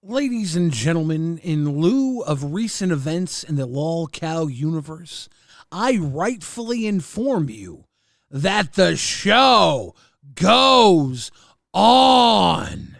Ladies and gentlemen, in lieu of recent events in the LolCow universe, I rightfully inform you that the show goes on.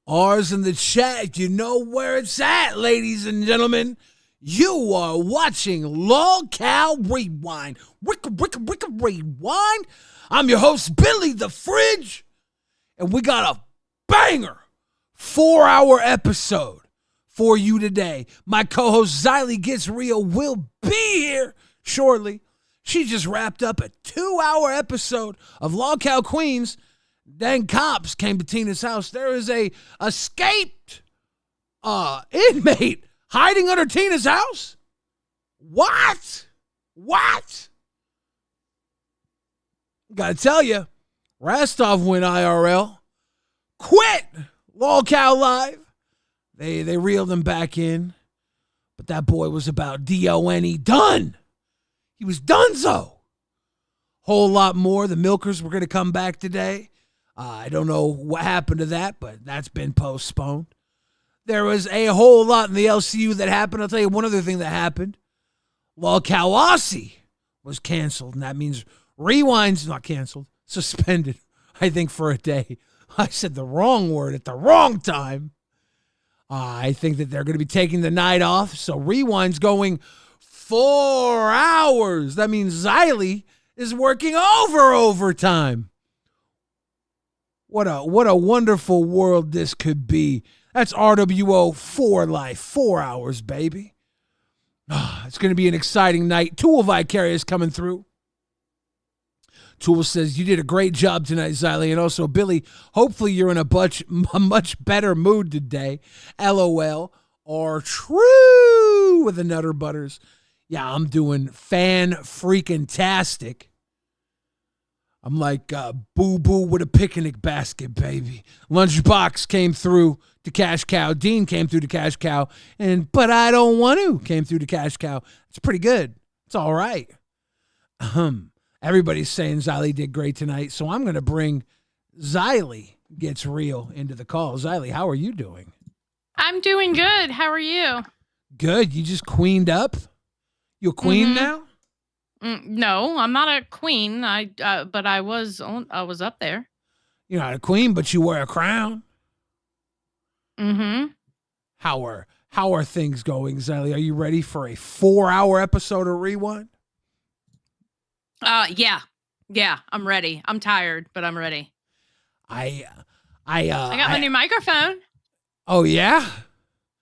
R's in the chat, you know where it's at, ladies and gentlemen. You are watching LolcowRewind. Rewind. I'm your host, Billy the Fridge, and we got a banger 4-hour episode for you today. My co-host Xylee Gets Real will be here shortly. She just wrapped up a 2-hour episode of LolCow Queens. Then cops came to Tina's house. There is a escaped inmate hiding under Tina's house. What? Gotta tell you, Rastov went IRL. Quit LolCow Live. They reeled him back in. But that boy was about D-O-N-E, done. He was donezo. Whole lot more. The Milkers were going to come back today. I don't know what happened to that, but that's been postponed. There was a whole lot in the LCU that happened. I'll tell you one other thing that happened. LolCow Aussie was canceled, and that means Rewind's not canceled, suspended, I think, for a day. I said the wrong word at the wrong time. I think that they're going to be taking the night off, so Rewind's going 4 hours. That means Xylee is working overtime. What a wonderful world this could be. That's RWO for life. 4 hours, baby. It's going to be an exciting night. Tool Vicarious coming through. Tool says, you did a great job tonight, Xylee. And also, Billy, hopefully you're in a much better mood today. LOL or true with the Nutter Butters. Yeah, I'm doing fan-freaking-tastic. I'm like boo-boo with a picnic basket, baby. Lunchbox came through to Cash Cow. Dean came through to Cash Cow. And But I Don't Want To came through to Cash Cow. It's pretty good. It's all right. Everybody's saying Xylee did great tonight, so I'm going to bring Xylee Gets Real into the call. Xylee, how are you doing? I'm doing good. How are you? Good. You just queened up? You a queen now? No, I'm not a queen. But I was up there. You're not a queen, but you wear a crown. Mm-hmm. How are things going, Xylee? Are you ready for a 4-hour episode of Rewind? Yeah, I'm ready. I'm tired, but I'm ready. I got my new microphone. Oh yeah?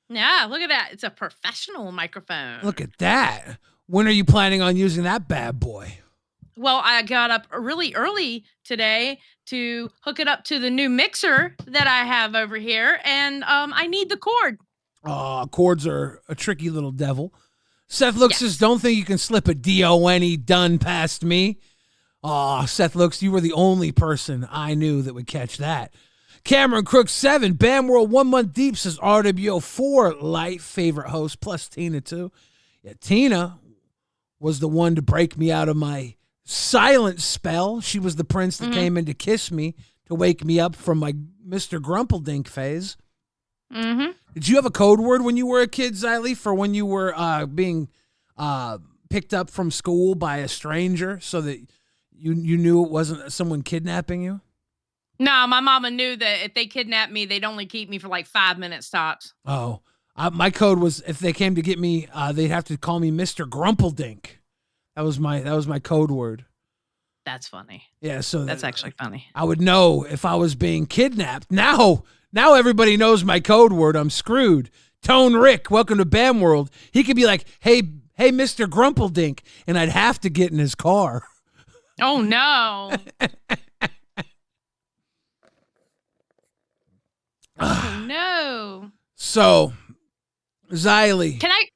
Yeah, look at that. It's a professional microphone. Look at that. When are you planning on using that bad boy? Well, I got up really early today to hook it up to the new mixer that I have over here, and I need the cord. Cords are a tricky little devil. Seth Looks says, don't think you can slip a D-O-N-E done past me. Seth Looks, you were the only person I knew that would catch that. Cameron Crook 7, Bam World 1 month deep says RWO 4 light favorite host, plus Tina too. Yeah, Tina was the one to break me out of my silent spell. She was the prince that came in to kiss me to wake me up from my Mr. Grumpeldink phase. Mm-hmm. Did you have a code word when you were a kid, Xylee, for when you were being picked up from school by a stranger so that you knew it wasn't someone kidnapping you? No, my mama knew that if they kidnapped me, they'd only keep me for like 5 minutes tops. Oh, my code was if they came to get me, they'd have to call me Mr. Grumpeldink. That was my code word. That's funny. Yeah, so that's actually funny. I would know if I was being kidnapped. Now Now everybody knows my code word. I'm screwed. Tone Rick, welcome to Bam World. He could be like, hey, Mr. Grumpeldink, and I'd have to get in his car. Oh no. Oh no. So, Xylee. Can I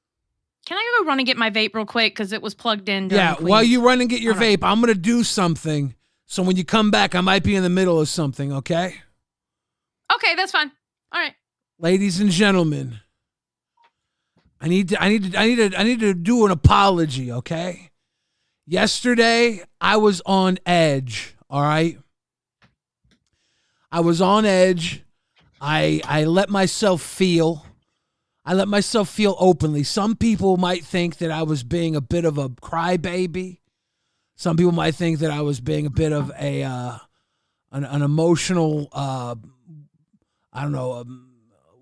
go run and get my vape real quick because it was plugged in? Yeah, Queens. while you run and get your vape, I'm gonna do something. So when you come back, I might be in the middle of something. Okay. Okay, that's fine. All right. Ladies and gentlemen, I need to do an apology. Okay. Yesterday, I was on edge. All right. I was on edge. I let myself feel. I let myself feel openly. Some people might think that I was being a bit of a crybaby. Some people might think that I was being a bit of an emotional, I don't know,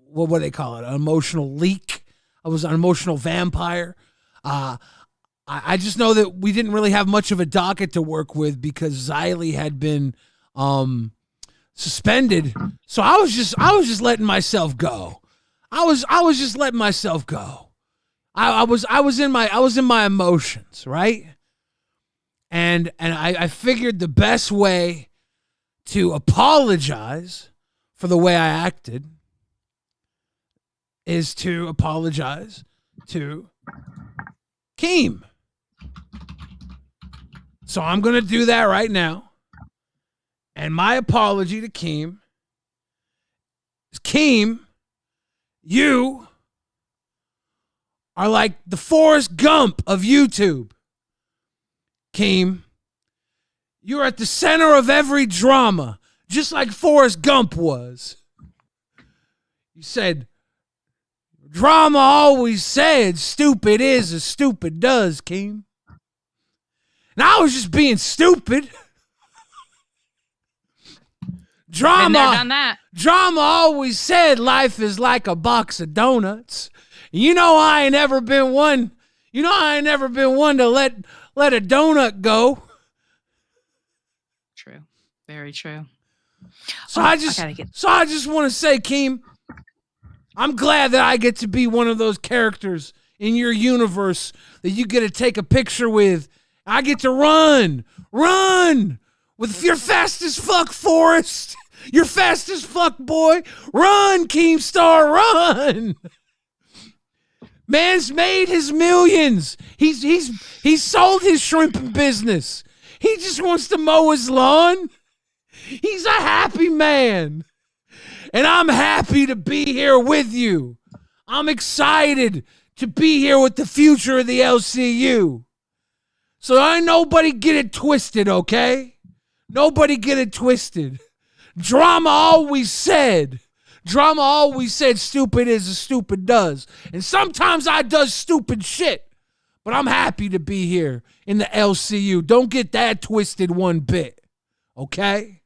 what do they call it? An emotional leak. I was an emotional vampire. I just know that we didn't really have much of a docket to work with because Xylee had been suspended. So I was just letting myself go. I was just letting myself go. I was in my emotions, right? And I figured the best way to apologize for the way I acted is to apologize to Keem. So I'm going to do that right now. And my apology to Keem is, Keem, you are like the Forrest Gump of YouTube. Keem, you're at the center of every drama, just like Forrest Gump was. You said, drama always said stupid is as stupid does, Keem. And I was just being stupid. Drama always said life is like a box of donuts. You know I ain't never been one. You know I ain't never been one to let a donut go. True. Very true. So I just want to say, Keem, I'm glad that I get to be one of those characters in your universe that you get to take a picture with. I get to run with your fast as fuck, Forrest. You're fast as fuck, boy. Run, Keemstar, run. Man's made his millions. He's sold his shrimp business. He just wants to mow his lawn. He's a happy man. And I'm happy to be here with you. I'm excited to be here with the future of the LCU. So ain't nobody get it twisted, okay? Nobody get it twisted. Drama always said stupid is as stupid does. And sometimes I does stupid shit. But I'm happy to be here in the LCU. Don't get that twisted one bit. Okay?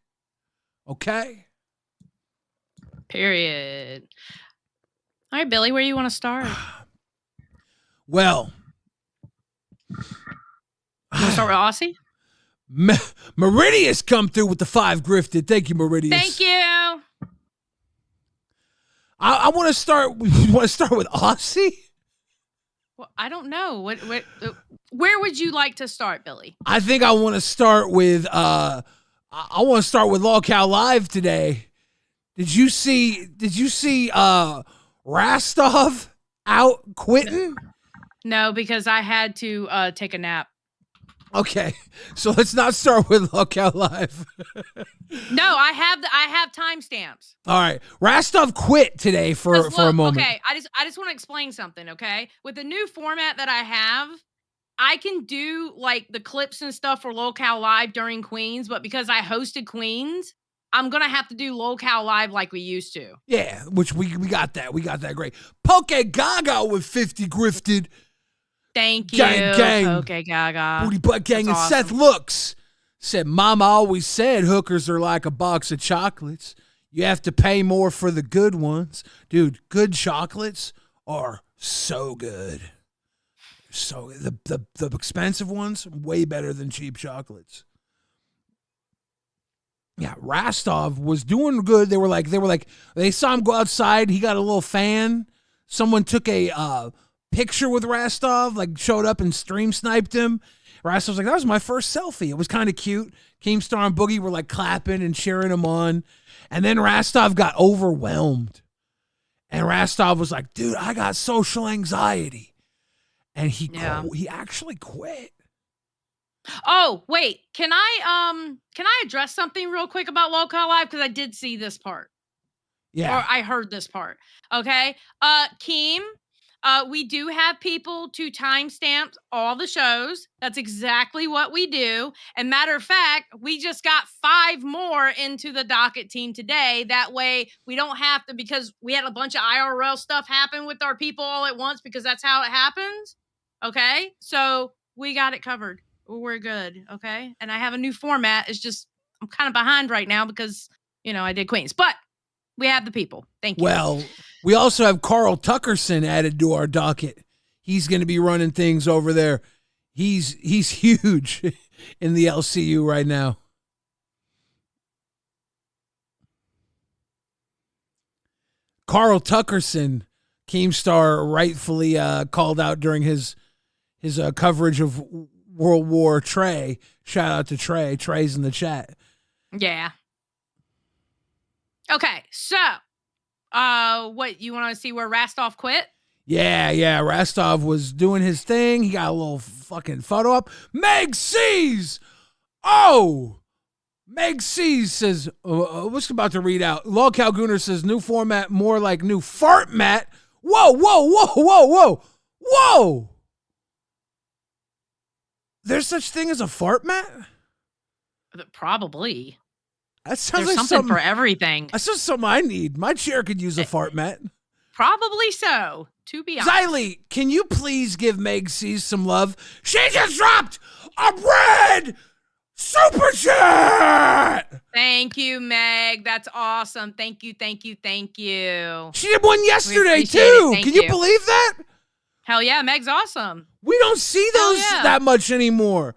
Okay? Period. All right, Billy, where you want to start? Well, You want to start with Aussie? Meridius come through with the 5 grifted. Thank you, Meridius. Thank you. I want to start. You want to start with Aussie? Well, I don't know. Where would you like to start, Billy? I think I want to start with. I want to start with Lolcow Live today. Did you see Rastov out quitting? No, because I had to take a nap. Okay, so let's not start with Lolcow Live. No, I have timestamps. All right, Rastov quit today for a moment. Okay, I just want to explain something. Okay, with the new format that I have, I can do like the clips and stuff for Lolcow Live during Queens, but because I hosted Queens, I'm gonna have to do Lolcow Live like we used to. Yeah, which we got that. We got that great. Poke Gaga with 50 grifted. Thank you. Gang. Okay, Gaga. Booty Butt Gang. That's and awesome. Seth Looks said, Mama always said hookers are like a box of chocolates. You have to pay more for the good ones. Dude, good chocolates are so good. So the expensive ones, way better than cheap chocolates. Yeah, Rostov was doing good. They saw him go outside. He got a little fan. Someone took a picture with Rostov, like showed up and stream sniped him. Rostov's like, that was my first selfie. It was kind of cute. Keemstar and Boogie were like clapping and cheering him on. And then Rostov got overwhelmed. And Rostov was like, dude, I got social anxiety. And he actually quit. Oh, wait. Can I address something real quick about Local Live? Because I did see this part. Yeah. Or I heard this part. Okay. Keem, we do have people to timestamp all the shows. That's exactly what we do. And matter of fact, we just got 5 more into the docket team today. That way we don't have to, because we had a bunch of IRL stuff happen with our people all at once, because that's how it happens. Okay. So we got it covered. We're good. Okay. And I have a new format. It's just, I'm kind of behind right now because, I did Queens, but we have the people. Thank you. Well, we also have Carl Tuckerson added to our docket. He's going to be running things over there. He's huge in the LCU right now. Carl Tuckerson, Keemstar rightfully called out during his coverage of World War Trey. Shout out to Trey. Trey's in the chat. Yeah. Okay, so what, you want to see where Rostov quit? Yeah. Rostov was doing his thing. He got a little fucking photo up. Meg C's! Oh! Meg C's says, what's about to read out? Lolcow Gooner says, new format, more like new fart mat. Whoa! There's such thing as a fart mat? Probably. That sounds There's like something for everything. That's just something I need. My chair could use a fart mat. Probably so, to be honest. Xylee, can you please give Meg C some love? She just dropped a red super chat! Thank you, Meg. That's awesome. Thank you. She did one yesterday, too. Can you believe that? Hell yeah, Meg's awesome. We don't see those that much anymore.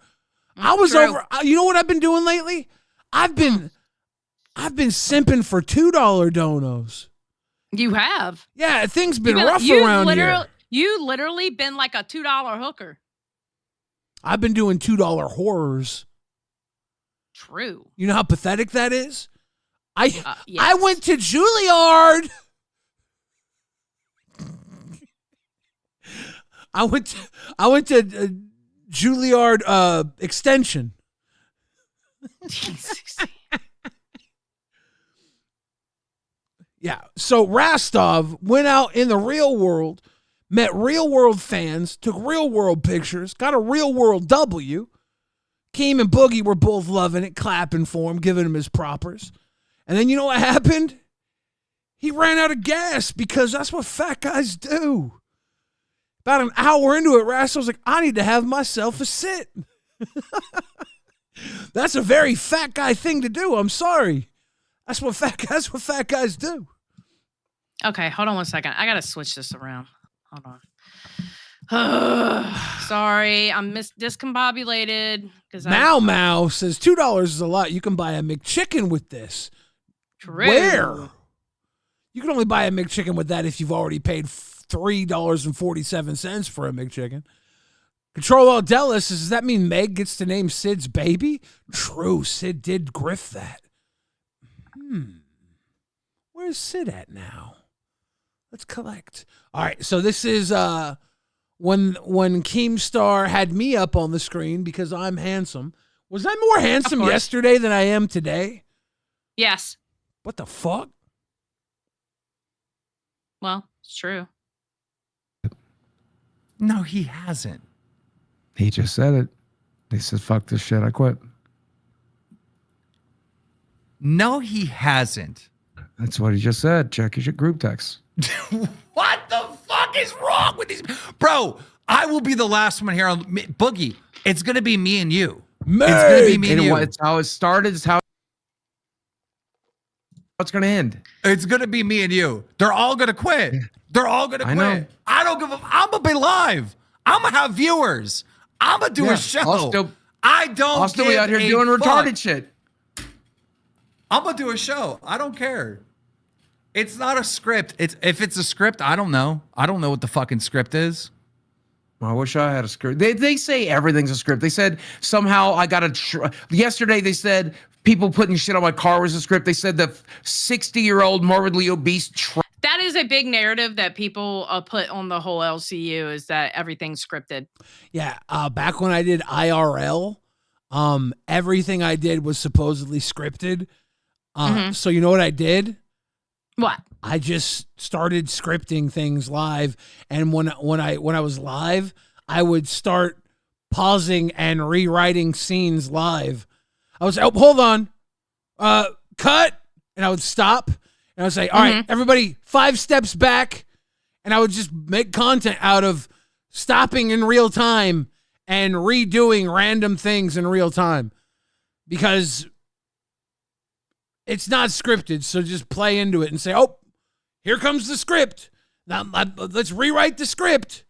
I was true. over. You know what I've been doing lately? I've been simping for $2 donos. You have? Yeah, things been rough around here. You literally been like a $2 hooker. I've been doing $2 horrors. True. You know how pathetic that is? Yes. I went to Juilliard. I went to Juilliard extension. Yeah. So Rostov went out in the real world, met real world fans, took real world pictures, got a real world W. Keem and Boogie were both loving it, clapping for him, giving him his propers. And then you know what happened? He ran out of gas because that's what fat guys do. About an hour into it, Rostov's was like, I need to have myself a sit. That's a very fat guy thing to do. I'm sorry. That's what fat guys do. Okay, hold on one second. I gotta switch this around. Hold on. Sorry, I'm discombobulated because Mao says $2 is a lot. You can buy a McChicken with this. True. Where? You can only buy a McChicken with that if you've already paid $3.47 for a McChicken. Control Alt Dallas says, does that mean Meg gets to name Sid's baby? True, Sid did griff that. Where's Sid at now? Let's collect. All right, so this is when Keemstar had me up on the screen because I'm handsome. Was I more handsome yesterday than I am today? Yes. What the fuck? Well, it's true. No, he hasn't. He just said it. He said, fuck this shit, I quit. No, he hasn't. That's what he just said. Check your group text. What the fuck is wrong with these? Bro, I will be the last one here on Boogie. It's going to be me and you. Meg! It's going to be me and you. It's how it started. It's how it's going to end. It's going to be me and you. They're all going to quit. They're all going to quit. know. I don't give a... I'm going to be live. I'm going to have viewers. I'm going to do a show. I'll still be out here doing retarded shit. I'm gonna do a show. I don't care. It's not a script. If it's a script, I don't know. I don't know what the fucking script is. I wish I had a script. They say everything's a script. They said somehow I got yesterday they said people putting shit on my car was a script. They said the 60-year-old morbidly obese That is a big narrative that people put on the whole LCU is that everything's scripted. Yeah, back when I did IRL, everything I did was supposedly scripted. So you know what I did? What? I just started scripting things live, and when I was live, I would start pausing and rewriting scenes live. I was hold on, cut, and I would stop, and I would say, all right, everybody, 5 steps back, and I would just make content out of stopping in real time and redoing random things in real time because it's not scripted. So just play into it and say, oh, here comes the script. Now let's rewrite the script.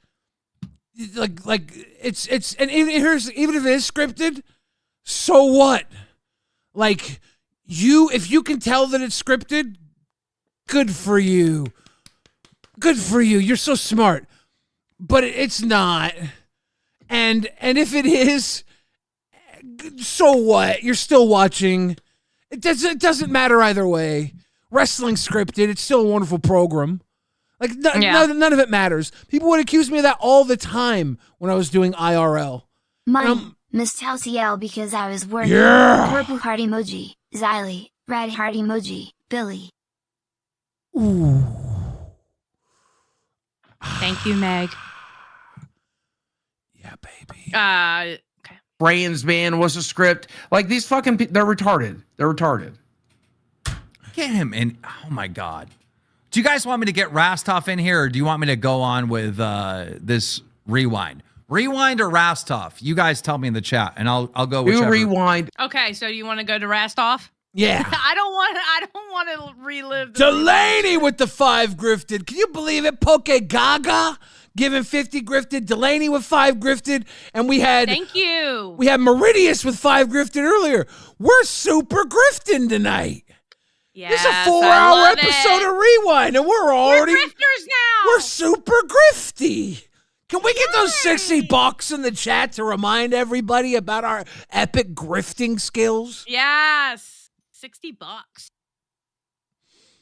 Like it's and even if it is scripted, so what? Like if you can tell that it's scripted, good for you. Good for you. You're so smart. But it's not. And if it is, so what? You're still watching. It doesn't matter either way. Wrestling scripted, it's still a wonderful program. Like none of it matters. People would accuse me of that all the time when I was doing IRL. Mine missed LCL because I was working. Yeah. Purple heart emoji, Xylee, red heart emoji, Billy. Ooh. Thank you, Meg. Yeah, baby. Okay. Brains Man was a script. Like these fucking they're retarded. They're retarded. Get him in. Oh my God. Do you guys want me to get Rastov in here, or do you want me to go on with this rewind? Rewind or Rastov? You guys tell me in the chat, and I'll go with You rewind. Okay, so you want to go to Rastov? Yeah. I don't want to relive the Delaney with the 5 grifted. Can you believe it? Poke Gaga giving 50 grifted. Delaney with 5 grifted. And we had Thank you. We had Meridius with 5 grifted earlier. We're super grifting tonight. Yes, This is a 4-hour episode of Rewind, and we're already grifters now. We're super grifty. Can we get those $60 in the chat to remind everybody about our epic grifting skills? Yes. $60. All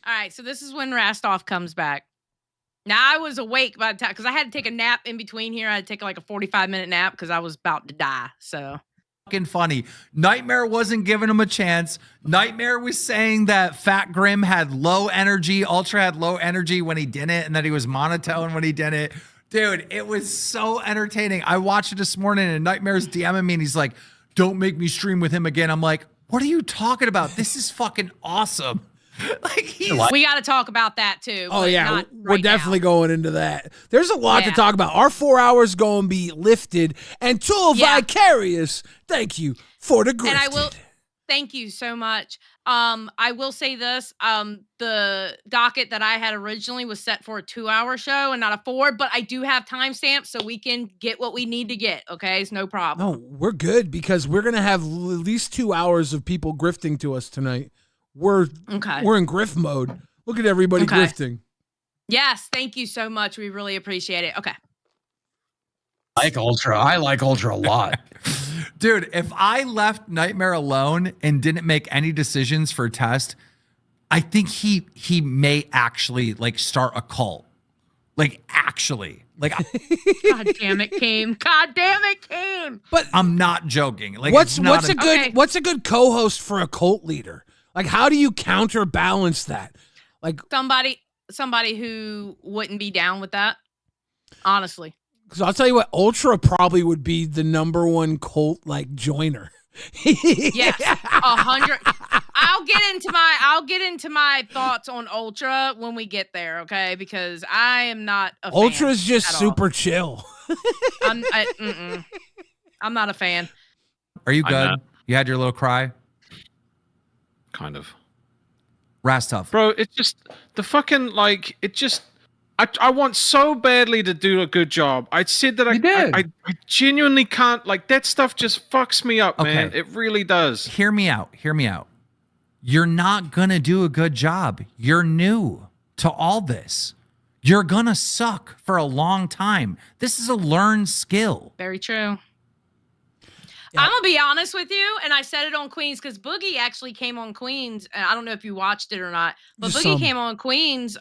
right, so this is when Rastov comes back. Now, I was awake by the time, because I had to take a nap in between here. I had to take like a 45-minute nap because I was about to die, so. Fucking funny. Nightmare wasn't giving him a chance. Nightmare was saying that Fat Grim had low energy, Ultra had low energy when he did it, and that he was monotone when he did it. Dude, it was so entertaining. I watched it this morning, and Nightmare's DMing me, and he's like, don't make me stream with him again. I'm like, what are you talking about? This is fucking awesome. Like we got to talk about that too. Oh, yeah. We're definitely now. going into that. There's a lot to talk about. Our 4 hours going to be lifted and tool vicarious. Thank you for the grifted. And I will thank you so much. I will say this. The docket that I had originally was set for a 2-hour show and not a 4, but I do have timestamps so we can get what we need to get. Okay. It's no problem. No, we're good because we're going to have at least 2 hours of people grifting to us tonight. We're in grift mode. Look at everybody grifting. Yes. Thank you so much. We really appreciate it. Okay. I like Ultra a lot. Dude, if I left Nightmare alone and didn't make any decisions for Test, I think he may actually like start a cult. Like actually. Like God damn it, Came. God damn it, Came. But I'm not joking. Like what's a good co-host for a cult leader? Like how do you counterbalance that? Like somebody who wouldn't be down with that. Honestly. Because I'll tell you what, Ultra probably would be the #1 cult like joiner. Yes, 100. I'll get into my thoughts on Ultra when we get there, okay? Because I am not a fan. Ultra's just super chill. I'm not a fan. Are you good? You had your little cry? Kind of. Rastov. Bro, it's just the fucking like it just I want so badly to do a good job. I said that I genuinely can't. Like that stuff just fucks me up, man. It really does. Hear me out. you're not going to do a good job. You're new to all this. You're going to suck for a long time. This is a learned skill. Very true. Yeah. I'm gonna be honest with you, and I said it on Queens because Boogie actually came on Queens, and I don't know if you watched it or not, but Just Boogie some. came on Queens,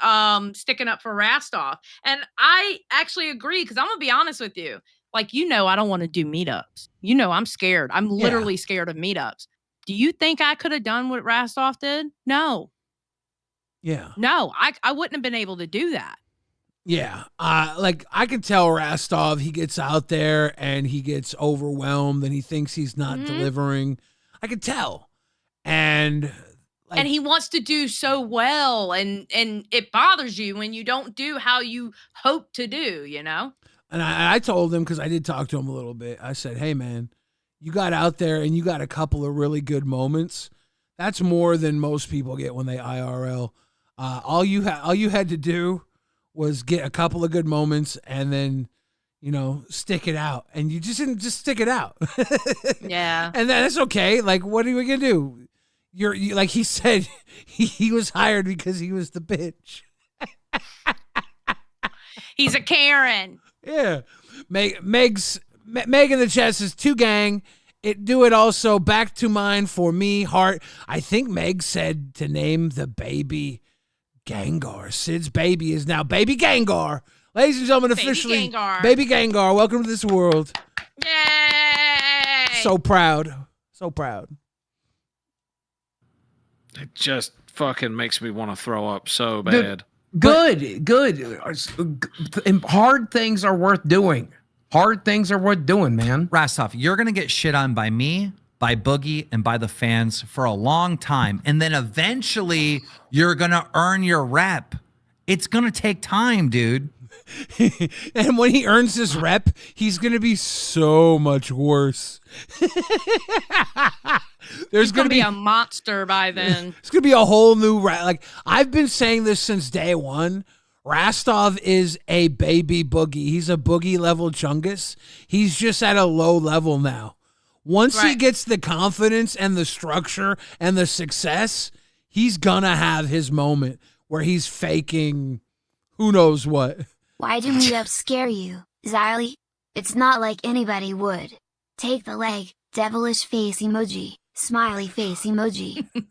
sticking up for Rastov, and I actually agree because I'm gonna be honest with you, like I don't want to do meetups. I'm scared. I'm literally scared of meetups. Do you think I could have done what Rastov did? No, no, I wouldn't have been able to do that. Yeah. Like I can tell Rastov, he gets out there and he gets overwhelmed and he thinks he's not delivering. I can tell. And and he wants to do so well, and it bothers you when you don't do how you hope to do, And I told him, because I did talk to him a little bit. I said, hey, man, you got out there and you got a couple of really good moments. That's more than most people get when they IRL. All you had to do was get a couple of good moments and then, stick it out. And you just didn't just stick it out. Yeah. And that's okay. Like, what are we going to do? You like he said, he was hired because he was the bitch. He's a Karen. Yeah. Meg in the chat says, 2 gang. Do it also. Back to mine for me, heart. I think Meg said to name the baby Gengar. Sid's baby is now Baby Gengar. Ladies and gentlemen, officially, Baby Gengar. Welcome to this world. Yay! So proud. So proud. It just fucking makes me want to throw up so bad. Good. Hard things are worth doing. Hard things are worth doing, man. Rastov, you're going to get shit on by me, by Boogie, and by the fans for a long time. And then eventually you're going to earn your rep. It's going to take time, dude. And when he earns his rep, he's going to be so much worse. There's going to be a monster by then. It's going to be a whole new like I've been saying this since day one. Rastov is a baby Boogie. He's a Boogie level Chungus. He's just at a low level now. Once he gets the confidence and the structure and the success, he's going to have his moment where he's faking who knows what. Why do meetups scare you, Xylee? It's not like anybody would. Take the leg, devilish face emoji, smiley face emoji. You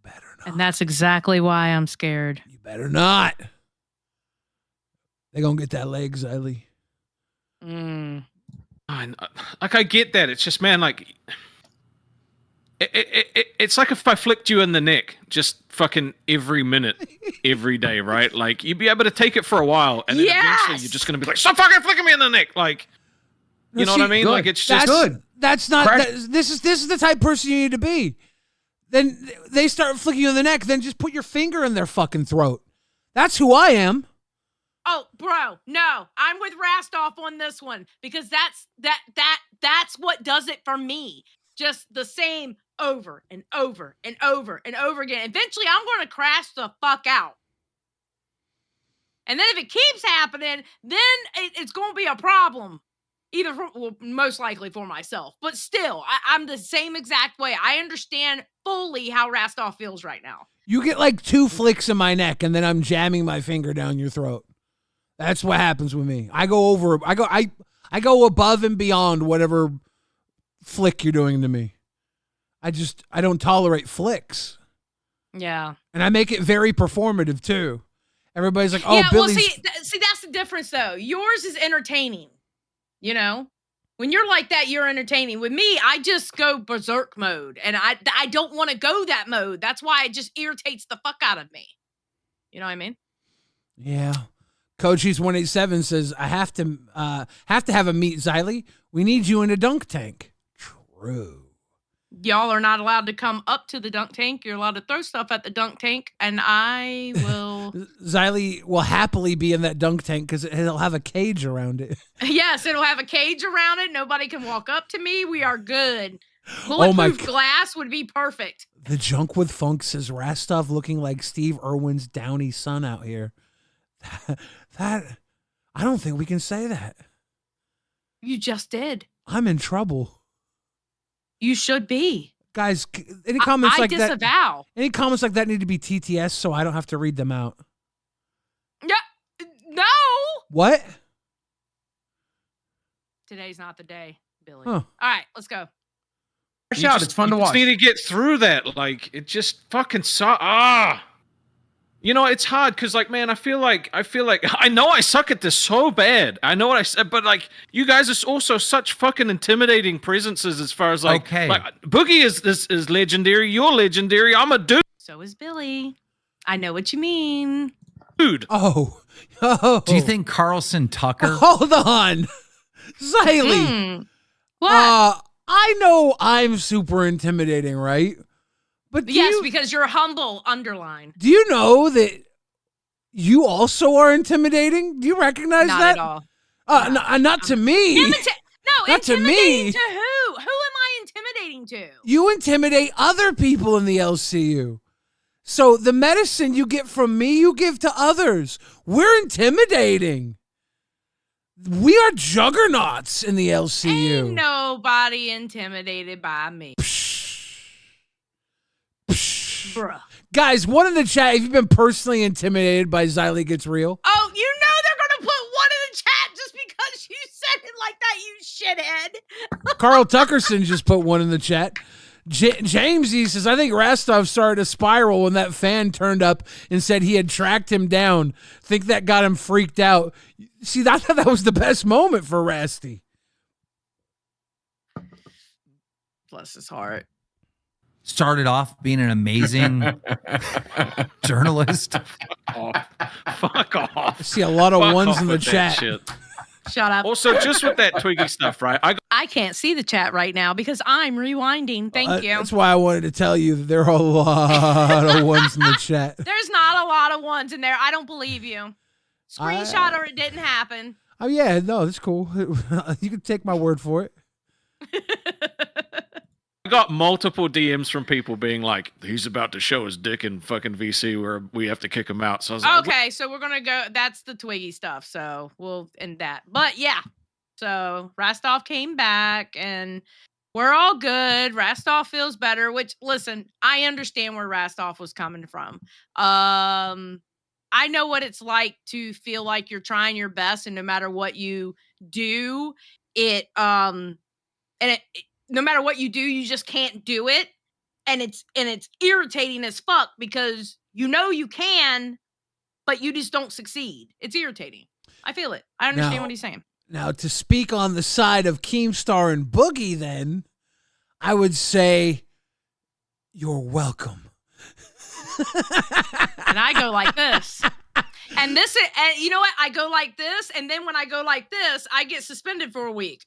better not. And that's exactly why I'm scared. You better not. They gonna get that leg, Xylee. I get that. It's just, man, like it's like if I flicked you in the neck just fucking every minute, every day, right? Like you'd be able to take it for a while, and then eventually you're just gonna be like, stop fucking flicking me in the neck, like, you know what I mean? Good. Like it's just good. That's not. This is the type of person you need to be. Then they start flicking you in the neck. Then just put your finger in their fucking throat. That's who I am. Oh, bro, no, I'm with Rastov on this one because that's what does it for me. Just the same over and over and over and over again. Eventually, I'm going to crash the fuck out. And then if it keeps happening, then it's going to be a problem. Most likely for myself. But still, I'm the same exact way. I understand fully how Rastov feels right now. You get like 2 flicks in my neck, and then I'm jamming my finger down your throat. That's what happens with me. I go above and beyond whatever flick you're doing to me. I don't tolerate flicks. Yeah. And I make it very performative too. Everybody's like, "Oh, yeah, Billy's." Well, see, that's the difference though. Yours is entertaining. When you're like that, you're entertaining. With me, I just go berserk mode, and I don't want to go that mode. That's why it just irritates the fuck out of me. You know what I mean? Yeah. Coaches 187 says, I have to have a meet, Xylee. We need you in a dunk tank. True. Y'all are not allowed to come up to the dunk tank. You're allowed to throw stuff at the dunk tank, and I will. Xylee will happily be in that dunk tank because it'll have a cage around it. Yes, it'll have a cage around it. Nobody can walk up to me. We are good. Bulletproof glass would be perfect. The Junk with Funk says Rastov looking like Steve Irwin's Downey son out here. That I don't think we can say that. You just did. I'm in trouble. You should be. Guys, any comments I like that? disavow. Any comments like that need to be TTS so I don't have to read them out. No. What? Today's not the day, Billy. Huh. All right, let's go. Shout, it's fun to You watch. just need to get through that. Like, it just fucking sucks. You know, it's hard because, like, man, I feel like I know I suck at this so bad. I know what I said, but like, you guys are also such fucking intimidating presences as far as like, Okay. like Boogie is legendary. You're legendary. I'm a dude. So is Billy. I know what you mean. Oh. Do you think Carlson Tucker? Hold on. Xylee. What? I know I'm super intimidating, right? But Yes, because you're humble, underline. do you know that you also are intimidating? Do you recognize Not that? at all. Not to me. Not to intimidating me. to who? Who am I intimidating to? You intimidate other people in the LCU. So the medicine you get from me, you give to others. We're intimidating. We are juggernauts in the LCU. Ain't nobody intimidated by me. Bruh. Guys, one in the chat, if you've been personally intimidated by Xylee Gets Real. Oh, you know they're going to put one in the chat just because you said it like that, you shithead. Carl Tuckerson just put one in the chat. James, he says, I think Rastov started a spiral when that fan turned up and said he had tracked him down. Think that got him freaked out. See, I thought that was the best moment for Rasty. Bless his heart. Started off being an amazing journalist. Fuck off. I see a lot of Fuck ones off in the with that chat. shit. Shut up. Also, just with that Twiggy stuff, right? I can't see the chat right now because I'm rewinding. Thank you. That's why I wanted to tell you that there are a lot of ones in the chat. There's not a lot of ones in there. I don't believe you. Screenshot or it didn't happen. Oh, yeah, no, that's cool. You can take my word for it. I got multiple DMs from people being like, he's about to show his dick in fucking VC where we have to kick him out. So I was like, Okay, so we're gonna go. That's the Twiggy stuff. So we'll end that. But yeah, so Rastov came back and we're all good. Rastov feels better. Which, listen, I understand where Rastov was coming from. I know what it's like to feel like you're trying your best, and no matter what you do, no matter what you do, you just can't do it. And it's irritating as fuck because you know you can, but you just don't succeed. It's irritating. I feel it. I understand what he's saying. Now, to speak on the side of Keemstar and Boogie, then, I would say, you're welcome. And I go like this. And you know what? I go like this, and then when I go like this, I get suspended for a week.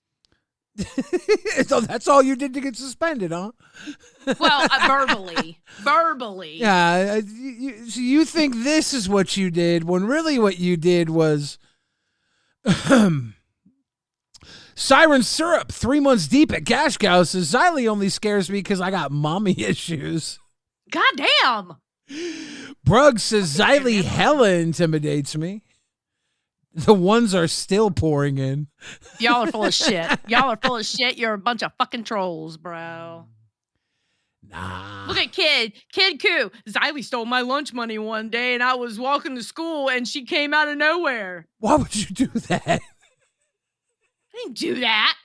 So that's all you did to get suspended, huh? Well, verbally. Yeah, so you think this is what you did when really what you did was Siren Syrup, 3 months deep at Cash Cow says Xylee only scares me because I got mommy issues. God damn. Brugg says Xylee hella intimidates me. The ones are still pouring in. Y'all are full of shit. Y'all are full of shit. You're a bunch of fucking trolls, bro. Nah. Look at Kid Koo. Xylee stole my lunch money one day and I was walking to school and she came out of nowhere. Why would you do that? I didn't do that.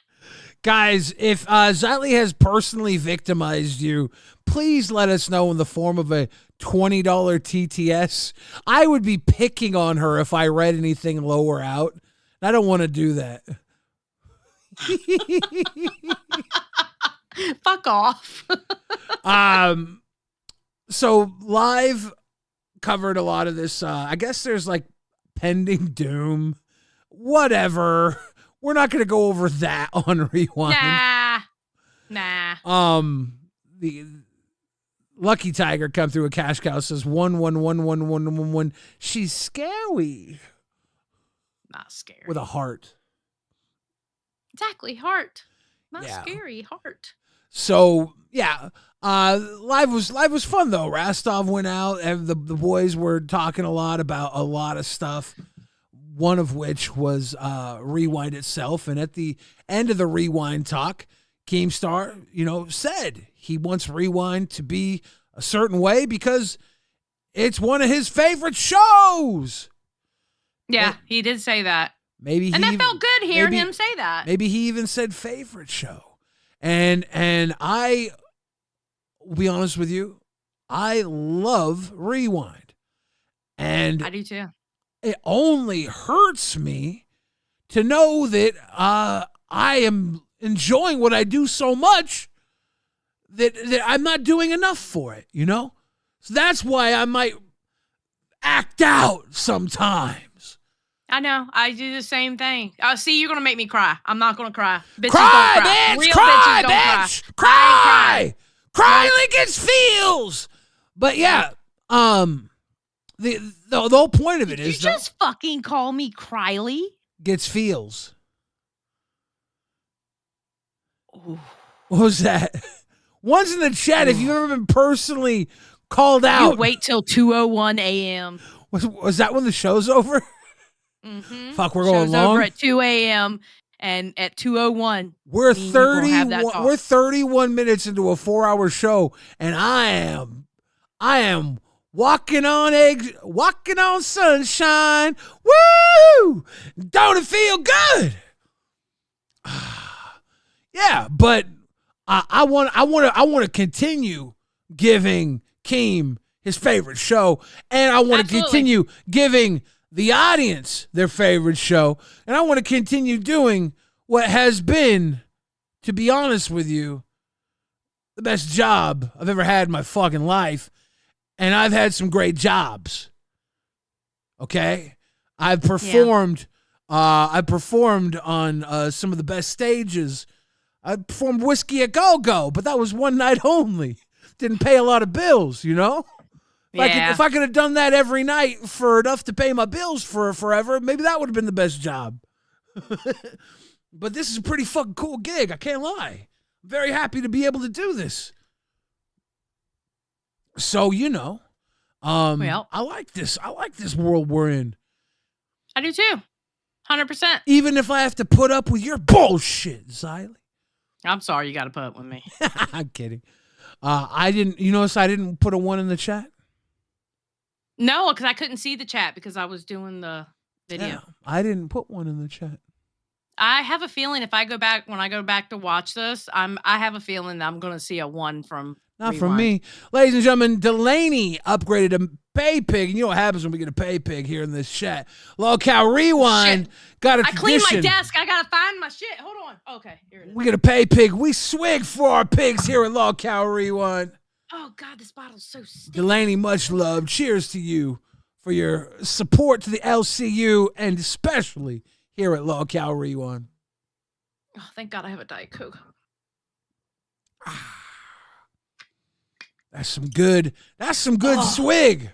Guys, if Xylee has personally victimized you, please let us know in the form of a $20 TTS. I would be picking on her if I read anything lower out. I don't want to do that. Fuck off. So live covered a lot of this. I guess there's like pending doom, whatever. We're not going to go over that on Rewind. Nah. The Lucky Tiger come through a Cash Cow says 1111111. She's scary. Not scary. With a heart. Exactly, heart. Not Yeah. scary, heart. So yeah, live was fun though. Rastov went out, and the boys were talking a lot about a lot of stuff. One of which was Rewind itself, and at the end of the Rewind talk, Keemstar, said he wants Rewind to be a certain way because it's one of his favorite shows. Yeah, he did say that. Maybe And he that felt good hearing maybe- him say that. Maybe he even said favorite show. And I will be honest with you, I love Rewind. And I do too. it only hurts me to know that I am enjoying what I do so much that I'm not doing enough for it, you know? So that's why I might act out sometimes. I know. I do the same thing. See, you're gonna make me cry. I'm not gonna cry. Bitches Cry, don't cry. bitch! Real Cry, bitches don't bitch! cry. I ain't Cry! crying. Cry like it's feels. But yeah, the whole point of it Did you is just fucking call me Criley? gets feels. Ooh. What was that? Once in the chat, if you've ever been personally called You out, wait till 2:01 a.m. was that when the show's over? Mm-hmm. Fuck, we're going Show's long. over at 2 a.m. and at 2:01. We're me and you gonna have 31. that talk. We're 31 minutes into a 4-hour show, and I am walking on eggs, walking on sunshine. Woo! Don't it feel good? Yeah, but I want to continue giving Keem his favorite show, and I want to Absolutely. continue giving the audience their favorite show, and I want to continue doing what has been, to be honest with you, the best job I've ever had in my fucking life, and I've had some great jobs. Okay, I've performed. I performed on some of the best stages. I performed Whiskey a Go-Go, but that was one night only. Didn't pay a lot of bills, you know? If I could have done that every night for enough to pay my bills for forever, maybe that would have been the best job. But this is a pretty fucking cool gig, I can't lie. I'm very happy to be able to do this. So, you know, Well. I like this. I like this world we're in. I do too. 100%. Even if I have to put up with your bullshit, Xylee. I'm sorry you got to put up with me. I'm kidding. I didn't, you notice I didn't put a 1 in the chat? No, because I couldn't see the chat because I was doing the video. Yeah, I didn't put 1 in the chat. I have a feeling if I go back, when I go back to watch this, I have a feeling that I'm going to see a 1 from Not Rewind. from me. Ladies and gentlemen, Delaney upgraded to pay pig. And you know what happens when we get a pay pig here in this chat. LolcowRewind got a I cleaned tradition. my desk. I got to find my shit. Hold on. Okay, here it is. We get a pay pig. We swig for our pigs here at LolcowRewind. Oh, God, this bottle's so sticky. Delaney, much love. Cheers to you for your support to the LCU and especially here at LolcowRewind. Oh, thank God I have a Diet Coke. That's some good swig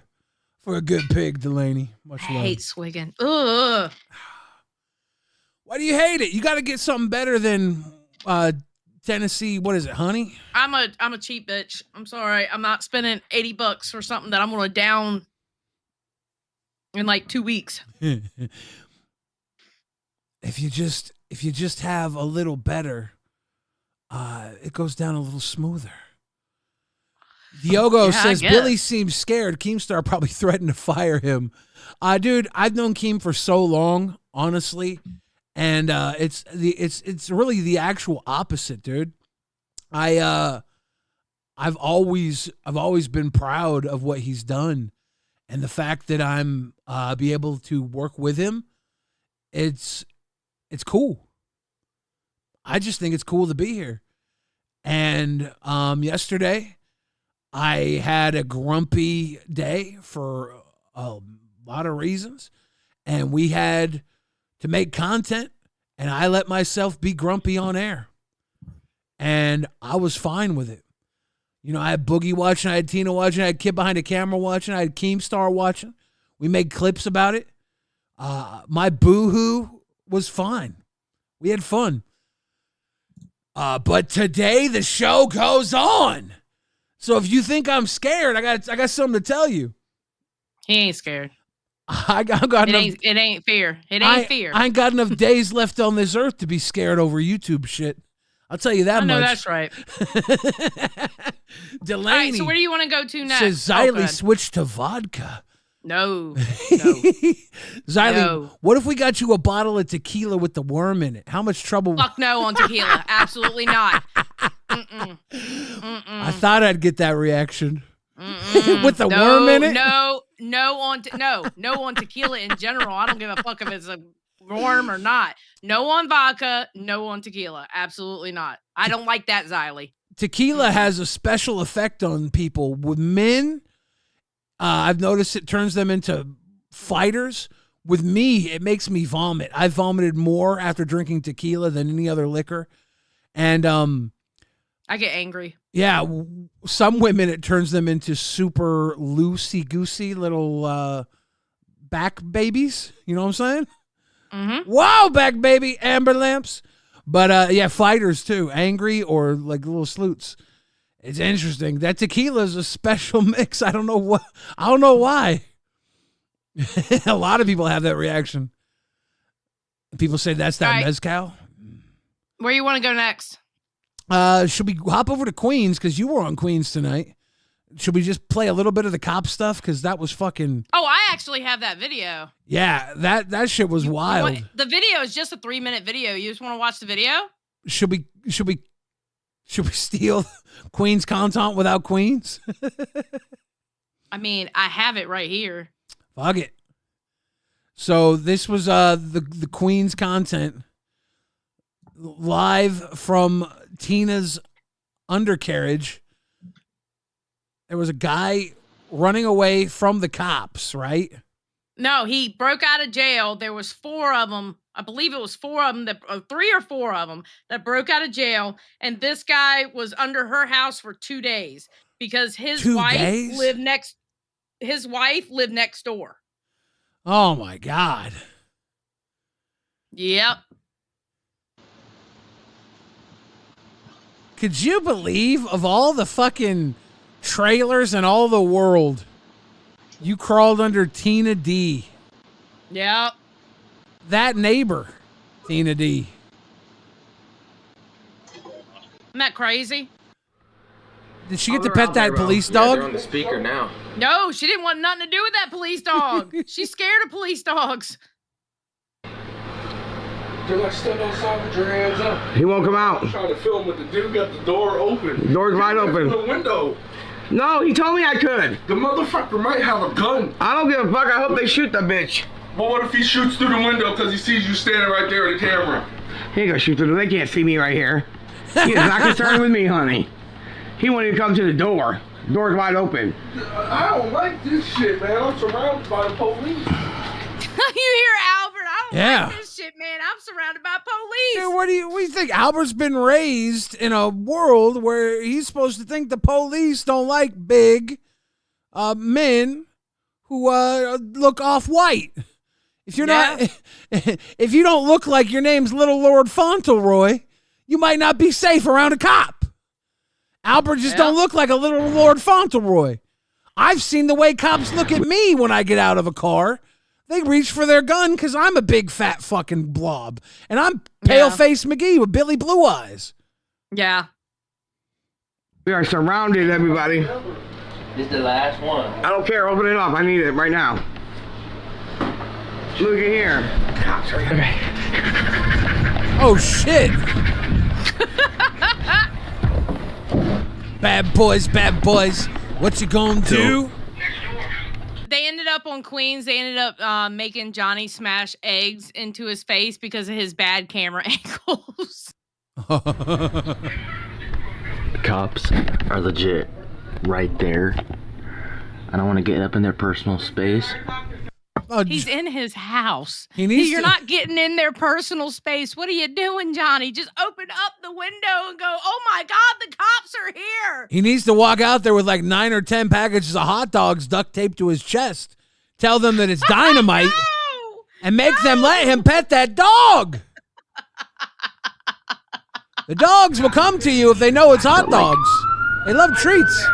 for a good pig, Delaney. Much I love. hate swigging. Ugh. Why do you hate it? You got to get something better than Tennessee. What is it, honey? I'm a cheap bitch. I'm sorry. I'm not spending $80 for something that I'm going to down in like 2 weeks. If you just have a little better, it goes down a little smoother. Diogo Yeah, I says guess. Billy seems scared. Keemstar probably threatened to fire him. Dude, I've known Keem for so long, honestly, and it's really the actual opposite, dude. I've always been proud of what he's done, and the fact that I'm be able to work with him, it's cool. I just think it's cool to be here. And yesterday, I had a grumpy day for a lot of reasons, and we had to make content, and I let myself be grumpy on air, and I was fine with it. You know, I had Boogie watching, I had Tina watching, I had Kid Behind the Camera watching, I had Keemstar watching. We made clips about it. My boo-hoo was fine. We had fun. But today the show goes on. So if you think I'm scared, I got something to tell you. He ain't scared. I got It enough, ain't fear. It ain't fear. I ain't got enough days left on this earth to be scared over YouTube shit. I'll tell you that I know much. that's right. Delaney All right, so where do you want to go to next? says Oh, Xylee good. switched to vodka. No. Xylee, No. what if we got you a bottle of tequila with the worm in it? How much trouble? Fuck no on tequila. Absolutely not. Mm-mm. I thought I'd get that reaction. With the worm in it? No on tequila in general. I don't give a fuck if it's a worm or not. No on vodka, no on tequila. Absolutely not. I don't like that, Xylee. Tequila has a special effect on people. With men, I've noticed it turns them into fighters. With me, it makes me vomit. I vomited more after drinking tequila than any other liquor. And I get angry. yeah, some women, it turns them into super loosey-goosey little back babies. You know what I'm saying? Mm-hmm. Wow, back baby, amber lamps. But yeah, fighters too, angry or like little sleuts. It's interesting. That tequila is a special mix. I don't know why. A lot of people have that reaction. People say that's that All right. mezcal. Where you want to go next? Should we hop over to Queens because you were on Queens tonight? Should we just play a little bit of the cop stuff because that was fucking Oh, I actually have that video. yeah. That shit was wild. The video is just a 3-minute video. You just want to watch the video? Should we steal Queens content without Queens? I mean, I have it right here. Fuck it. So this was the Queens content live from Tina's undercarriage. There was a guy running away from the cops, right? No, he broke out of jail. There was 4 of them. I believe it was 4 of them, that 3 or 4 of them that broke out of jail. And this guy was under her house for 2 days because his 2 wife days? lived next. His wife lived next door. Oh my God. Yep. Could you believe of all the fucking trailers in all the world, you crawled under Tina D? Yep. That neighbor, Tina D. Isn't that crazy? Did she get to pet that police dog? They're on the speaker now. No, she didn't want nothing to do with that police dog. She's scared of police dogs. They're like stepping outside with your hands up. He won't come out. I'm trying to film with the dude got the door open. Door's wide open. The window. No, he told me I could. The motherfucker might have a gun. I don't give a fuck. I hope they shoot the bitch. But what if he shoots through the window because he sees you standing right there with the camera? He ain't gonna shoot through. They can't see me right here. He is not concerned with me, honey. He won't even come to the door. Door's wide open. I don't like this shit, man. I'm surrounded by the police. You hear Albert? I don't Yeah. like this shit, man. I'm surrounded by police. Dude, what do you think? Albert's been raised in a world where he's supposed to think the police don't like big men who look off-white. If you're not, if you don't look like your name's Little Lord Fauntleroy, you might not be safe around a cop. Albert just don't look like a Little Lord Fauntleroy. I've seen the way cops look at me when I get out of a car. They reach for their gun because I'm a big fat fucking blob. And I'm Pale-Face McGee with Billy Blue Eyes. Yeah. We are surrounded, everybody. This is the last one. I don't care. Open it up. I need it right now. Look at here. Okay. Oh, shit. Bad boys. What you gonna do? They ended up on Queens. They ended up making Johnny smash eggs into his face because of his bad camera angles. The cops are legit right there. I don't want to get up in their personal space. Oh, He's in his house. He needs You're to- not getting in their personal space. What are you doing, Johnny? Just open up the window and go, oh my God, the cops are here. He needs to walk out there with like 9 or 10 packages of hot dogs duct taped to his chest. Tell them that it's dynamite No! and make them let him pet that dog. The dogs will come to you if they know it's hot dogs. They love treats.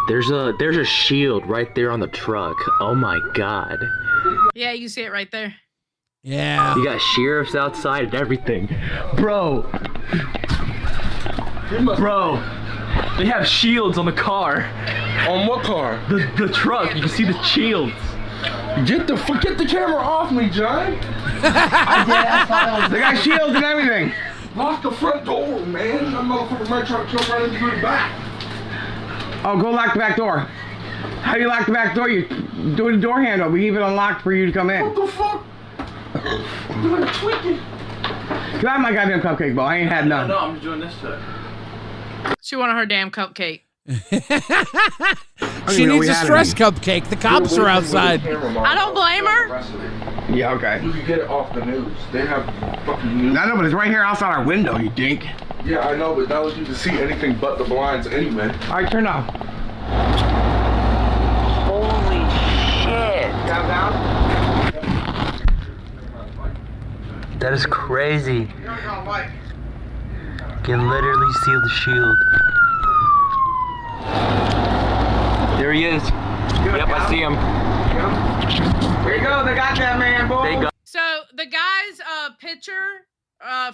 There's a shield right there on the truck. Oh my God. Yeah, you see it right there. Yeah. You got sheriffs outside and everything. Bro. Bro, they have shields on the car. On what car? The truck. You can see the shields. Get the camera off me, John. They got shields and everything. Lock the front door, man. That motherfucker might try to come right into the back. Oh, go lock the back door. How do you lock the back door? You do the door handle. We leave it unlocked for you to come in. What the fuck? You're like tweaking. Get out my goddamn cupcake, bro. I ain't had none. No, I'm just doing this to it. She wanted her damn cupcake. She needs a stress cupcake. The cops are outside. I don't blame her. Yeah, okay. You can get it off the news. They have fucking news. I know, but it's right here outside our window, you dink. Yeah, I know, but now you can see anything but the blinds anyway. All right, turn off. Holy shit. Down. That is crazy. Can literally see the shield. There he is. Yep, I see him. There you go. They got that man, boy. They got. So the guy's picture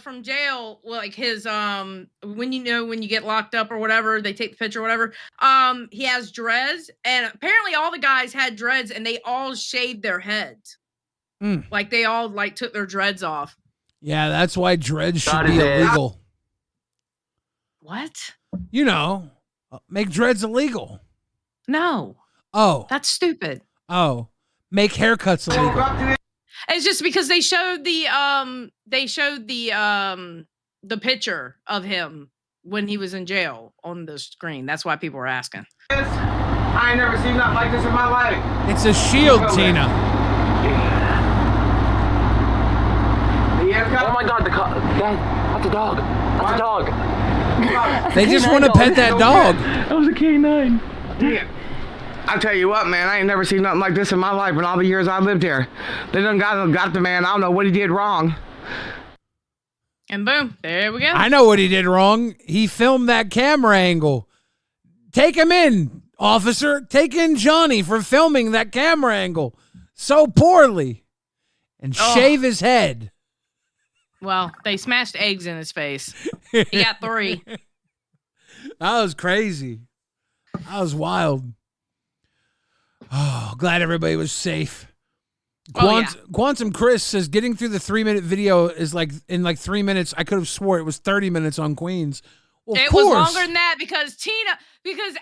from jail, like his when you get locked up or whatever, they take the picture or whatever. He has dreads, and apparently all the guys had dreads, and they all shaved their heads. Like they all like took their dreads off. Yeah, that's why dreads should be illegal. What? You know, make dreads illegal. No. Oh. That's stupid. Oh. Make haircuts illegal. It's just because they showed the picture of him when he was in jail on the screen. That's why people were asking. I ain't never seen nothing like this in my life. It's a shield, Tina. Oh my god, that's a dog. That's a dog. They just want to pet that dog. That was a K9. Yeah. I'll tell you what, man, I ain't never seen nothing like this in my life in all the years I lived here. They done got the man. I don't know what he did wrong. And boom, there we go. I know what he did wrong. He filmed that camera angle. Take him in, officer. Take in Johnny for filming that camera angle so poorly. And shave his head. Well, they smashed eggs in his face. He got 3. That was crazy. That was wild. Oh, glad everybody was safe. Quantum Chris says getting through the 3-minute video is like in like 3 minutes. I could have swore it was 30 minutes on Queens. Well, it was longer than that because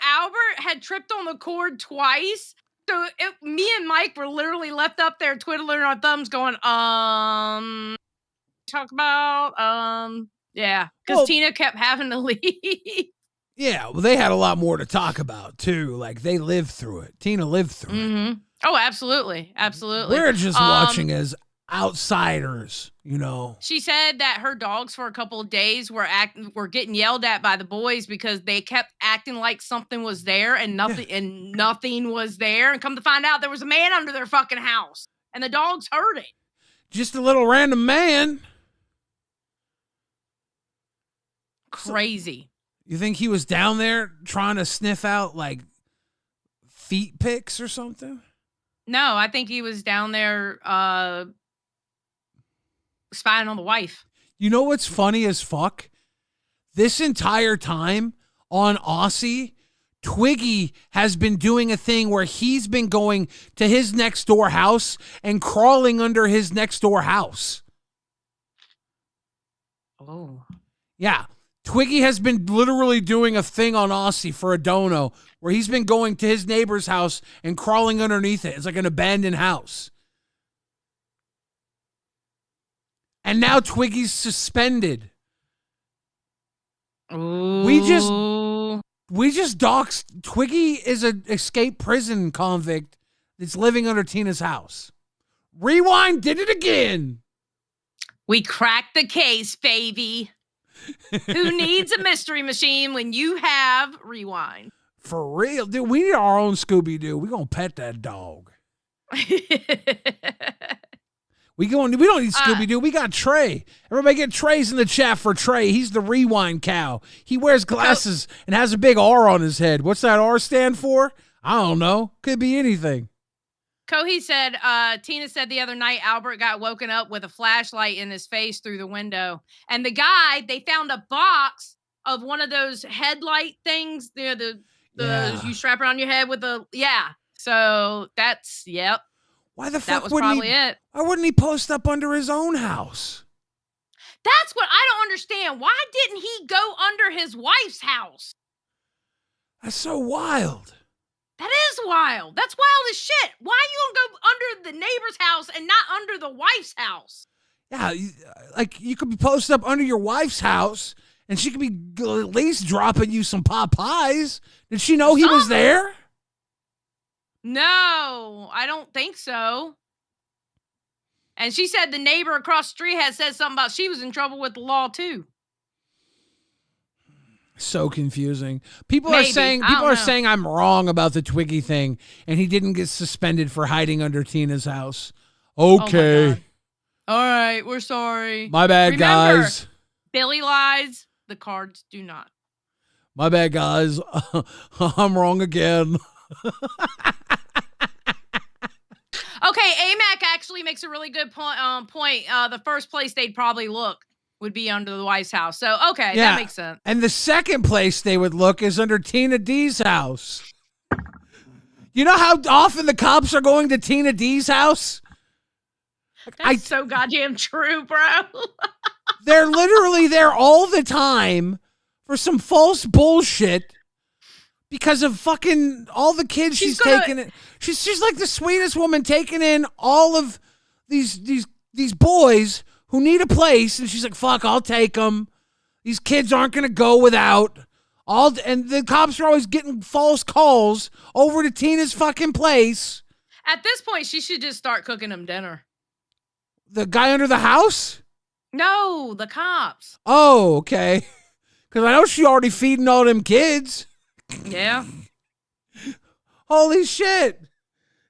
Albert had tripped on the cord twice. So me and Mike were literally left up there twiddling our thumbs going, talk about, yeah. Because Tina kept having to leave. Yeah, well, they had a lot more to talk about, too. Like, they lived through it. Tina lived through it. Oh, absolutely. Absolutely. We're just watching as outsiders, you know. She said that her dogs for a couple of days were getting yelled at by the boys because they kept acting like something was there and nothing was there. And come to find out there was a man under their fucking house. And the dogs heard it. Just a little random man. Crazy. You think he was down there trying to sniff out, like, feet pics or something? No, I think he was down there spying on the wife. You know what's funny as fuck? This entire time on Aussie, Twiggy has been doing a thing where he's been going to his next door house and crawling under his next door house. Oh. Yeah. Twiggy has been literally doing a thing on Aussie for a dono where he's been going to his neighbor's house and crawling underneath it. It's like an abandoned house. And now Twiggy's suspended. Ooh. We just doxed. Twiggy is an escaped prison convict that's living under Tina's house. Rewind did it again. We cracked the case, baby. Who needs a mystery machine when you have Rewind? For real, dude. We need our own Scooby-Doo. We're gonna pet that dog. We don't need Scooby-Doo. We got Trey. Everybody get Trey's in the chat for Trey. He's the Rewind cow. He wears glasses and has a big R on his head. What's that R stand for? I don't know. Could be anything. Kohi said, Tina said the other night Albert got woken up with a flashlight in his face through the window. And the guy, they found a box of one of those headlight things. The Yeah. you strap around your head with the So that's Why the that fuck was wouldn't probably he? it. Why wouldn't he post up under his own house? That's what I don't understand. Why didn't he go under his wife's house? That's so wild. That is wild. That's wild as shit. Why you gonna go under the neighbor's house and not under the wife's house? Yeah, like you could be posted up under your wife's house, and she could be at least dropping you some pot pies. Did she know he was there? No, I don't think so. And she said the neighbor across the street had said something about she was in trouble with the law too. So confusing. People Maybe. are saying I'm wrong about the Twiggy thing, and he didn't get suspended for hiding under Tina's house. Okay, Oh my God. All right, we're sorry. my bad, Remember, guys. Billy lies, the cards do not. My bad, guys. I'm wrong again. Okay, AMAC actually makes a really good point. The first place they'd probably look would be under the wife's house. So, okay, Yeah. that makes sense. And the second place they would look is under Tina D's house. You know how often the cops are going to Tina D's house? That's so goddamn true, bro. They're literally there all the time for some false bullshit because of fucking all the kids she's taking in. She's like the sweetest woman taking in all of these boys who need a place, and she's like, fuck, I'll take them. These kids aren't going to go without. And the cops are always getting false calls over to Tina's fucking place. At this point, she should just start cooking them dinner. The guy under the house? No, the cops. Oh, okay. Because I know she already feeding all them kids. Yeah. Holy shit.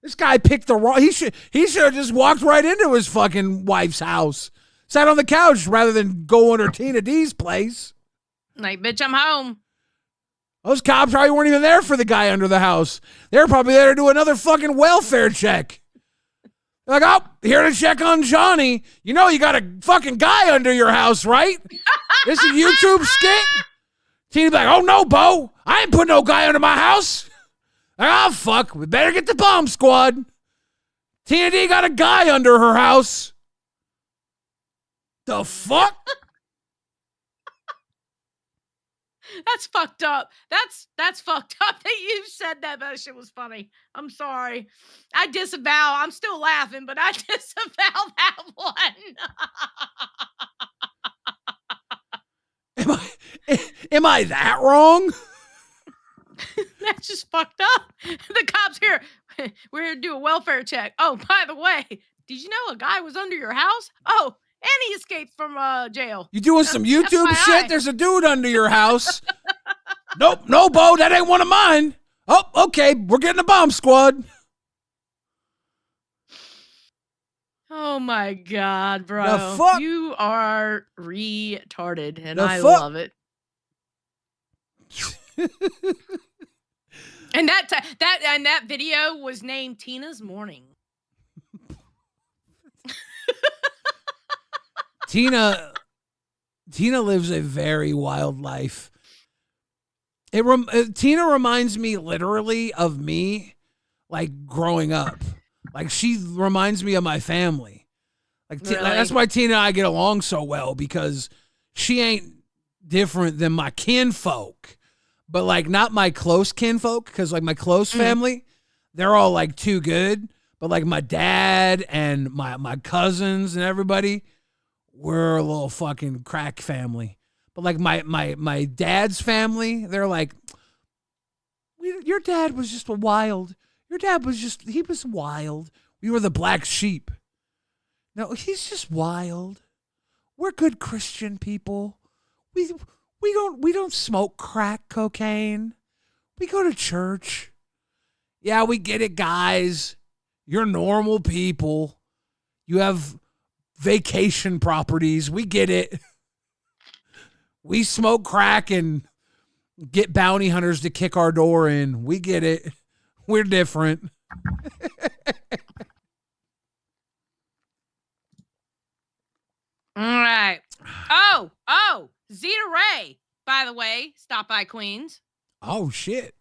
This guy picked the wrong... He should have just walked right into his fucking wife's house. Sat on the couch rather than go under Tina D's place. Like, bitch, I'm home. Those cops probably weren't even there for the guy under the house. They were probably there to do another fucking welfare check. They're like, oh, here to check on Johnny. You know you got a fucking guy under your house, right? This is a YouTube skit? Tina's like, oh no, Bo. I ain't putting no guy under my house. Like, oh, fuck. We better get the bomb squad. Tina D got a guy under her house. The fuck? That's fucked up. That's fucked up that you said that. That shit was funny. I'm sorry. I disavow. I'm still laughing, but I disavow that one. Am I that wrong? That's just fucked up. The cops here. We're here to do a welfare check. Oh, by the way, did you know a guy was under your house? Oh, and he escaped from jail. You doing some YouTube FYI. shit? There's a dude under your house. Nope, no, Bo, that ain't one of mine. Oh, okay, we're getting a bomb squad. Oh my God, bro. The fuck? You are retarded, and The I fuck? love it. And that video was named Tina's Morning. Tina lives a very wild life. Tina reminds me literally of me, like growing up. Like she reminds me of my family. Like Really? that's why Tina and I get along so well, because she ain't different than my kinfolk, but like not my close kinfolk, because like my close family, they're all like too good. But like my dad and my cousins and everybody, we're a little fucking crack family. But like my dad's family, they're like, your dad was just wild. Your dad was he was wild. We were the black sheep. No, he's just wild. We're good Christian people. We don't smoke crack cocaine. We go to church. Yeah, we get it, guys. You're normal people. You have vacation properties. We get it. We smoke crack and get bounty hunters to kick our door in. We get it. We're different. All right. Oh, Zeta Ray. by the way, stopped by Queens. Oh shit.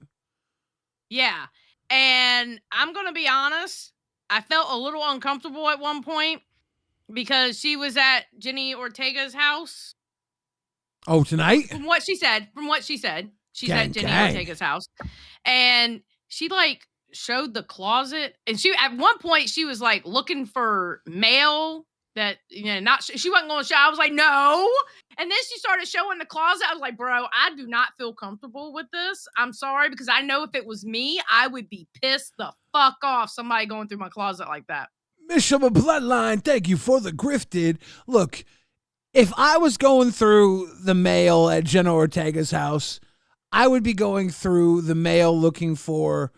Yeah. And I'm going to be honest, I felt a little uncomfortable at one point because she was at Jenny Ortega's house. Oh, tonight? From what she said. She's Gang, at Jenny gang. Ortega's house. And she like showed the closet. And she at one point she was like looking for mail that, you know, not she wasn't going to show. I was like, no. And then she started showing the closet. I was like, bro, I do not feel comfortable with this. I'm sorry, because I know if it was me, I would be pissed the fuck off somebody going through my closet like that. Miss of a Bloodline, thank you for the grifted. Look, if I was going through the mail at Jenna Ortega's house, I would be going through the mail looking for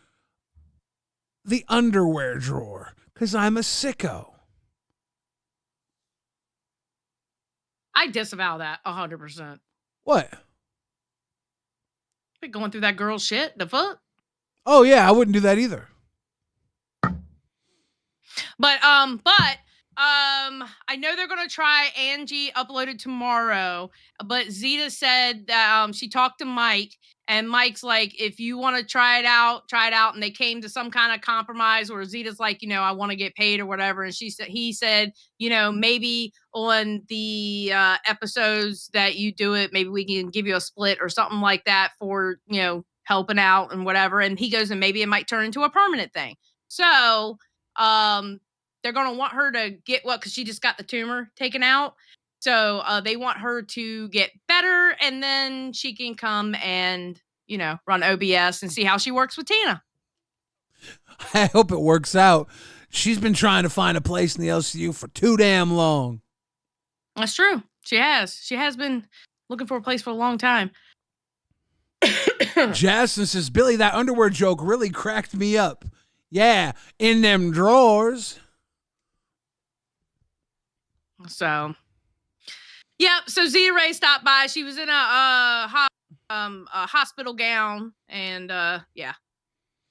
the underwear drawer because I'm a sicko. I disavow that 100%. What? Be going through that girl's shit. The fuck? Oh, yeah, I wouldn't do that either. But I know they're gonna try Angie uploaded tomorrow, but Zeta said that she talked to Mike, and Mike's like, if you want to try it out, and they came to some kind of compromise where Zeta's like, you know, I want to get paid or whatever, and he said, you know, maybe on the episodes that you do it, maybe we can give you a split or something like that for, you know, helping out and whatever. And he goes, and maybe it might turn into a permanent thing. So they're going to want her to get because she just got the tumor taken out. So they want her to get better, and then she can come and, you know, run OBS and see how she works with Tina. I hope it works out. She's been trying to find a place in the LCU for too damn long. That's true. She has. She has been looking for a place for a long time. Jasmine says, Billy, that underwear joke really cracked me up. Yeah, in them drawers. So, yep. So Zeta Ray stopped by. She was in a hospital gown, and yeah,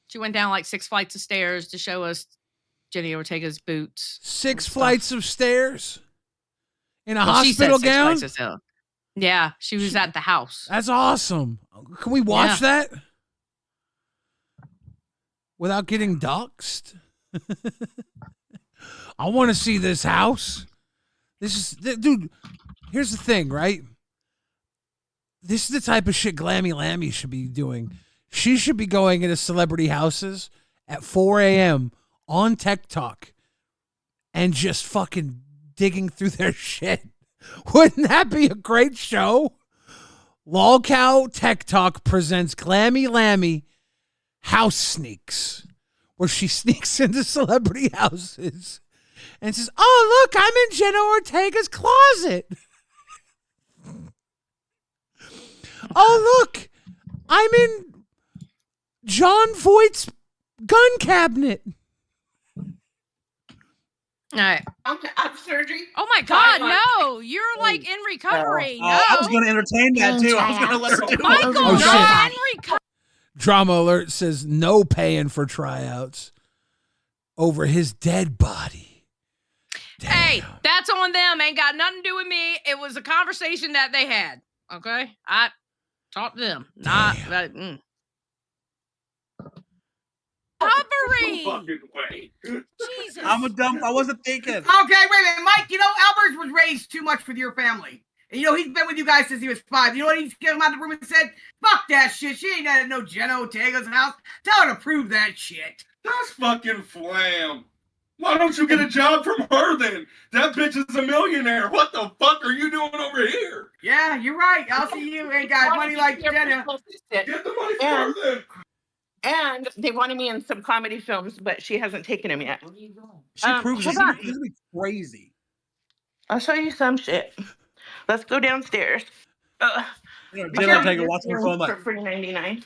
she went down like 6 flights of stairs to show us Jenny Ortega's boots. 6 flights of stairs in a hospital gown. Yeah, she was at the house. That's awesome. Can we watch that without getting doxxed? I want to see this house. Dude, here's the thing, right? This is the type of shit Glammy Lammy should be doing. She should be going into celebrity houses at 4 a.m. on Tech Talk and just fucking digging through their shit. Wouldn't that be a great show? Lolcow Tech Talk presents Glammy Lammy House Sneaks, where she sneaks into celebrity houses and says, oh, look, I'm in Jenna Ortega's closet. Oh, look, I'm in John Voight's gun cabinet. All right. I'm surgery. Oh my God, no. You're like in recovery. No. I was going to entertain that too. I was going to let her do it. Michael, Oh, shit. you're in recovery. Drama Alert says no paying for tryouts over his dead body. Damn. Hey, that's on them. Ain't got nothing to do with me. It was a conversation that they had. Okay? I talked to them. Not that. Recovery. Fucking way. Jesus. I'm a dumb. I wasn't thinking. Okay, wait a minute, Mike. You know, Albert was raised too much for your family. And you know, he's been with you guys since he was 5. You know what he's came out of the room and said? Fuck that shit. She ain't at no Jenna Ortega's house. Tell her to prove that shit. That's fucking flam. Why don't you get a job from her then? That bitch is a millionaire. What the fuck are you doing over here? Yeah, you're right. LCU ain't got money like Jenna. Get the money from her then. And they wanted me in some comedy films, but she hasn't taken them yet. She proves hold it. on. This is gonna be crazy. I'll show you some shit. Let's go downstairs. Jenna Ortega watching her phone for like $3.99.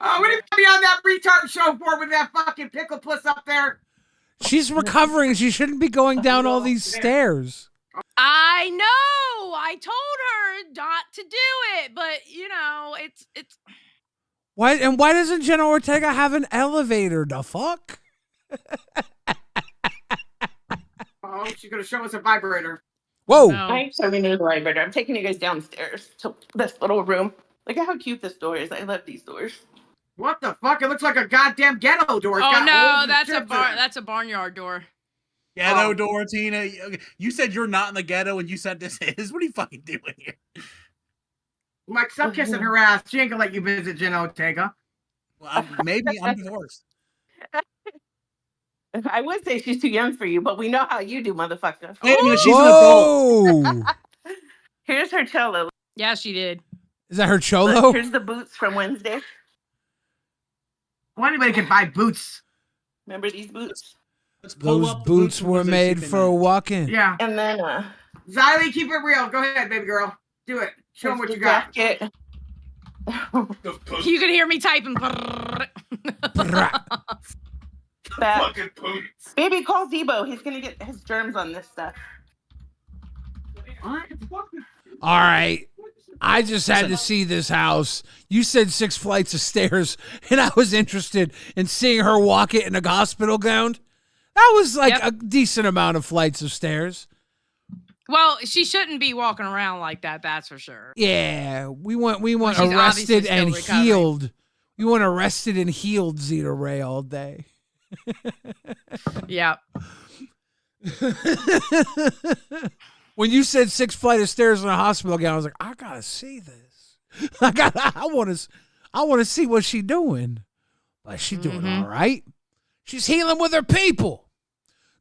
Oh, what are you be on that retard show for with that fucking pickle puss up there? She's recovering. She shouldn't be going down all these stairs. I know. I told her not to do it, but you know, it's Why doesn't Jenna Ortega have an elevator? The fuck? Oh, she's gonna show us a vibrator. Whoa. No. I'm showing you the library. I'm taking you guys downstairs to this little room. Look at how cute this door is. I love these doors. What the fuck? It looks like a goddamn ghetto door. It's Oh got no, holes and that's a strips in it. that's a barnyard door. Ghetto Oh. door, Tina. You said you're not in the ghetto and you said this is. What are you fucking doing here? Mike, stop kissing her ass. She ain't gonna let you visit Jenna Ortega. Well, maybe I'm divorced. I would say she's too young for you, but we know how you do, motherfucker. Wait a minute, she's an adult. Whoa. Here's her cholo. Yeah, she did. Is that her cholo? Here's the boots from Wednesday. Well, anybody can buy boots. Remember these boots? Let's pull Those up the boots from were Wednesday, made see if for they match. walking. Yeah. And then Xylee, keep it real. Go ahead, baby girl. Do it. Show them what you got. jacket. You can hear me typing. That. Fucking poots. Baby, call Zebo. He's gonna get his germs on this stuff. All right. I just had to see this house. You said 6 flights of stairs, and I was interested in seeing her walk it in a hospital gown. That was like a decent amount of flights of stairs. Well, she shouldn't be walking around like that. That's for sure. Yeah, we want she's arrested obviously still and recovering. healed. We want arrested and healed Zeta Ray all day. Yeah. When you said 6 flight of stairs in a hospital gown, I was like, I gotta see this. I want to see what she doing. Like she doing all right. She's healing with her people.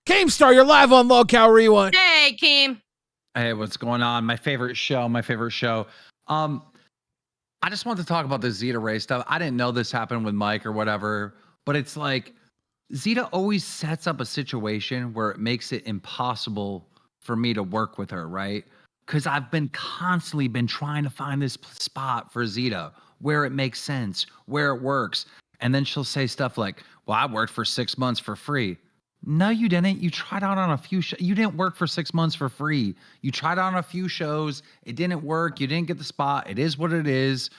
Keemstar, you're live on LolcowRewind. Hey, Keem. Hey, what's going on? My favorite show. I just want to talk about the Zeta Ray stuff. I didn't know this happened with Mike or whatever, but it's like Zeta always sets up a situation where it makes it impossible for me to work with her, right? Because I've been constantly trying to find this spot for Zeta where it makes sense, where it works. And then she'll say stuff like, well, I worked for 6 months for free. No, you didn't. You tried out on a few shows. You didn't work for 6 months for free. You tried out on a few shows. It didn't work. You didn't get the spot. It is what it is.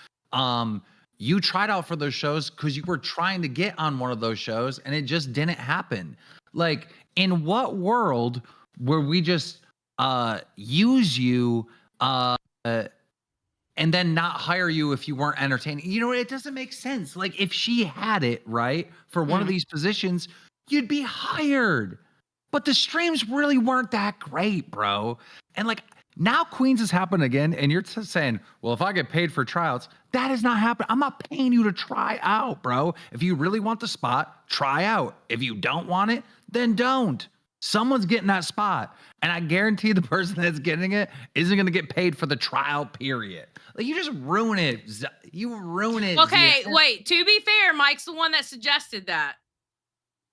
You tried out for those shows because you were trying to get on one of those shows and it just didn't happen. Like, in what world where we just use you and then not hire you if you weren't entertaining? You know, it doesn't make sense. Like, if she had it, right, for one of these positions, you'd be hired. But the streams really weren't that great, bro. And like, now Queens has happened again, and you're saying, well, if I get paid for tryouts, that is not happening. I'm not paying you to try out, bro. If you really want the spot, try out. If you don't want it, then don't. Someone's getting that spot. And I guarantee the person that's getting it isn't going to get paid for the trial period. Like, you just ruin it. You ruin it. Okay, Zia. wait. To be fair, Mike's the one that suggested that.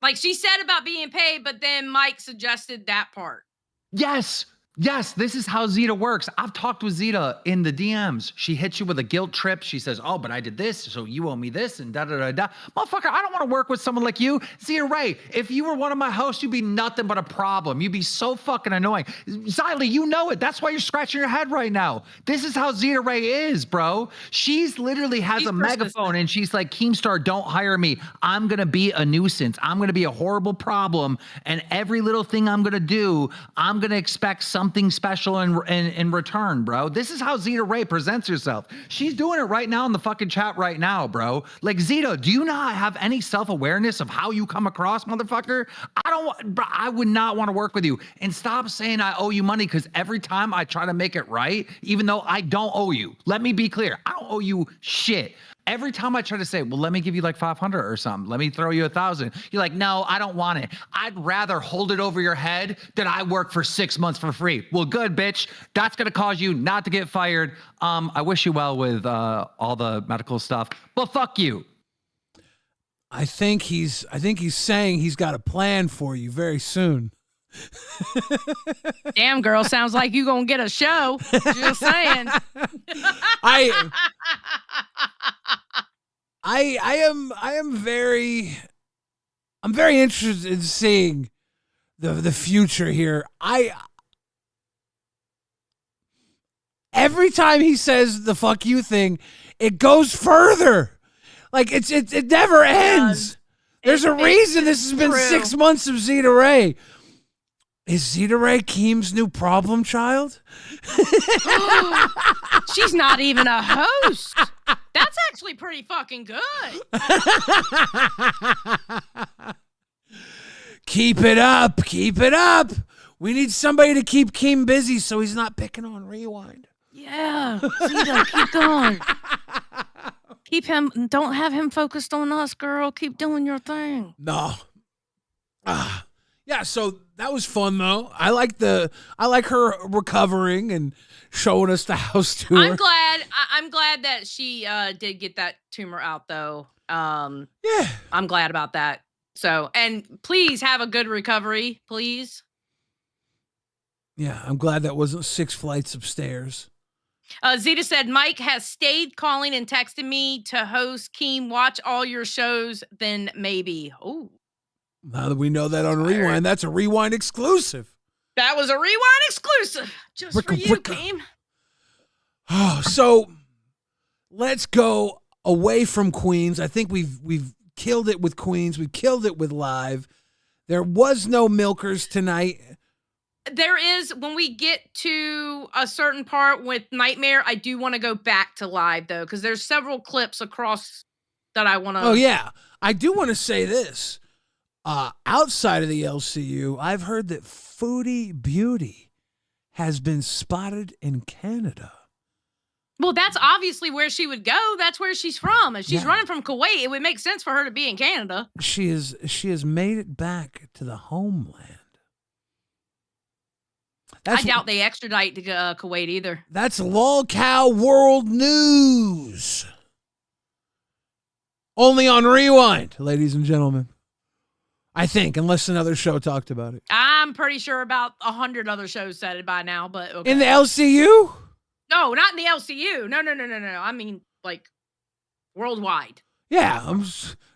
Like, she said about being paid, but then Mike suggested that part. Yes. Yes, this is how Zeta works. I've talked with Zeta in the DMs. She hits you with a guilt trip. She says, oh, but I did this, so you owe me this, and da-da-da-da. Motherfucker, I don't want to work with someone like you. Zeta Ray, if you were one of my hosts, you'd be nothing but a problem. You'd be so fucking annoying. Xylee, you know it. That's why you're scratching your head right now. This is how Zeta Ray is, bro. She's literally has a megaphone, and she's like, Keemstar, don't hire me. I'm going to be a nuisance. I'm going to be a horrible problem, and every little thing I'm going to do, I'm going to expect something special in return, bro. This is how Zeta Ray presents herself. She's doing it right now in the fucking chat right now, bro. Like, Zeta, do you not have any self-awareness of how you come across, motherfucker? I would not want to work with you. And stop saying I owe you money, because every time I try to make it right, even though I don't owe you, let me be clear, I don't owe you shit. Every time I try to say, well, let me give you like 500 or something, let me throw you 1,000, you're like, no, I don't want it. I'd rather hold it over your head than I work for 6 months for free. Well, good, bitch. That's going to cause you not to get fired. I wish you well with all the medical stuff, but fuck you. I think he's saying he's got a plan for you very soon. Damn, girl, sounds like you gonna get a show. Just saying. I'm very interested in seeing the future here. Every time he says the fuck you thing, it goes further. Like it never ends. There's a reason this has been 6 months of Zeta Ray. Is Zeta Ray Keem's new problem child? She's not even a host. That's actually pretty fucking good. Keep it up. Keep it up. We need somebody to keep Keem busy so he's not picking on Rewind. Yeah. Zeta, keep going. Keep him. Don't have him focused on us, girl. Keep doing your thing. No. Yeah, so that was fun though. I like her recovering and showing us the house tour. I'm glad that she did get that tumor out though. Yeah. I'm glad about that. So, and please have a good recovery, please. Yeah, I'm glad that wasn't 6 flights upstairs. Zeta said, Mike has stayed calling and texting me to host Keem. Watch all your shows, then maybe. Oh. Now that we know that on Rewind, that's a Rewind exclusive. That was a Rewind exclusive. Just for you, Keem. Oh, so let's go away from Queens. I think we've killed it with Queens. We killed it with Live. There was no Milkers tonight. There is, when we get to a certain part with Nightmare, I do want to go back to Live, though, because there's several clips across that I want to... Oh, yeah. I do want to say this. Outside of the LCU, I've heard that Foodie Beauty has been spotted in Canada. Well, that's obviously where she would go. That's where she's from. If she's running from Kuwait, it would make sense for her to be in Canada. She has made it back to the homeland. I doubt they extradite to Kuwait either. That's LolCow World News. Only on Rewind, ladies and gentlemen. I think, unless another show talked about it. I'm pretty sure about 100 other shows said it by now, but okay. In the LCU? No, not in the LCU. No. I mean, like, worldwide. Yeah,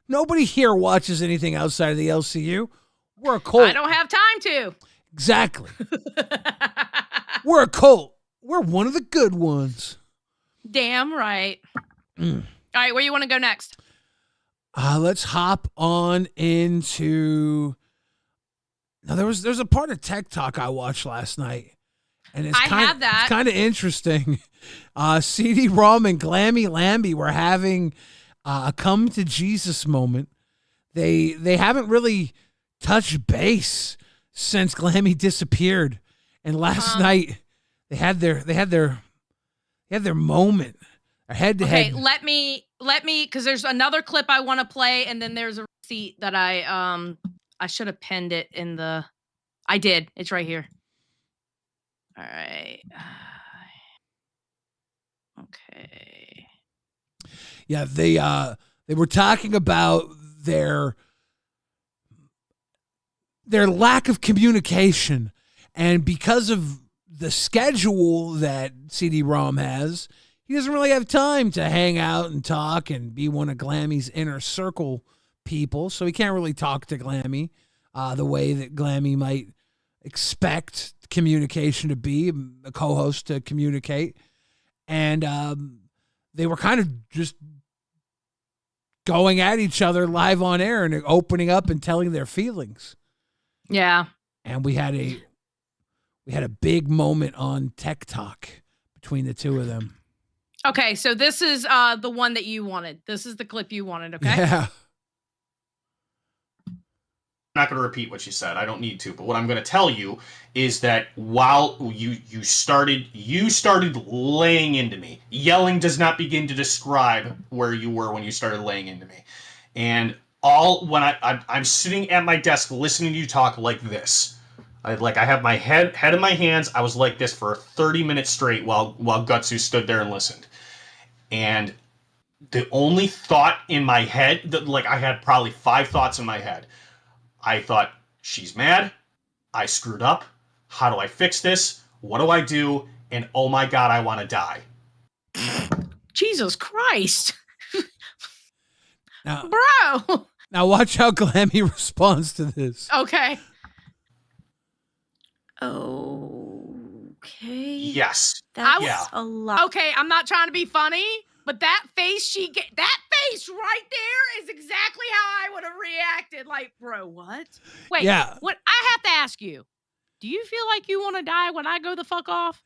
nobody here watches anything outside of the LCU. We're a cult. I don't have time to. Exactly. We're a cult. We're one of the good ones. Damn right. All right, where you want to go next? Let's hop on into... Now, there's a part of Tech Talk I watched last night. And it's kind of interesting. CD-ROM and Glammy Lambie were having a come to Jesus moment. They haven't really touched base since Glammy disappeared. And last night they had their moment. Head to head. Okay, let me because there's another clip I want to play, and then there's a receipt that I should have penned it in the. I did. It's right here. All right. Okay. Yeah, they were talking about their lack of communication, and because of the schedule that CD-ROM has, he doesn't really have time to hang out and talk and be one of Glammy's inner circle people, so he can't really talk to Glammy the way that Glammy might expect communication to be, a co-host to communicate. And they were kind of just going at each other live on air and opening up and telling their feelings. Yeah. And we had a big moment on Tech Talk between the two of them. Okay, so this is the one that you wanted. This is the clip you wanted, okay? Yeah. I'm not going to repeat what she said. I don't need to. But what I'm going to tell you is that while you started laying into me, yelling does not begin to describe where you were when you started laying into me. And when I'm sitting at my desk listening to you talk like this. I have my head in my hands. I was like this for 30 minutes straight while Gutsu stood there and listened. And the only thought in my head, I had probably 5 thoughts in my head. I thought, she's mad. I screwed up. How do I fix this? What do I do? And oh my God, I want to die. Jesus Christ. Now, bro. Now watch how Glammy responds to this. Okay. Okay. Yes. That's a lot. Okay, I'm not trying to be funny, but that face right there is exactly how I would have reacted. Like, bro, what? Wait, Yeah. what? I have to ask you. Do you feel like you want to die when I go the fuck off?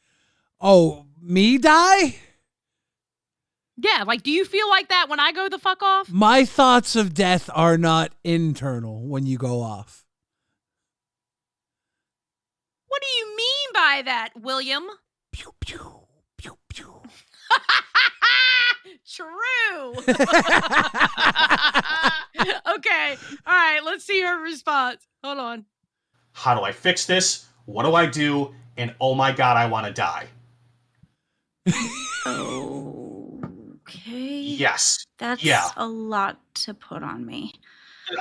Oh, me die? Yeah, like, do you feel like that when I go the fuck off? My thoughts of death are not internal when you go off. What do you mean by that, William? Pew, pew, pew, pew. True. Okay. All right. Let's see her response. Hold on. How do I fix this? What do I do? And oh my God, I want to die. Okay. Yes. That's Yeah. a lot to put on me.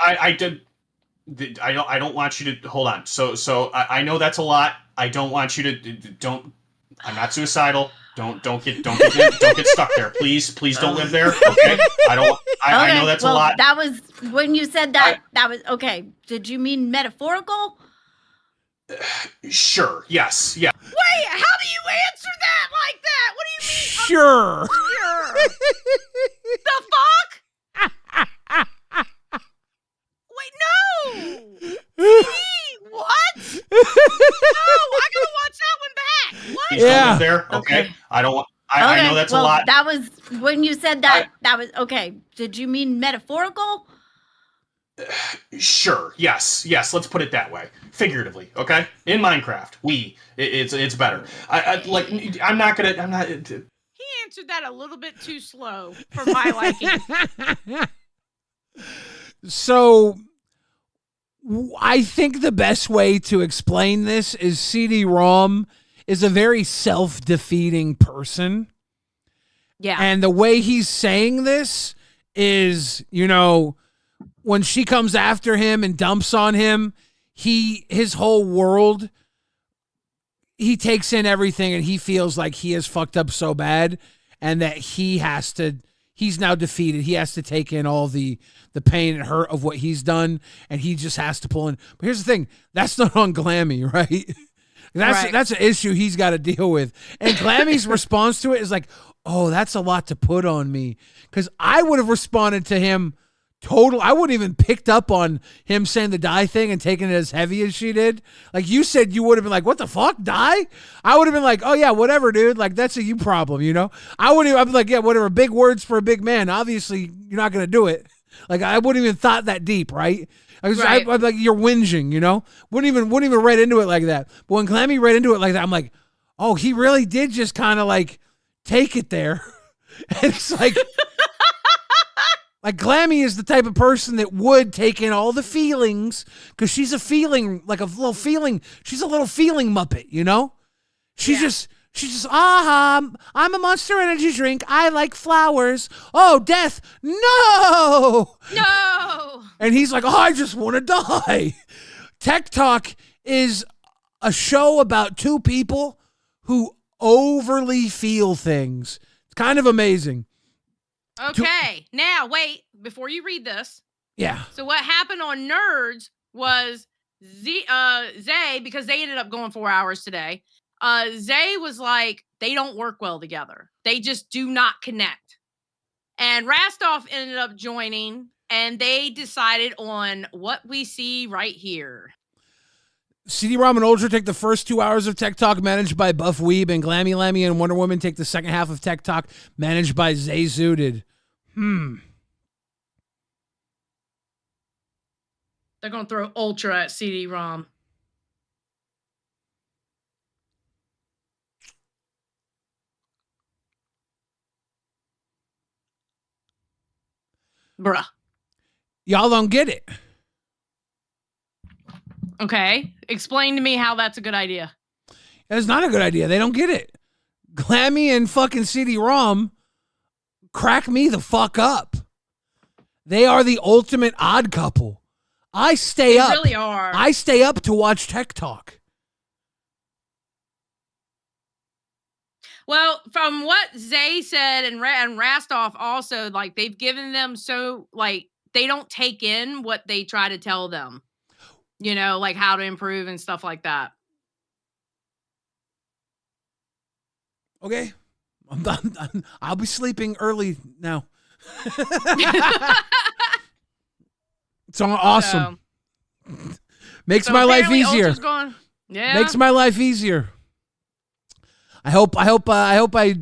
I don't want you to hold on. So I know that's a lot. I don't want you to don't. I'm not suicidal. Don't get stuck there. Please don't live there. Okay. I know that's a lot. That was when you said that. That was okay. Did you mean metaphorical? Sure. Yes. Yeah. Wait, how do you answer that like that? What do you mean? Sure. Sure. The fuck? Wait, no. What? No, I gotta watch that one back. What? Please don't live there. Okay. I don't want. I know that's a lot. That was when you said that. That was okay. Did you mean metaphorical? Sure. Yes. Let's put it that way. Figuratively. Okay. In Minecraft, it's better. I'm not. He answered that a little bit too slow for my liking. So, I think the best way to explain this is CD-ROM is a very self-defeating person. Yeah. And the way he's saying this is, when she comes after him and dumps on him, his whole world, he takes in everything and he feels like he has fucked up so bad and that he's now defeated. He has to take in all the pain and hurt of what he's done, and he just has to pull in. But here's the thing, that's not on Glammy, right? That's an issue he's got to deal with. And Glammy's response to it is like, oh, that's a lot to put on me. Because I would have responded to him I wouldn't even picked up on him saying the die thing and taking it as heavy as she did. Like you said, you would have been like, what the fuck, die? I would have been like, oh yeah, whatever, dude. Like that's a you problem, I'd be like, yeah, whatever, big words for a big man. Obviously, you're not going to do it. Like I wouldn't even thought that deep, right? I'd be like, you're whinging, Wouldn't even read into it like that. But when Glammy read into it like that, I'm like, oh, he really did just kind of like take it there. And it's like, like Glammy is the type of person that would take in all the feelings because she's a feeling, like a little feeling. She's a little feeling Muppet, She's just, I'm a Monster Energy drink. I like flowers. Oh, death. No. And he's like, oh, I just want to die. Tech Talk is a show about two people who overly feel things. It's kind of amazing. Okay, now wait, before you read this. Yeah. So what happened on Nerds was Zay, because they ended up going 4 hours today, Zay was like, they don't work well together. They just do not connect. And Rastoff ended up joining, and they decided on what we see right here. CD-ROM and Ultra take the first 2 hours of Tech Talk managed by Buff Weeb, and Glammy Lammy and Wonder Woman take the second half of Tech Talk managed by Zay Zooted. They're going to throw Ultra at CD-ROM. Bruh. Y'all don't get it. Okay. Explain to me how that's a good idea. That's not a good idea. They don't get it. Glammy and fucking CD-ROM crack me the fuck up. They are the ultimate odd couple. I stay up. They really are. I stay up to watch Tech Talk. Well, from what Zay said and Rastoff also, like they've given them they don't take in what they try to tell them. Like how to improve and stuff like that. Okay. I'm done. I'll be sleeping early now. It's awesome. Makes my life easier. Yeah. Makes my life easier. I hope I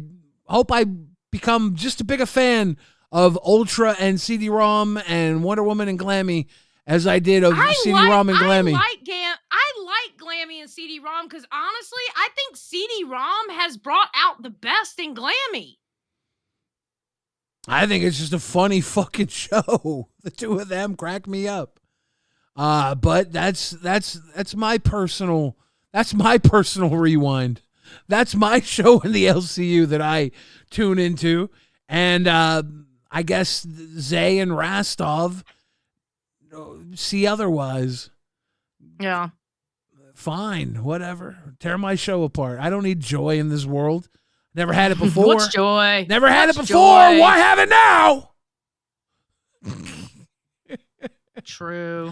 become just as big a fan of Ultra and CD-ROM and Wonder Woman and Glammy as I did of CD-ROM and Glammy. I like Glammy and CD-ROM because honestly, I think CD-ROM has brought out the best in Glammy. I think it's just a funny fucking show. The two of them crack me up. But that's my personal rewind. That's my show in the LCU that I tune into. And I guess Zay and Rastov see otherwise. Yeah. Fine, whatever. Tear my show apart. I don't need joy in this world. Never had it before. What's joy? Never had it What's before. joy? Why have it now? True.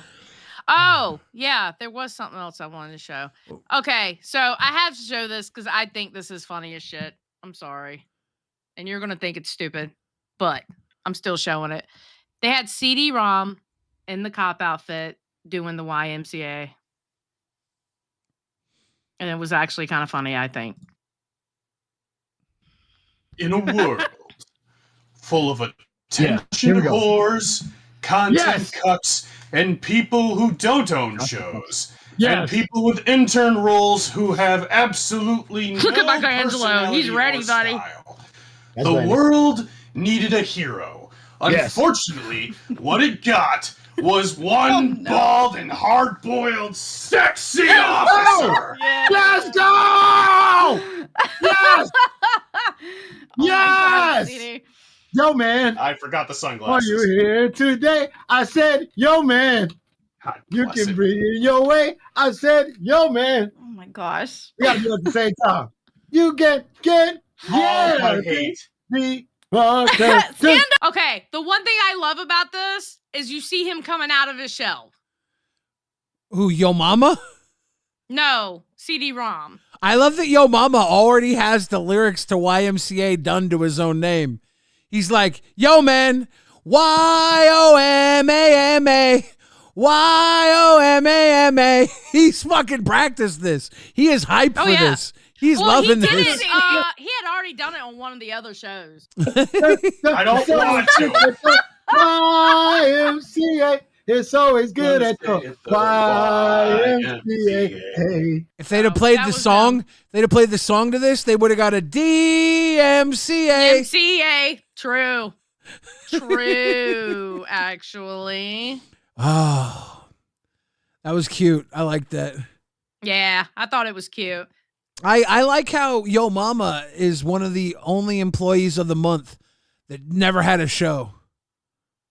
Oh, yeah, there was something else I wanted to show. Okay, so I have to show this because I think this is funny as shit. I'm sorry. And you're going to think it's stupid, but I'm still showing it. They had CD-ROM in the cop outfit doing the YMCA. And it was actually kind of funny, I think. In a world full of attention whores, content cucks, and people who don't own shows, and people with intern roles who have absolutely Look no at Michelangelo. He's ready, or buddy. style. The world needed a hero. Yes. Unfortunately, what it got was one bald and hard-boiled sexy officer. Let's go! Yes! Oh my God, Yes! CD. Yo, man. I forgot the Are sunglasses. you here today? I said, yo, man. God You bless can it. bring it your way. I said, yo, man. Oh my gosh. We gotta do it at the same time. You get, Oh, I hate. the Stand up. Okay, the one thing I love about this is you see him coming out of his shell. Who, Yo Mama? No, CD-ROM. I love that Yo Mama already has the lyrics to YMCA done to his own name. He's like, yo, man, YOMAMA, YOMAMA. He's fucking practiced this. He is hyped for this. He's loving he did this. It, he had already done it on one of the other shows. I don't want to. YMCA. It's always good at the YMCA. Hey. If they'd have played the song, to this, they would have got a DMCA. MCA. True. True, actually. Oh, that was cute. I like that. Yeah, I thought it was cute. I like how Yo Mama is one of the only employees of the month that never had a show.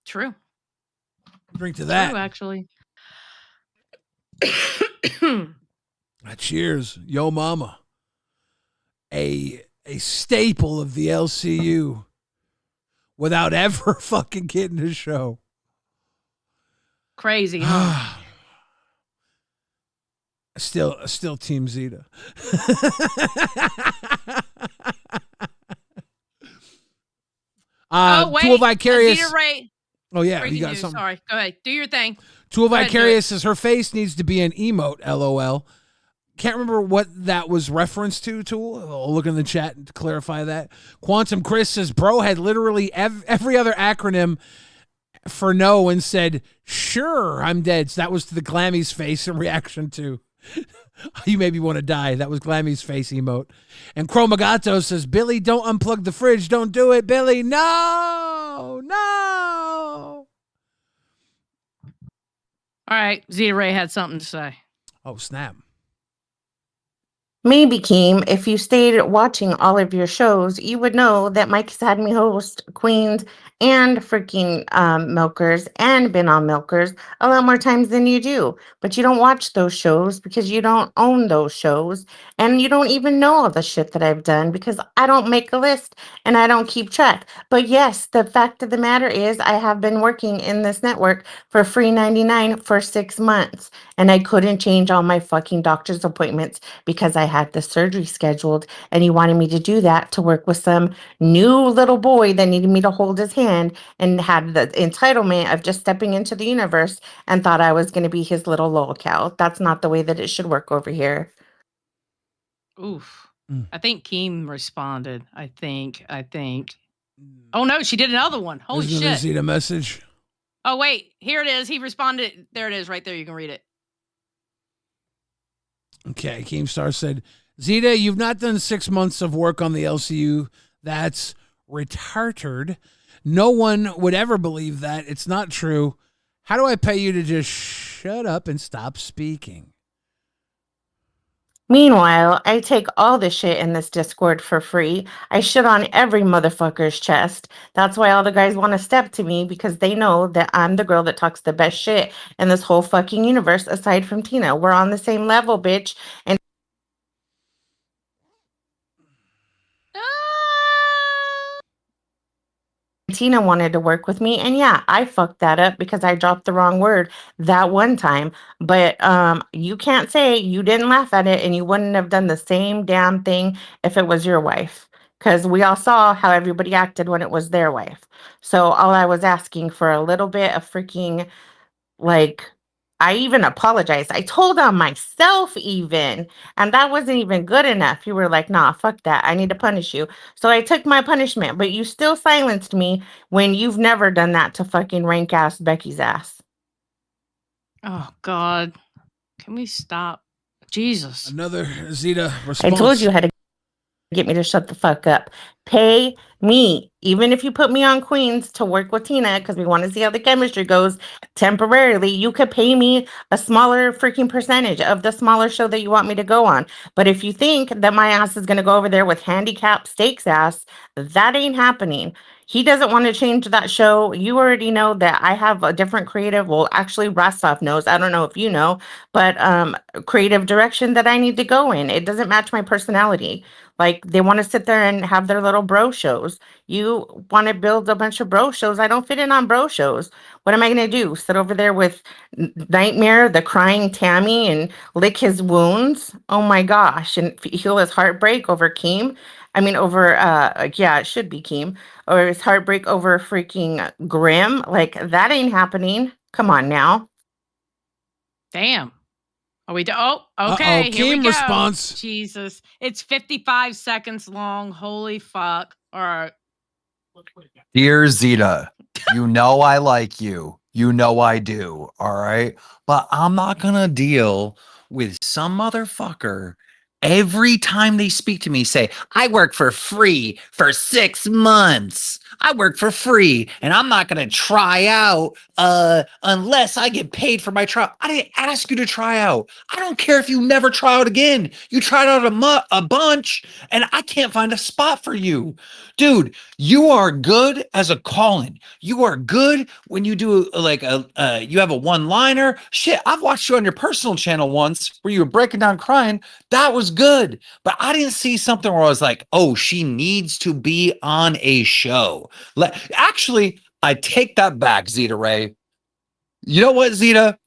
True. Drink to that. True, actually. Cheers, Yo Mama. A staple of the LCU without ever fucking getting a show. Crazy, huh? Still Team Zeta. Oh, wait. Tool Vicarious. Zeta Ray. Oh, yeah. Breaking You got news. something. Sorry. Go ahead. Do your thing. Tool Go ahead, do Vicarious says her face needs to be an emote, LOL. Can't remember what that was referenced to, Tool. I'll look in the chat to clarify that. Quantum Chris says, bro had literally every other acronym for no and said, sure, I'm dead. So that was to the Glammy's face in reaction to, you maybe want to die. That was Glammy's face emote. And Chromagato says, Billy, don't unplug the fridge. Don't do it, Billy. No. All right. Zeta Ray had something to say. Oh, snap. Maybe, Keem, if you stayed watching all of your shows, you would know that Mike's had me host Queens and freaking Milkers and been on Milkers a lot more times than you do. But you don't watch those shows because you don't own those shows. And you don't even know all the shit that I've done because I don't make a list and I don't keep track. But yes, the fact of the matter is I have been working in this network for free 99 for 6 months. and I couldn't change all my fucking doctor's appointments because I had the surgery scheduled, and he wanted me to do that to work with some new little boy that needed me to hold his hand and had the entitlement of just stepping into the universe and thought I was going to be his little lolcow. That's not the way that it should work over here. Oof. I think Keem responded. I think. Oh no, she did another one. Holy There's another shit. Zeta message. Oh wait, here it is. He responded. There it is, right there. You can read it. Okay, Keemstar said, Zeta, you've not done 6 months of work on the LCU. That's retarded. No one would ever believe that. It's not true. How do I pay you to just shut up and stop speaking? Meanwhile, I take all the shit in this Discord for free. I shit on every motherfucker's chest. That's why all the guys want to step to me, because they know that I'm the girl that talks the best shit in this whole fucking universe aside from Tina. We're on the same level, bitch. And Tina wanted to work with me, and yeah, I fucked that up because I dropped the wrong word that one time. But you can't say you didn't laugh at it and you wouldn't have done the same damn thing if it was your wife, because we all saw how everybody acted when it was their wife. So all I was asking for a little bit of freaking, like, I even apologized. I told on myself even, and that wasn't even good enough. You were like, nah, fuck that. I need to punish you. So I took my punishment, but you still silenced me when you've never done that to fucking rank ass Becky's ass. Oh God. Can we stop? Jesus. Another Zeta I response. told you how to get me to shut the fuck up. Pay me. Even if you put me on Queens to work with Tina because we want to see how the chemistry goes temporarily, you could pay me a smaller freaking percentage of the smaller show that you want me to go on. But if you think that my ass is going to go over there with handicap stakes ass, that ain't happening. He doesn't want to change that show. You already know that I have a different creative. Well, actually, Rostov knows. I don't know if you know, but creative direction that I need to go in. It doesn't match my personality. Like, they want to sit there and have their little bro shows. You want to build a bunch of bro shows. I don't fit in on bro shows. What am I going to do? Sit over there with Nightmare, the crying Tammy, and lick his wounds? Oh my gosh. And heal his heartbreak over Keem? I mean, over, yeah, it should be Keem. Or his heartbreak over freaking Grim? Like, that ain't happening. Come on now. Damn. Are we oh, okay. Here we Keem go. response. Jesus. It's 55 seconds long. Holy fuck. All right. Dear Zeta, you know I like you. You know I do. All right. But I'm not going to deal with some motherfucker every time they speak to me say, I work for free for 6 months. I work for free and I'm not going to try out unless I get paid for my trial. I didn't ask you to try out. I don't care if you never try out again. You tried out a bunch and I can't find a spot for you. Dude, you are good as a call-in. You are good when you do like you have a one-liner. Shit, I've watched you on your personal channel once where you were breaking down crying. That was good. But I didn't see something where I was like, oh, she needs to be on a show. Actually, I take that back, Zeta Ray. You know what, Zeta?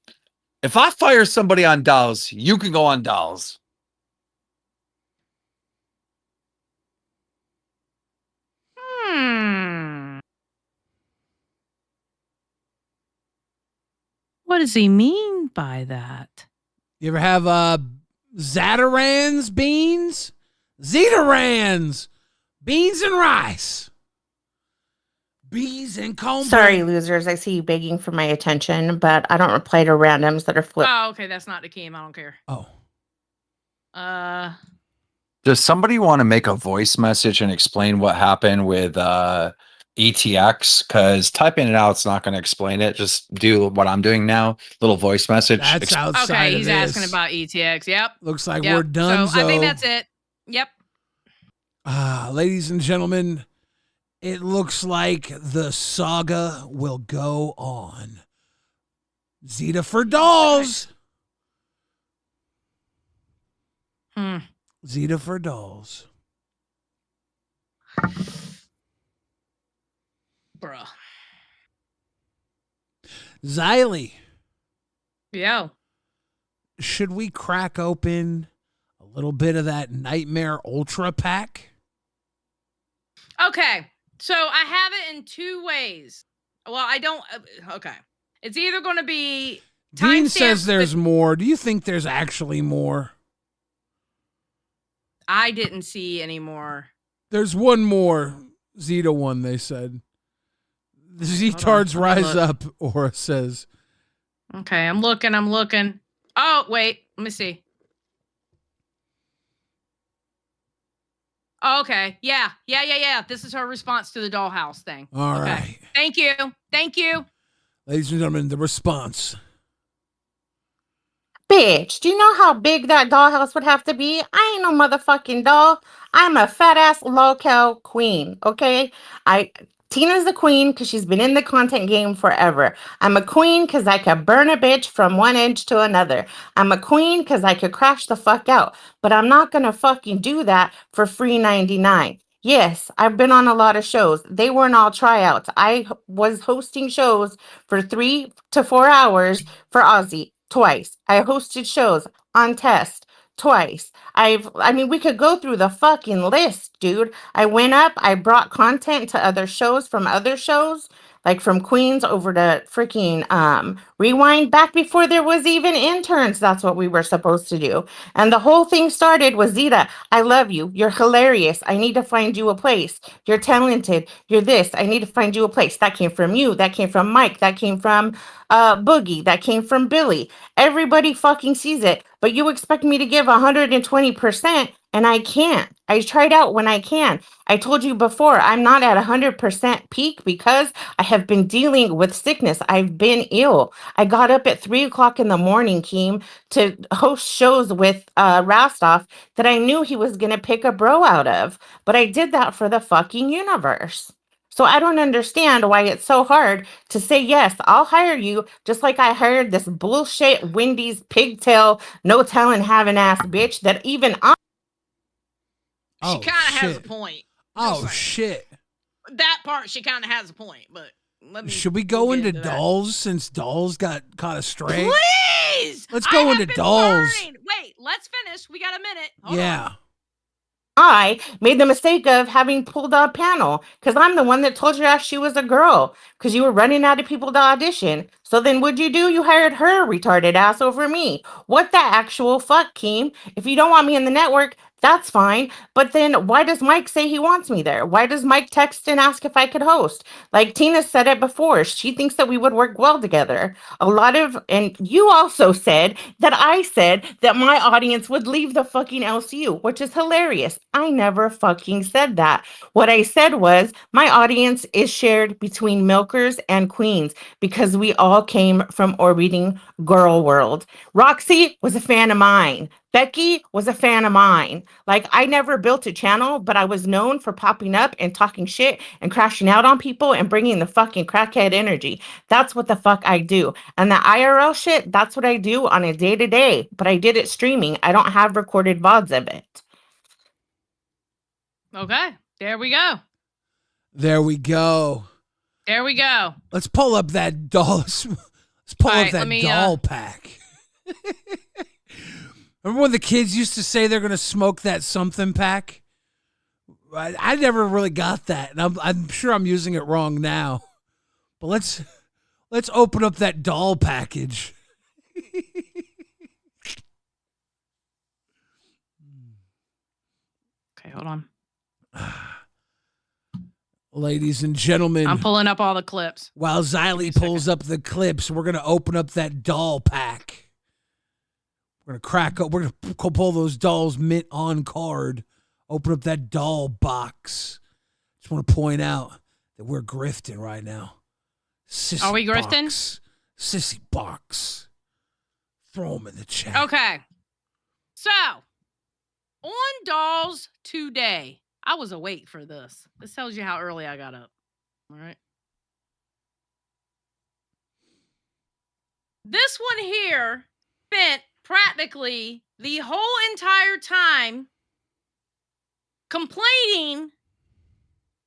If I fire somebody on Dolls, you can go on Dolls. What does he mean by that? You ever have Zatarans beans? Zetarans. Beans and rice. Bees and cornbread. Sorry, losers. I see you begging for my attention, but I don't reply to randoms that are flipped. Oh, okay. That's not the Keem. I don't care. Oh. Does somebody want to make a voice message and explain what happened with ETX? Because typing it out is not going to explain it. Just do what I'm doing now. Little voice message. That's outside okay, of he's this. asking about ETX. Yep. Looks like Yep. we're done. So I think that's it. Yep. Ladies and gentlemen, it looks like the saga will go on. Zeta for dolls. Zeta for dolls. Bruh. Xylee. Yo. should we crack open a little bit of that Nightmare Ultra pack? Okay, so I have it in two ways. Well, I don't. Okay, it's either going to be Dean says timestamps there's with- more. Do you think there's actually more? I didn't see any more. There's one more Zeta one, they said. The Z-Tards let me rise look. up, Aura says. Okay, I'm looking. Oh, wait. Let me see. Oh, okay. Yeah. This is her response to the dollhouse thing. All Okay. right. Thank you. Ladies and gentlemen, the response. Bitch, do you know how big that dollhouse would have to be? I ain't no motherfucking doll. I'm a fat ass local queen, okay? Tina's the queen because she's been in the content game forever. I'm a queen because I could burn a bitch from one edge to another. I'm a queen because I could crash the fuck out. But I'm not gonna fucking do that for free 99. Yes, I've been on a lot of shows. They weren't all tryouts. Was hosting shows for 3 to 4 hours for Aussie twice. I hosted shows on Test twice. I mean, we could go through the fucking list, dude. I went up, I brought content to other shows from other shows, like from Queens over to freaking Rewind back before there was even interns. That's what we were supposed to do. And the whole thing started with Zeta. I love you. You're hilarious. I need to find you a place. You're talented. You're this. I need to find you a place. That came from you. That came from Mike. That came from Boogie. That came from Billy. Everybody fucking sees it. But you expect me to give 120%, and I can't. I tried out when I can. I told you before, I'm not at 100% peak because I have been dealing with sickness. I've been ill. I got up at 3 o'clock in the morning, Keem, to host shows with Rastov that I knew he was going to pick a bro out of. But I did that for the fucking universe. So I don't understand why it's so hard to say, yes, I'll hire you, just like I hired this bullshit Wendy's pigtail, no telling having ass bitch that even I. She kind of has a point. Oh, shit. That part, she kind of has a point, but let me. Should we go we'll into get that. dolls since dolls got caught astray? Please! Let's go into dolls. Wait, let's finish. We got a minute. Hold Yeah. on. I made the mistake of having pulled a panel because I'm the one that told your ass she was a girl because you were running out of people to audition. So then what'd you do? You hired her retarded ass over me. What the actual fuck, Keem? If you don't want me in the network, that's fine. But then why does Mike say he wants me there? Why does Mike text and ask if I could host? Like Tina said it before. She thinks that we would work well together. And you also said that I said that my audience would leave the fucking LCU, which is hilarious. I never fucking said that. What I said was my audience is shared between milkers and queens because we all came from orbiting girl world. Roxy was a fan of mine. Becky was a fan of mine. Like, I never built a channel, but I was known for popping up and talking shit and crashing out on people and bringing the fucking crackhead energy. That's what the fuck I do. And the IRL shit, that's what I do on a day to day. But I did it streaming. I don't have recorded VODs of it. Okay, there we go. There we go. There we go. Let's pull up that doll. Let's pull All up right, that let me, doll pack. Remember when the kids used to say they're going to smoke that something pack? I never really got that, and I'm sure I'm using it wrong now. But let's open up that doll package. Okay, hold on. Ladies and gentlemen, I'm pulling up all the clips. while Xylee pulls up the clips, we're going to open up that doll pack. We're going to pull those dolls mint on card. Open up that doll box. Just want to point out that we're grifting right now. Sissy Are we grifting? Box. Sissy box. Throw them in the chat. Okay. So, on Dolls today, I was awake for this. This tells you how early I got up. All right. This one here spent practically the whole entire time complaining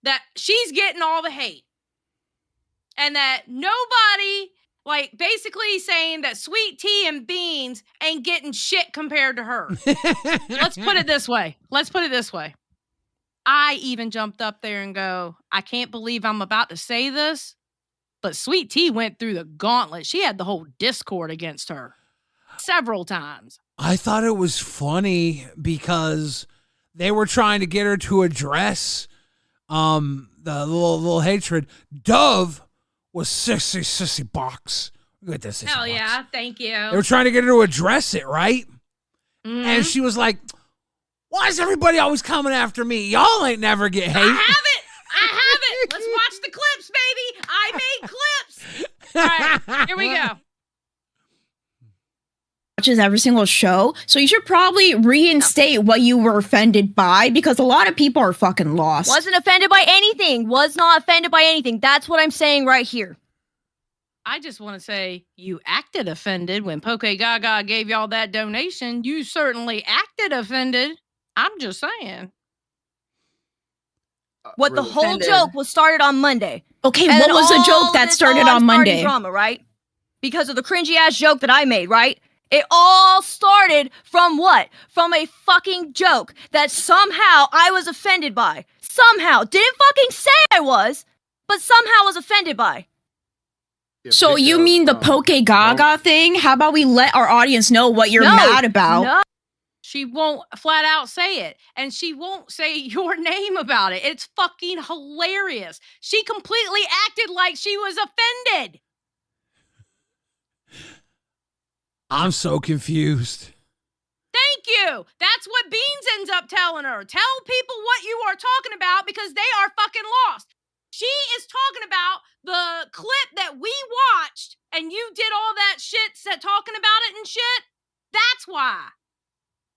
that she's getting all the hate and that nobody Like, basically saying that Sweet Tea and Beans ain't getting shit compared to her. Let's put it this way. I even jumped up there and go, I can't believe I'm about to say this, but Sweet Tea went through the gauntlet. She had the whole Discord against her several times. I thought it was funny because they were trying to get her to address the little hatred. Dove was sissy box. Look at this. Hell yeah, thank you. They were trying to get her to address it, right? Mhm. And she was like, why is everybody always coming after me? Y'all ain't never get hate. I have it. Let's watch the clips, baby. I made clips. All right, here we go. Watches every single show, so you should probably reinstate what you were offended by, because a lot of people are fucking lost. Wasn't offended by anything. Was not offended by anything. That's what I'm saying right here. I just want to say you acted offended when Poke Gaga gave y'all that donation. You certainly acted offended. I'm just saying. What the Really whole offended. joke was started on Monday. Okay, And what was the all joke that this started all on Monday? Drama, right? Because of the cringy ass joke that I made, right? It all started from what? From a fucking joke that somehow I was offended by. Somehow. Didn't fucking say I was, but somehow was offended by. So you mean the Poke Gaga thing? How about we let our audience know what you're mad about? No. She won't flat out say it, and she won't say your name about it. It's fucking hilarious. She completely acted like she was offended. I'm so confused. Thank you. That's what Beans ends up telling her. Tell people what you are talking about because they are fucking lost. She is talking about the clip that we watched and you did all that shit, talking about it and shit. That's why.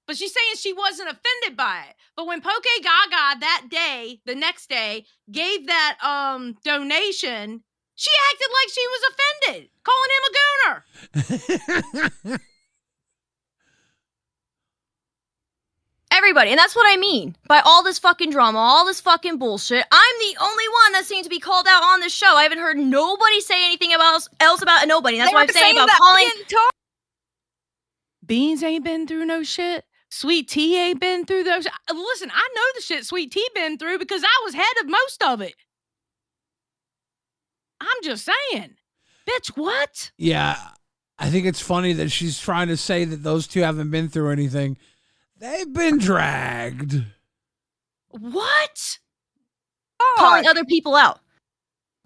But she's saying she wasn't offended by it. But when Poke Gaga that day, the next day, gave that donation, she acted like she was offended, calling him a gooner. Everybody, and that's what I mean by all this fucking drama, all this fucking bullshit. I'm the only one that seems to be called out on this show. I haven't heard nobody say anything else about nobody. That's They what were I'm saying saying about that calling. Beans ain't been through no shit. Sweet Tea ain't been through those. Listen, I know the shit Sweet Tea been through because I was head of most of it. I'm just saying. Bitch, what? Yeah, I think it's funny that she's trying to say that those two haven't been through anything. They've been dragged. What? Calling other people out.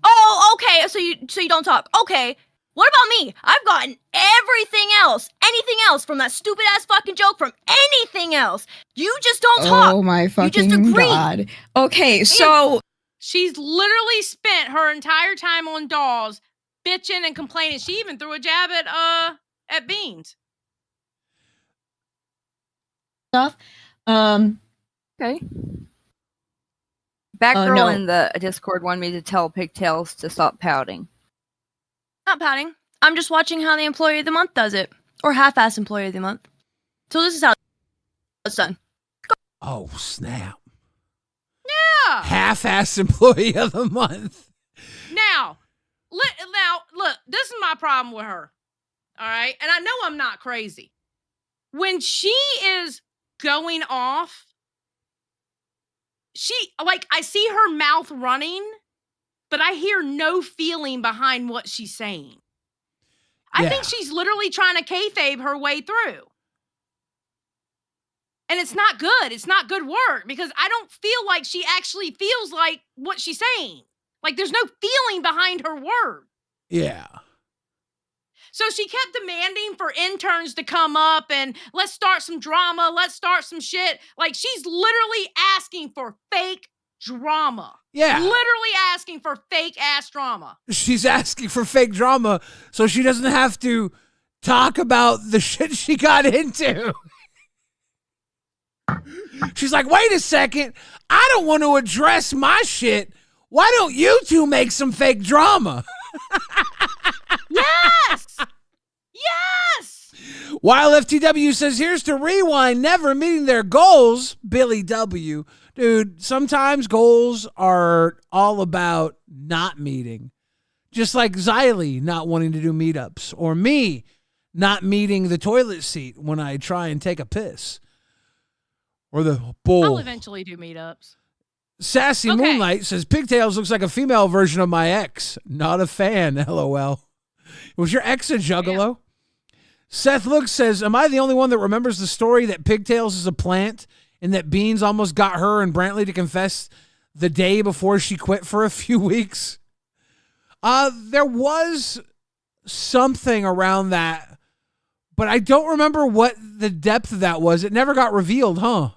Oh, okay. So you don't talk. Okay. What about me? I've gotten anything else from that stupid ass fucking joke, from anything else. You just don't talk. Oh my You fucking just agree. god. Okay, so She's literally spent her entire time on dolls, bitching and complaining. She even threw a jab at Beans. stuff. Okay. Batgirl no. in the Discord wanted me to tell Pigtails to stop pouting. Not pouting. I'm just watching how the Employee of the Month does it. Or half-ass Employee of the Month. So this is how it's done. Oh, snap. Yeah. Half-ass employee of the month. Now, look, this is my problem with her. All right? And I know I'm not crazy. When she is going off, I see her mouth running, but I hear no feeling behind what she's saying. I think she's literally trying to kayfabe her way through. And it's not good. It's not good work because I don't feel like she actually feels like what she's saying. Like there's no feeling behind her word. Yeah. So she kept demanding for interns to come up and let's start some drama. Let's start some shit. Like she's literally asking for fake drama. Yeah. Literally asking for fake ass drama. She's asking for fake drama so she doesn't have to talk about the shit she got into. She's like, wait a second. I don't want to address my shit. Why don't you two make some fake drama? Yes! Yes! While FTW says, here's to Rewind never meeting their goals, Billy W. Dude, sometimes goals are all about not meeting. Just like Xylee not wanting to do meetups, or me not meeting the toilet seat when I try and take a piss. Or the bowl. I'll eventually do meetups. Sassy Moonlight says, Pigtails looks like a female version of my ex. Not a fan, LOL. Was your ex a juggalo? Seth Looks says, am I the only one that remembers the story that Pigtails is a plant and that Beans almost got her and Brantley to confess the day before she quit for a few weeks? There was something around that, but I don't remember what the depth of that was. It never got revealed, huh?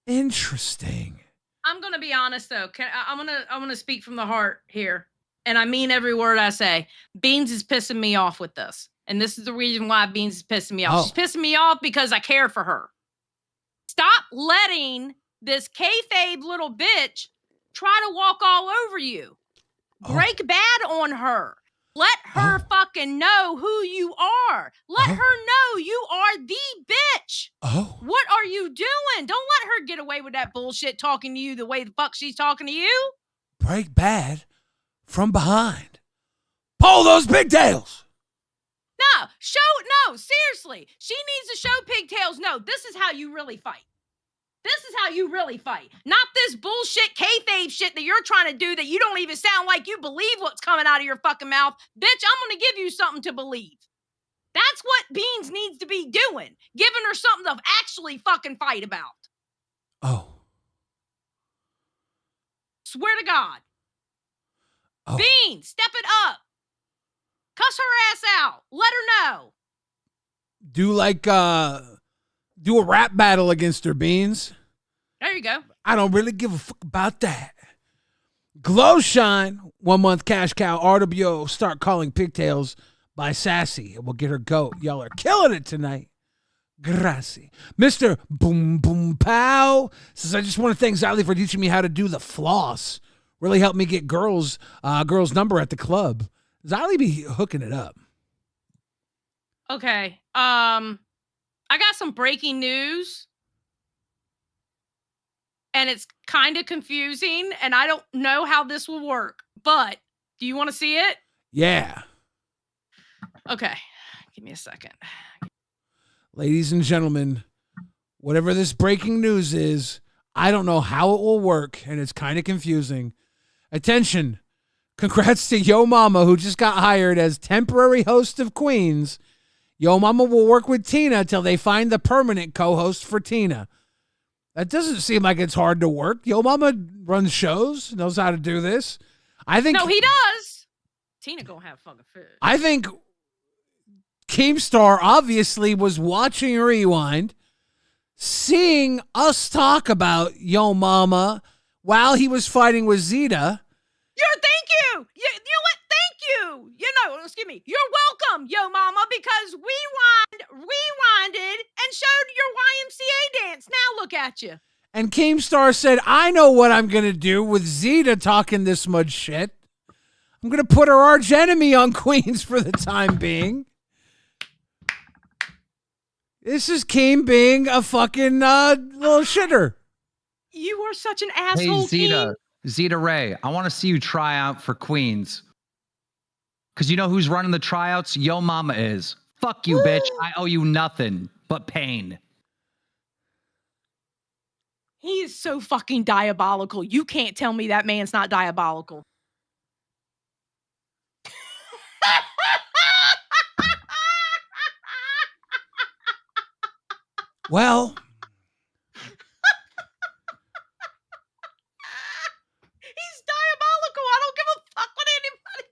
Interesting. I'm gonna be honest though. I'm gonna speak from the heart here, and I mean every word I say. Beans is pissing me off with this, and this is the reason why Beans is pissing me off. She's pissing me off because I care for her. Stop letting this kayfabe little bitch try to walk all over you. Break bad on her. Let her fucking know who you are. Let her know you are the bitch. What are you doing? Don't let her get away with that bullshit talking to you the way the fuck she's talking to you. Break bad from behind. Pull those pigtails. No, seriously. She needs to show Pigtails. No, this is how you really fight. This is how you really fight. Not this bullshit kayfabe shit that you're trying to do that you don't even sound like you believe what's coming out of your fucking mouth. Bitch, I'm going to give you something to believe. That's what Beans needs to be doing. Giving her something to actually fucking fight about. Swear to God. Beans, step it up. Cuss her ass out. Let her know. Do a rap battle against her, Beans. There you go. I don't really give a fuck about that. Glowshine, 1 month cash cow, RWO, start calling Pigtails by Sassy. It will get her goat. Y'all are killing it tonight. Gracie. Mr. Boom Boom Pow says, I just want to thank Xylee for teaching me how to do the floss. Really helped me get girls' number at the club. Xylee be hooking it up. Okay. I got some breaking news. And it's kind of confusing, and I don't know how this will work. But do you want to see it? Yeah. Okay. Give me a second. Ladies and gentlemen, whatever this breaking news is, I don't know how it will work, and it's kind of confusing. Attention. Congrats to Yo Mama, who just got hired as temporary host of Queens. Yo Mama will work with Tina till they find the permanent co-host for Tina. That doesn't seem like it's hard to work. Yo Mama runs shows, knows how to do this. I think No, he does. Tina gonna have fucking food. I think Keemstar obviously was watching Rewind, seeing us talk about Yo Mama while he was fighting with Zeta. Thank you. You know what? Thank you. Excuse me. You're welcome, Yo Mama, because we rewinded and showed your YMCA dance. Now look at you. And Keemstar said, I know what I'm going to do with Zeta talking this much shit. I'm going to put her arch enemy on Queens for the time being. This is Keem being a fucking little shitter. You are such an asshole, Hey, Zeta Ray, I want to see you try out for Queens. Because you know who's running the tryouts? Yo Mama is. Fuck you, bitch. I owe you nothing but pain. He is so fucking diabolical. You can't tell me that man's not diabolical. Well, he's diabolical. I don't give a fuck what anybody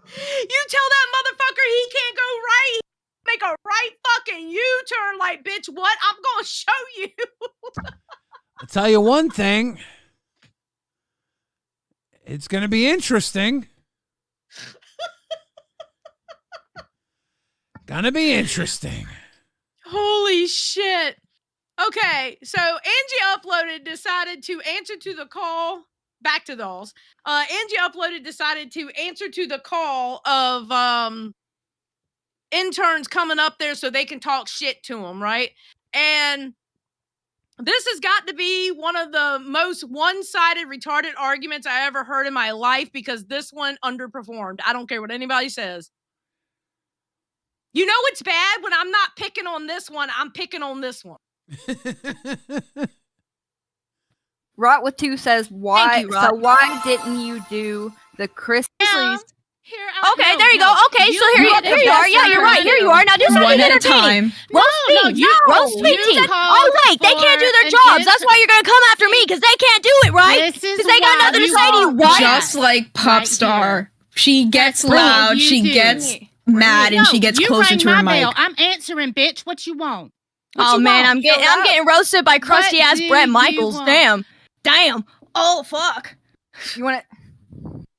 says. You tell that motherfucker he can't go right. Make a right fucking U-turn like, bitch, what? I'm going to show you. I'll tell you one thing. It's going to be interesting. Gonna be interesting. Holy shit. Okay, so Angie decided to answer to the call. Back to those. Angie decided to answer to the call of interns coming up there so they can talk shit to him, right? And This has got to be one of the most one-sided, retarded arguments I ever heard in my life because this one underperformed. I don't care what anybody says. You know it's bad when I'm not picking on this one. I'm picking on this one. Rot with Two says, why? Thank you, Rot. So why didn't you do the Christmas? Okay, there you go. Okay, so here you are. Yeah, you're right. Here you are. Now do something One at a entertaining. time. Roast sweet tea. Oh wait, they can't do their jobs. That's why you're gonna come after me because they can't do it, right? Because they got nothing to say to you, right? Just like Pop Star. She gets loud, she gets mad, and she gets closer to her mic. I'm answering, bitch. What you want? Oh man, I'm getting roasted by crusty ass Brett Michaels. Damn. Oh fuck. You want to?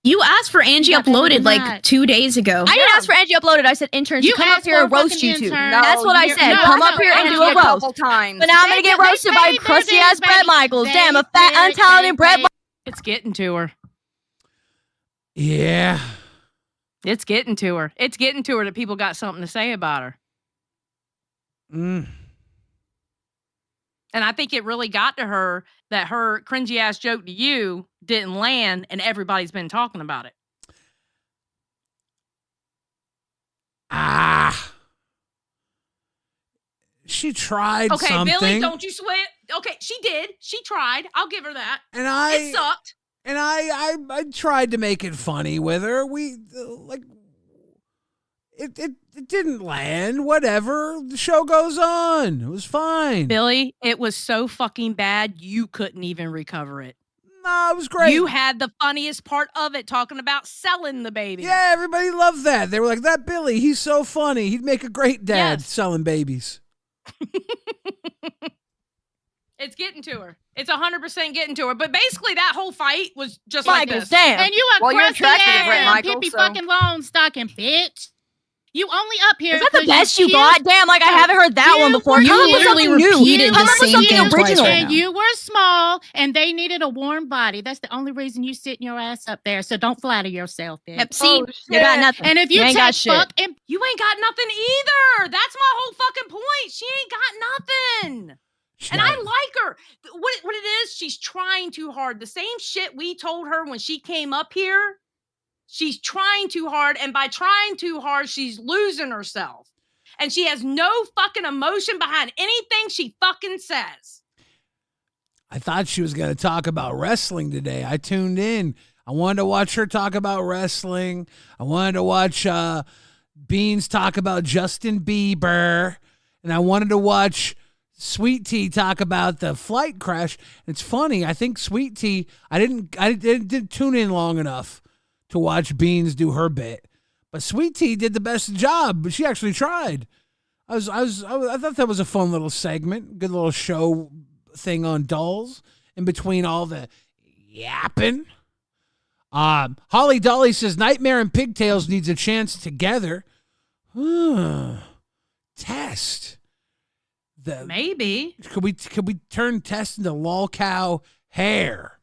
You asked for Angie Uploaded like 2 days ago. I didn't ask for Angie Uploaded. I said interns to come up here and roast you two. No, That's what I said. Come up here and do a roast. Couple times. But now I'm gonna get roasted by crusty ass Brett Michaels. Damn, a fat, untalented Brett. It's getting to her. Yeah. It's getting to her. It's getting to her that people got something to say about her. And I think it really got to her that her cringy ass joke to you didn't land and everybody's been talking about it. She tried okay, something. Billy, don't you sweat. Okay, she did. She tried. I'll give her that. And it sucked. And I tried to make it funny with her. We it didn't land. Whatever. The show goes on. It was fine. Billy, it was so fucking bad you couldn't even recover it. No, it was great. You had the funniest part of it talking about selling the baby. Yeah, everybody loved that. They were like, that Billy, he's so funny. He'd make a great dad selling babies. It's getting to her. It's 100% getting to her. But basically, that whole fight was just like this. Damn. And you a Well, you're crusty attracted to Brett ass Michaels, hippie so- fucking long stocking bitch. You only up here. Is that the 'cause best you cute. got? Damn, like I haven't heard that one before. You Come up with literally something new. repeated Come the up with same something thing twice original. right And now. you were small, and they needed a warm body. That's the only reason you sitting your ass up there. So don't flatter yourself, bitch. Yep, see, you got nothing. And if you ain't got take shit. fuck and You ain't got nothing either. That's my whole fucking point. She ain't got nothing. And I like her. What it is, she's trying too hard. The same shit we told her when she came up here. She's trying too hard. And by trying too hard, she's losing herself. And she has no fucking emotion behind anything she fucking says. I thought she was going to talk about wrestling today. I tuned in. I wanted to watch her talk about wrestling. I wanted to watch Beans talk about Justin Bieber. And I wanted to watch Sweet Tea talk about the flight crash. It's funny. I think Sweet Tea, I didn't tune in long enough to watch Beans do her bit. But Sweet Tea did the best job, but she actually tried. I thought that was a fun little segment, good little show thing on Dolls in between all the yapping. Holly Dolly says Nightmare and Pigtails needs a chance together. Test. Maybe. Could we turn Test into Lolcow hair?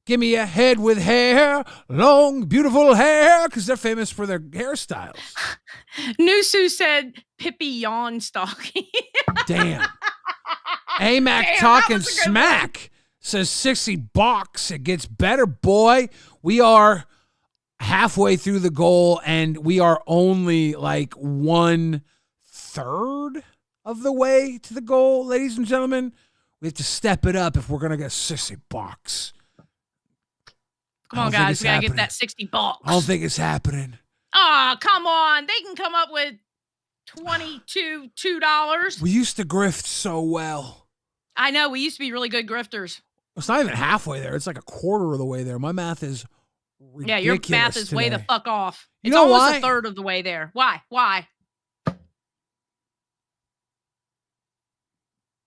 Give me a head with hair, long, beautiful hair, because they're famous for their hairstyles. Nusu said Pippi yawn stalking. Damn. AMAC talking smack says 60 bucks. It gets better, boy. We are halfway through the goal, and we are only like 1/3 of the way to the goal, ladies and gentlemen. We have to step it up if we're going to get 60 bucks. Come on, guys. We got to get that 60 bucks. I don't think it's happening. Oh, come on. They can come up with $22. We used to grift so well. I know. We used to be really good grifters. It's not even halfway there. It's like a quarter of the way there. My math is ridiculous. Yeah, your math is way the today. fuck off. You It's know almost why? a third of the way there. Why?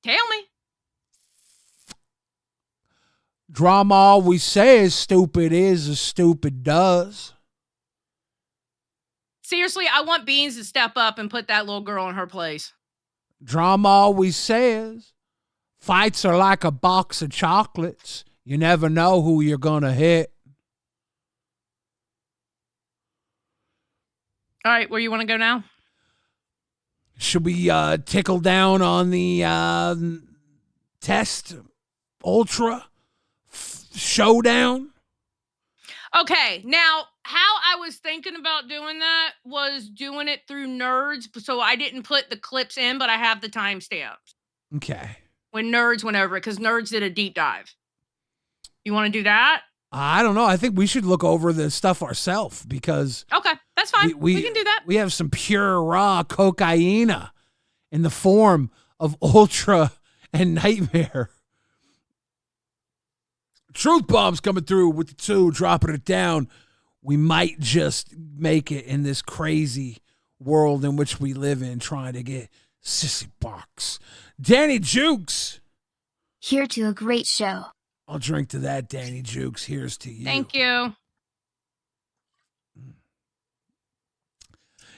Tell me. Drama always says stupid is as stupid does. Seriously, I want Beans to step up and put that little girl in her place. Drama always says fights are like a box of chocolates. You never know who you're going to hit. All right, where you want to go now? Should we tickle down on the Test Ultra showdown? Okay, now how I was thinking about doing that was doing it through Nerds, so I didn't put the clips in, but I have the timestamps Okay. when Nerds went over it because Nerds did a deep dive. You want to do that? I don't know. I think we should look over the stuff ourselves because Okay, that's fine. We can do that. We have some pure raw cocaine in the form of Ultra and Nightmare. Truth Bomb's coming through with the 2, dropping it down. We might just make it in this crazy world in which we live in, trying to get Sissy Box. Danny Jukes. Here to a great show. I'll drink to that, Danny Jukes. Here's to you. Thank you.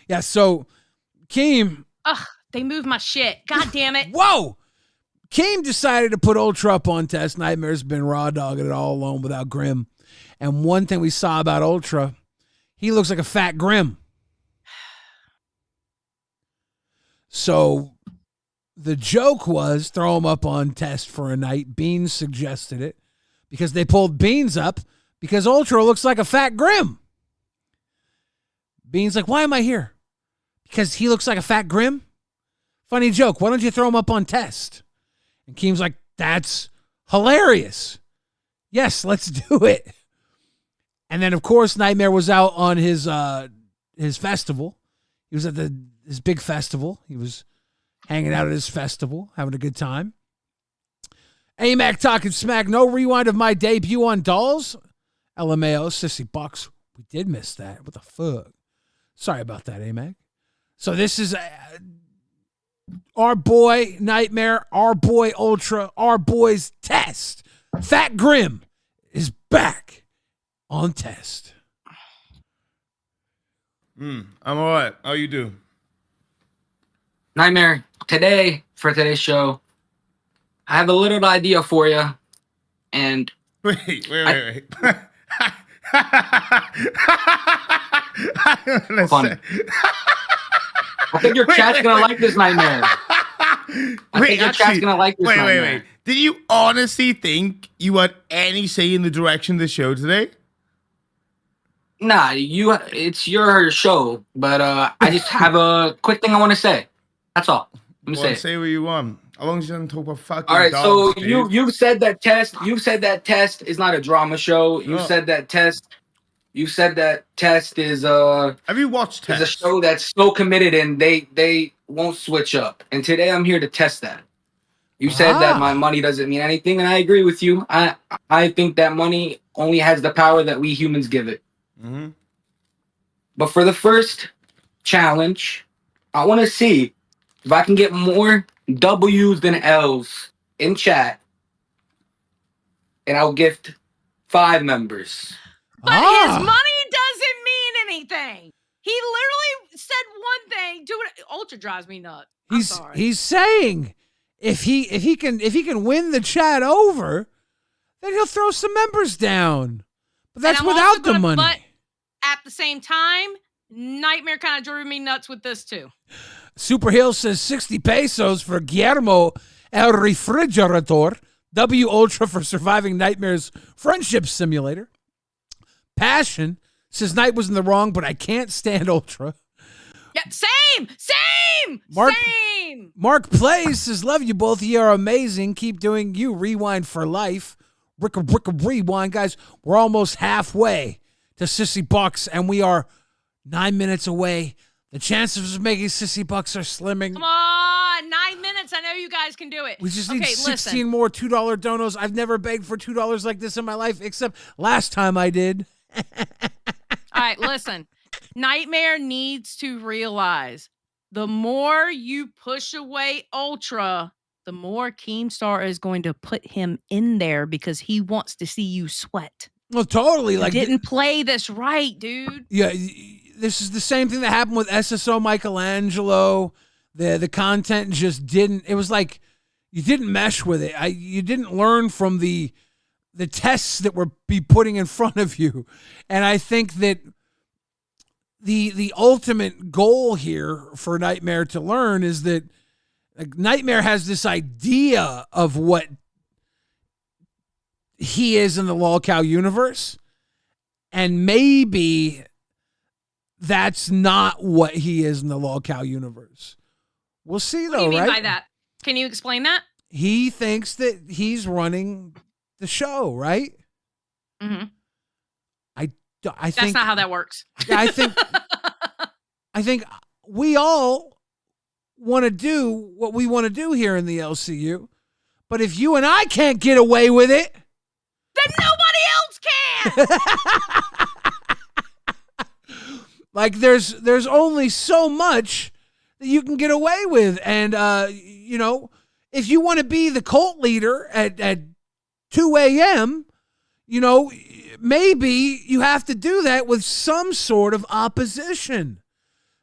Yeah, so Keem. Ugh, they moved my shit. God damn it. Whoa! Keem decided to put Ultra up on test. Nightmare's been raw dogging it all alone without Grim. And one thing we saw about Ultra, he looks like a fat Grim. So the joke was throw him up on test for a night. Beans suggested it because they pulled Beans up because Ultra looks like a fat Grim. Beans like, why am I here? Because he looks like a fat Grim? Funny joke. Why don't you throw him up on test? And Keem's like, that's hilarious. Yes, let's do it. And then, of course, Nightmare was out on his festival. He was at his big festival. He was hanging out at his festival, having a good time. AMAC talking smack. No rewind of my debut on Dolls. LMAO, Sissy Bucks. We did miss that. What the fuck? Sorry about that, AMAC. So this is our boy Nightmare, our boy Ultra, our boy's Test. Fat Grim is back on test. I'm all right. How you do? Nightmare, today, for today's show, I have a little idea for you. And wait. Funny. I think your chat's gonna like this, Nightmare. Wait. Did you honestly think you had any say in the direction of the show today? Nah, it's your show, but I just have a quick thing I want to say. That's all. Let me say it. Say what you want. As long as you don't talk about fucking All right, dogs, so you said that test is not a drama show. You said that test is have you watched Test? Is a show that's so committed and they won't switch up. And today I'm here to test that. You said that my money doesn't mean anything, and I agree with you. I think that money only has the power that we humans give it. Mm-hmm. But for the first challenge, I want to see if I can get more W's than L's in chat, and I'll gift 5 members. But his money doesn't mean anything. He literally said one thing. Ultra drives me nuts. He's saying if he can win the chat over, then he'll throw some members down. But that's without the money. But at the same time, Nightmare kind of drove me nuts with this too. Super Hill says 60 pesos for Guillermo El Refrigerator. W Ultra for surviving Nightmare's friendship simulator. Passion says Knight was in the wrong, but I can't stand Ultra. Yeah, same. Mark Plays says, love you both. You are amazing. Keep doing you. Rewind for life. Ricka Rewind. Guys, we're almost halfway to Sissy Bucks, and we are 9 minutes away. The chances of making Sissy Bucks are slimming. Come on, 9 minutes. I know you guys can do it. We just need 16 more $2 donos. I've never begged for $2 like this in my life, except last time I did. All right, listen. Nightmare needs to realize the more you push away Ultra, the more Keemstar is going to put him in there because he wants to see you sweat. Well, totally. You didn't play this right, dude. Yeah, this is the same thing that happened with SSO Michelangelo. The content just didn't. It was like you didn't mesh with it. You didn't learn from the tests that were be putting in front of you. And I think that the ultimate goal here for Nightmare to learn is that Like Nightmare has this idea of what he is in the LolCow universe, and maybe that's not what he is in the LolCow universe. We'll see, What do you mean right? by that? Can you explain that? He thinks that he's running the show, right? Mm-hmm. I think That's not how that works. Yeah, I think we all want to do what we want to do here in the LCU. But if you and I can't get away with it, then nobody else can. like there's only so much that you can get away with. And you know, if you want to be the cult leader at 2 a.m., you know, maybe you have to do that with some sort of opposition.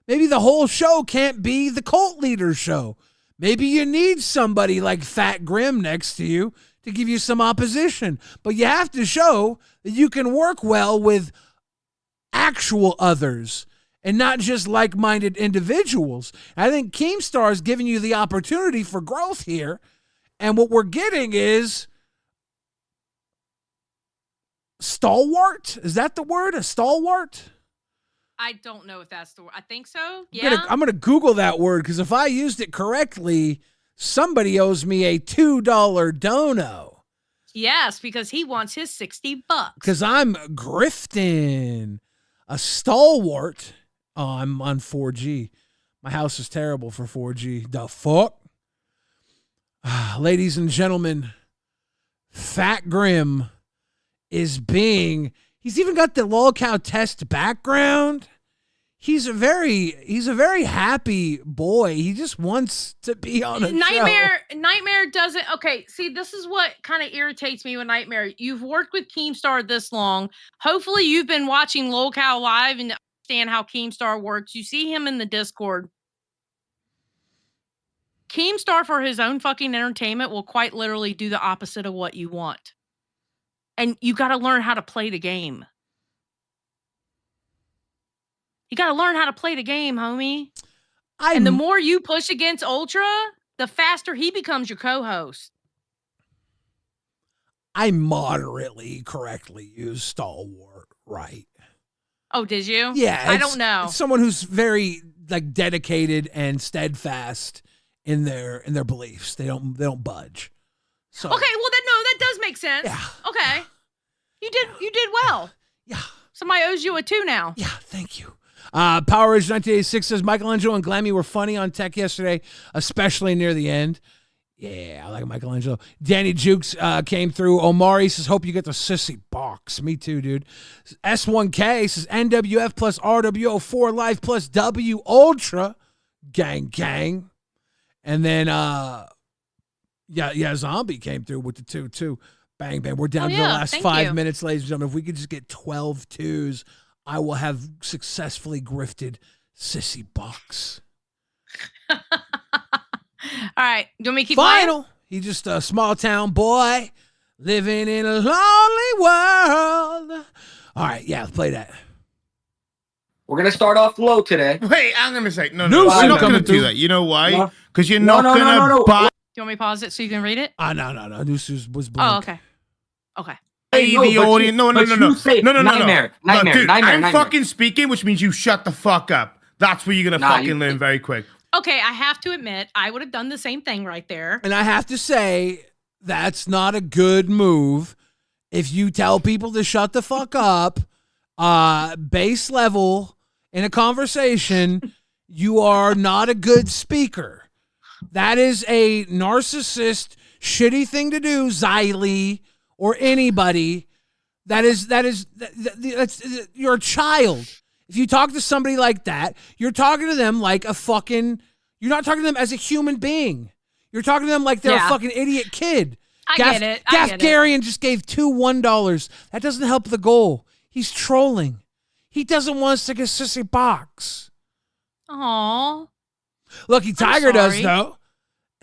Maybe the whole show can't be the cult leader show. Maybe you need somebody like Fat Grim next to you to give you some opposition. But you have to show that you can work well with actual others and not just like-minded individuals. I think Keemstar is giving you the opportunity for growth here. And what we're getting is stalwart? Is that the word? A stalwart? I don't know if that's the word. I think so. Yeah. I'm gonna Google that word because if I used it correctly, somebody owes me a $2 dono. Yes, because he wants his $60. Because I'm grifting. A stalwart. Oh, I'm on 4G. My house is terrible for 4G. The fuck? Ladies and gentlemen, Fat Grim is he's even got the LolCow test background. He's a very happy boy. He just wants to be on a show. Nightmare doesn't. Okay, see, this is what kind of irritates me with Nightmare. You've worked with Keemstar this long. Hopefully, you've been watching LolCow live and understand how Keemstar works. You see him in the Discord. Keemstar, for his own fucking entertainment, will quite literally do the opposite of what you want. And you got to learn how to play the game. You got to learn how to play the game, homie. And the more you push against Ultra, the faster he becomes your co-host. I moderately correctly used stalwart, right? Oh, did you? Yeah. I don't know. It's someone who's very like dedicated and steadfast in their beliefs. They don't budge. So Okay, well then no, that does make sense. Yeah. Okay. You did well. Yeah. Somebody owes you a 2 now. Yeah, thank you. Power Ridge 1986 says Michelangelo and Glammy were funny on tech yesterday, especially near the end. Yeah, I like Michelangelo. Danny Jukes came through. Omari says, hope you get the sissy box. Me too, dude. S1K says NWF plus RWO4 Life plus W Ultra. Gang, gang. And then, Zombie came through with the 2 too. Bang, bang. We're down to the last 5 minutes, ladies and gentlemen. If we could just get 12 twos, I will have successfully grifted Sissy Box. All right. Do you want me to keep Final. He's just a small town boy living in a lonely world. All right. Yeah, play that. We're going to start off low today. Wait, I'm going to say, no, No, I'm not coming going to do through. that. You know why? No. Because you're No, not no, going to no, no, no. buy. Do you want me to pause it so you can read it? No. Noose was blank. Oh, okay. Okay. Hey, No, the but audience. you- No. but you say Nightmare, Nightmare, Dude, Nightmare, I'm Nightmare. fucking speaking, which means you shut the fuck up. That's where you're going to Nah, fucking you- learn very quick. Okay, I have to admit, I would have done the same thing right there. And I have to say, that's not a good move. If you tell people to shut the fuck up, base level in a conversation, you are not a good speaker. That is a narcissist, shitty thing to do, Xylee, or anybody. That's you're a child. If you talk to somebody like that, you're talking to them like a fucking, you're not talking to them as a human being. You're talking to them like they're a fucking idiot kid. I get it. Gaff Garion just gave 2 $1. That doesn't help the goal. He's trolling. He doesn't want us to get Sissy Box. Aw. Lucky Tiger does, sorry. though.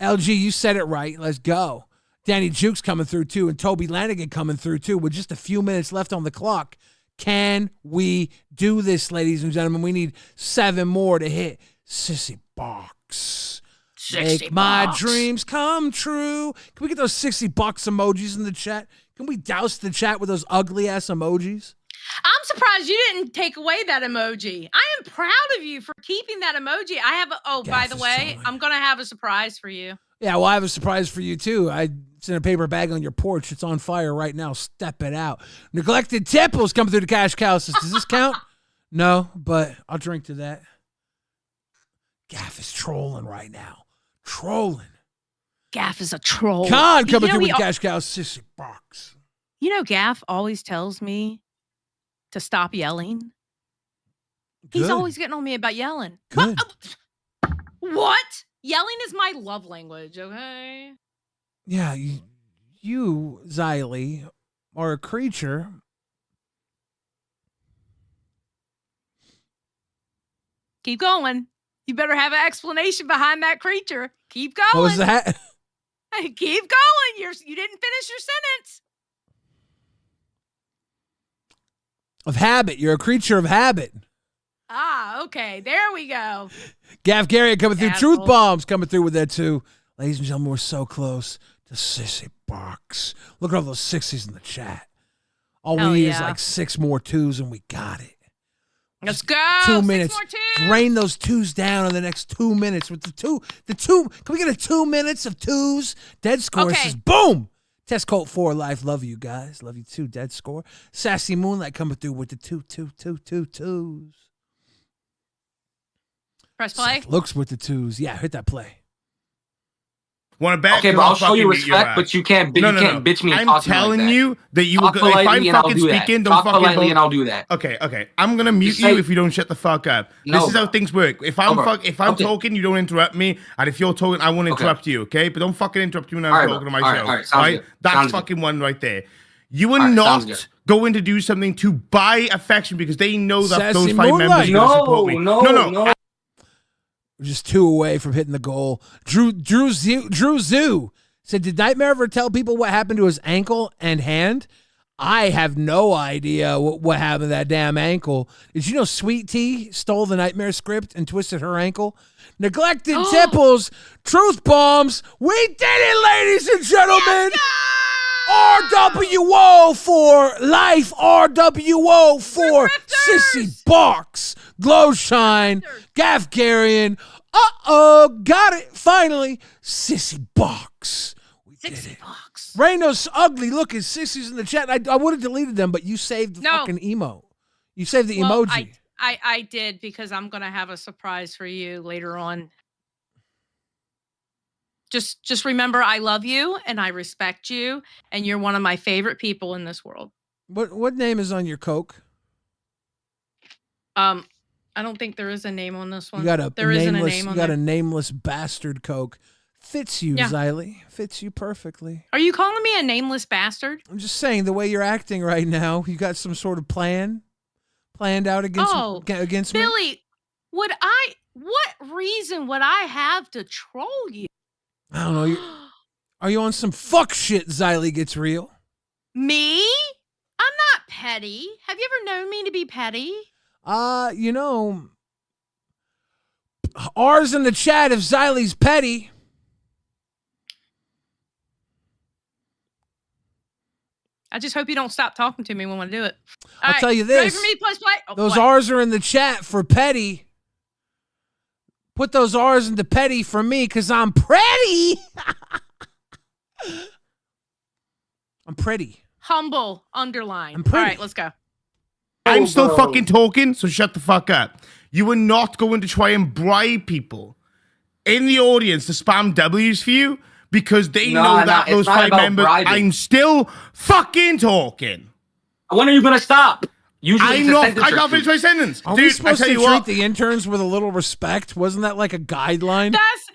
LG, you said it right. Let's go. Danny Jukes coming through, too, and Toby Lanigan coming through, too, with just a few minutes left on the clock. Can we do this, ladies and gentlemen? We need 7 more to hit Sissy Box. Make my dreams come true. Can we get those $60 emojis in the chat? Can we douse the chat with those ugly ass emojis? I'm surprised you didn't take away that emoji. I am proud of you for keeping that emoji. I have by the way, I'm gonna have a surprise for you. Yeah, well, I have a surprise for you too. It's in a paper bag on your porch. It's on fire right now. Step it out. Neglected Tipples coming through the cash cow. Does this count? No, but I'll drink to that. Gaff is trolling right now. Trolling. Gaff is a troll. Con coming through with cash cow. Sissy box. You know, Gaff always tells me to stop yelling. Good. He's always getting on me about yelling. Good. What? Yelling is my love language, okay? Yeah, you Xylee, are a creature. Keep going. You better have an explanation behind that creature. Keep going. What was that? Keep going. You didn't finish your sentence. Of habit. You're a creature of habit. Ah, okay. There we go. Gaff Garriott coming through. Asshole. Truth bombs coming through with that too. Ladies and gentlemen, we're so close to Sissy Box. Look at all those 60s in the chat. All we need is like 6 more 2s and we got it. Let's go. 2 minutes. 6 more 2s. Rain those 2s down in the next 2 minutes. With the two. Can we get a 2 minutes of 2s? Dead score says boom. Test Colt 4 Life. Love you guys. Love you too. Dead score. Sassy Moonlight coming through with the 2s. Press play. Looks with the 2s. Yeah, hit that play. Want to bet? Okay, but I'll show you respect, but you can't, you can't bitch me and talk to me like telling that. you that you will Talk go. If politely I'm and I'll fucking do that. speaking, don't Talk fucking. politely and I'll do that. Okay. I'm gonna mute Just say- you if you don't shut the fuck up. No, this is how bro. things work. If I'm bro. if I'm Okay. talking, you don't interrupt me, and if you're talking, I won't interrupt you. Okay, but don't fucking interrupt me when I'm All right, talking bro. to my All show. right, all right, sounds good. That's Sounds fucking one right there. You are All right, sounds good. not going to do something to buy affection because they know that Sassy those 5 members Moonlight. are going to support me. No. We're just 2 away from hitting the goal. Drew Zoo said, did Nightmare ever tell people what happened to his ankle and hand? I have no idea what happened to that damn ankle. Did you know Sweet Tea stole the Nightmare script and twisted her ankle? Neglected Tipples, Truth Bombs. We did it, ladies and gentlemen. RWO for life. RWO for Sissy Box. Glowshine. Gaff Garriott. Got it. Finally. Sissy Box. We did it. Rain those ugly looking sissies in the chat. I would have deleted them, but you saved the fucking emo. You saved the emoji. I did because I'm gonna have a surprise for you later on. Just remember, I love you and I respect you, and you're one of my favorite people in this world. What name is on your Coke? I don't think there is a name on this one. You got a there isn't a nameless. name on You got there. a nameless bastard Coke. Fits you, Yeah. Xylee. Fits you perfectly. Are you calling me a nameless bastard? I'm just saying the way you're acting right now. You got some sort of planned out against against me. Billy, what reason would I have to troll you? I don't know. Are you on some fuck shit? Xylee gets real. Me? I'm not petty. Have you ever known me to be petty? You know, ours in the chat if Xylee's petty. I just hope you don't stop talking to me when I do it. I'll tell you Ready this. for me to press play? Oh, Those what? R's are in the chat for petty. Put those R's into petty for me because I'm pretty. I'm pretty. Humble, underline. I'm pretty. All right, let's go. I'm still fucking talking, so shut the fuck up. You are not going to try and bribe people in the audience to spam W's for you because they know that it's those not 5 about members. bribing. I'm still fucking talking. When are you gonna stop? Usually I'm it's a not. sentence I or can't two. finish my sentence. Are we Dude, I supposed tell to you treat what. the interns with a little respect? Wasn't that like a guideline? That's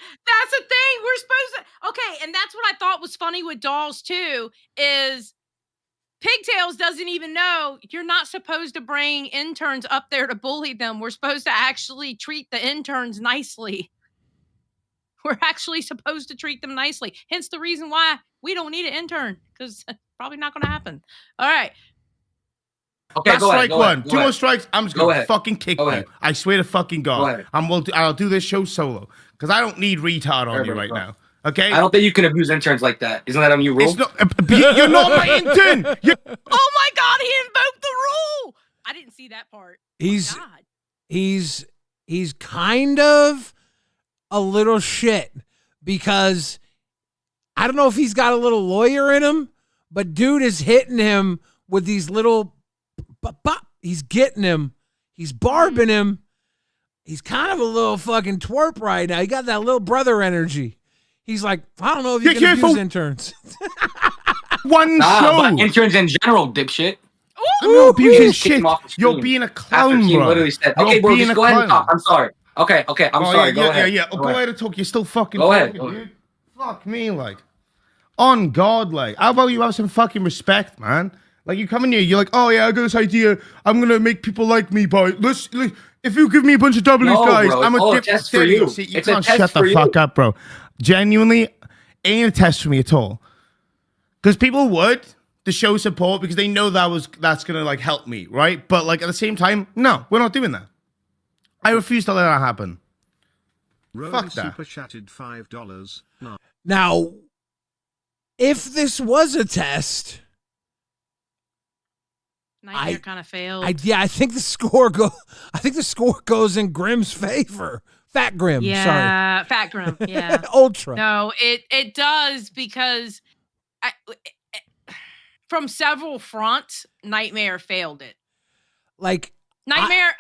the thing. We're supposed to. Okay, and that's what I thought was funny with dolls too. Is Pigtails doesn't even know you're not supposed to bring interns up there to bully them. We're supposed to actually treat the interns nicely. We're actually supposed to treat them nicely. Hence the reason why we don't need an intern, because it's probably not going to happen. All right. Okay, That's go ahead, strike go one. ahead, go 2 more ahead. strikes. I'm just Go gonna ahead. fucking kick Go you. ahead. I swear to fucking Go God. ahead. I'll do this show solo because I don't need retard on you right now. Okay? I don't think you can abuse interns like that. Isn't that a new rule? It's not, you're not my intern. Oh my God, he invoked the rule. I didn't see that part. He's kind of a little shit because I don't know if he's got a little lawyer in him, but dude is hitting him with these little he's getting him. He's barbing him. He's kind of a little fucking twerp right now. He got that little brother energy. He's like, I don't know if you can abuse interns. One Nah, show. but interns in general, dipshit. I'm not abusing Kick shit. him off the You're screen. being a After clown, Keem bro. literally said, You're okay, bro, being just a go ahead and clown. talk. I'm sorry. Okay, I'm sorry. Yeah, Go ahead. Yeah. Oh, go ahead and talk. You're still fucking Go ahead. talking, dude. Fuck me, like. On God, like. How about you have some fucking respect, man? Like, you come in here, you're like, oh, yeah, I got this idea. I'm going to make people like me, but if you give me a bunch of W's, No, guys, bro, I'm it's all a a test for you. See, you It's a can't test shut the for you. fuck up, bro. Genuinely, ain't a test for me at all. Because people would to show support because they know that's going to, like, help me, right? But, like, at the same time, no, we're not doing that. I refuse to let that happen. Fuck that. Super chatted $5. No. Now, if this was a test, Nightmare kind of failed. I think the score goes in Grimm's favor. Fat Grimm, sorry. Yeah, Fat Grim. Yeah. Ultra. No, it does because from several fronts, Nightmare failed it. Like Nightmare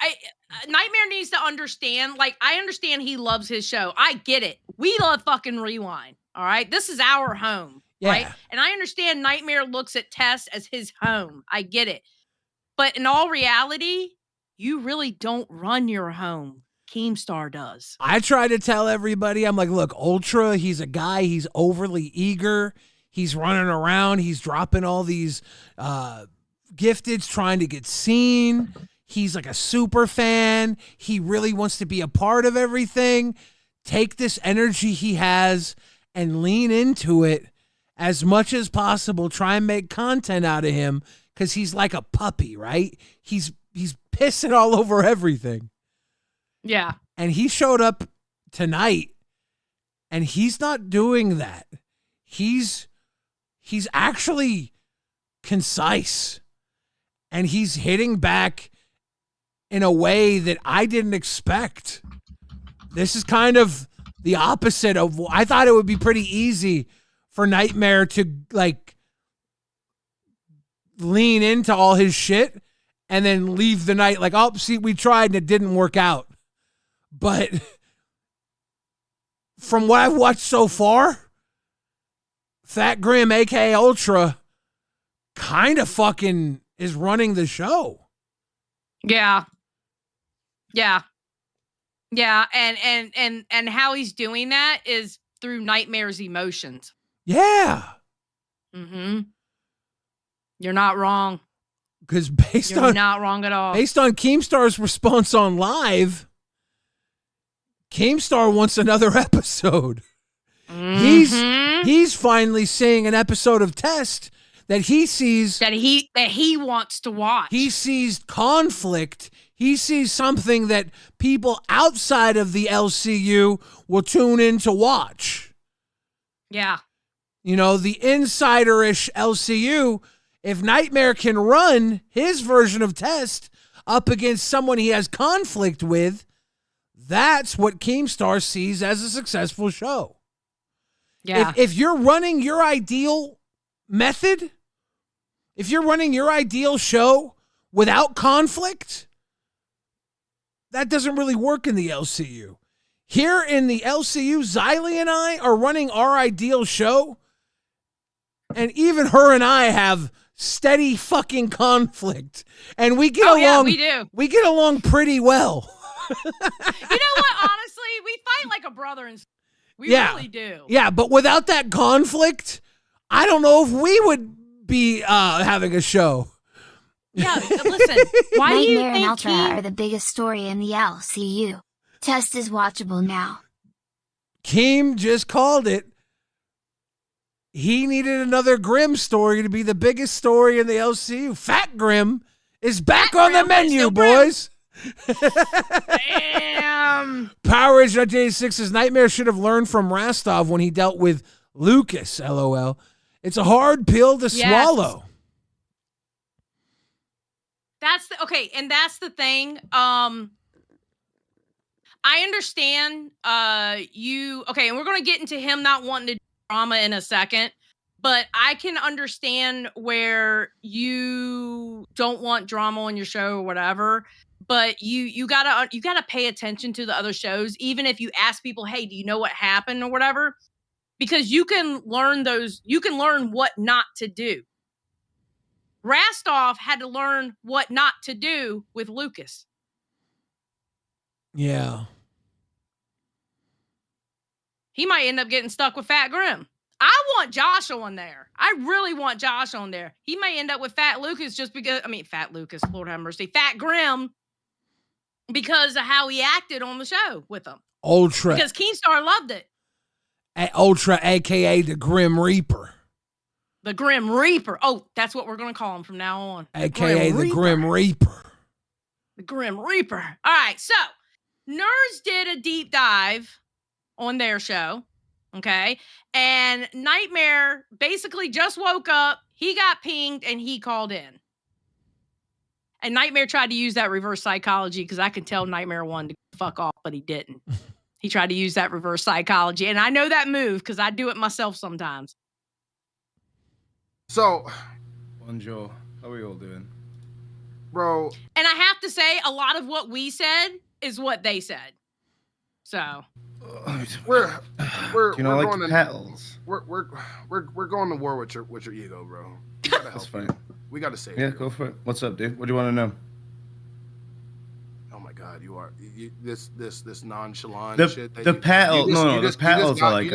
needs to understand. Like, I understand he loves his show. I get it. We love fucking Rewind. All right, this is our home, right? And I understand Nightmare looks at Test as his home. I get it, but in all reality, you really don't run your home. Keemstar does. I try to tell everybody, I'm like, look, Ultra, he's a guy, he's overly eager. He's running around. He's dropping all these gifteds, trying to get seen. He's like a super fan. He really wants to be a part of everything. Take this energy he has and lean into it as much as possible. Try and make content out of him because he's like a puppy, right? He's pissing all over everything. Yeah. And he showed up tonight and he's not doing that. He's actually concise and he's hitting back in a way that I didn't expect. This is kind of the opposite of, I thought it would be pretty easy for Nightmare to like lean into all his shit and then leave the night like, oh, see, we tried and it didn't work out. But from what I've watched so far, Fat Grim, aka Ultra, kind of fucking is running the show. Yeah. And how he's doing that is through Nightmare's emotions. Yeah. Mm-hmm. You're not wrong. Because You're not wrong at all. Based on Keemstar's response on live, Keemstar wants another episode. Mm-hmm. He's finally seeing an episode of Test that he sees that he wants to watch. He sees conflict. He sees something that people outside of the LCU will tune in to watch. Yeah. You know, the insider-ish LCU, if Nightmare can run his version of Test up against someone he has conflict with, that's what Keemstar sees as a successful show. Yeah. If you're running your ideal method, if you're running your ideal show without conflict, that doesn't really work in the LCU. Here in the LCU, Xylee and I are running our ideal show, and even her and I have steady fucking conflict, and we get along. Yeah, we do. We get along pretty well. You know what? Honestly, we fight like a brother and we really do. Yeah, but without that conflict, I don't know if we would be having a show. Yeah, listen. Why do you Nightmare and think Ultra are the biggest story in the LCU. Test is watchable now. Keem just called it. He needed another Grimm story to be the biggest story in the LCU. Fat Grimm is back on the menu, boys. Damn. Power Rage 1986 says Nightmare should have learned from Rostov when he dealt with Lucas. LOL. It's a hard pill to swallow. That's and that's the thing. I understand and we're gonna get into him not wanting to do drama in a second, but I can understand where you don't want drama on your show or whatever. But you gotta pay attention to the other shows, even if you ask people, hey, do you know what happened or whatever? Because you can learn what not to do. Rostov had to learn what not to do with Lucas. Yeah. He might end up getting stuck with Fat Grim. I want Josh on there. I really want Josh on there. He may end up with Fat Lucas Fat Lucas, Lord have mercy. Fat Grim, because of how he acted on the show with him. Ultra. Because Keenstar loved it. Ultra, a.k.a. the Grim Reaper. The Grim Reaper. Oh, that's what we're going to call him from now on. A.k.a. the Grim Reaper. The Grim Reaper. All right, so Nerds did a deep dive on their show, okay? And Nightmare basically just woke up, he got pinged, and he called in. And Nightmare tried to use that reverse psychology because I could tell Nightmare wanted to fuck off, but he didn't. He tried to use that reverse psychology, and I know that move because I do it myself sometimes. So, Bonjour. How are we all doing? Bro. And I have to say, a lot of what we said is what they said. So we're Do you know, like going to petals? We're going to war with your ego, bro. We gotta help. That's fine. We gotta save Yeah, you. go for it. What's up, dude? What do you want to know? Oh my God, this nonchalant The- shit. the petal- no, the petals are like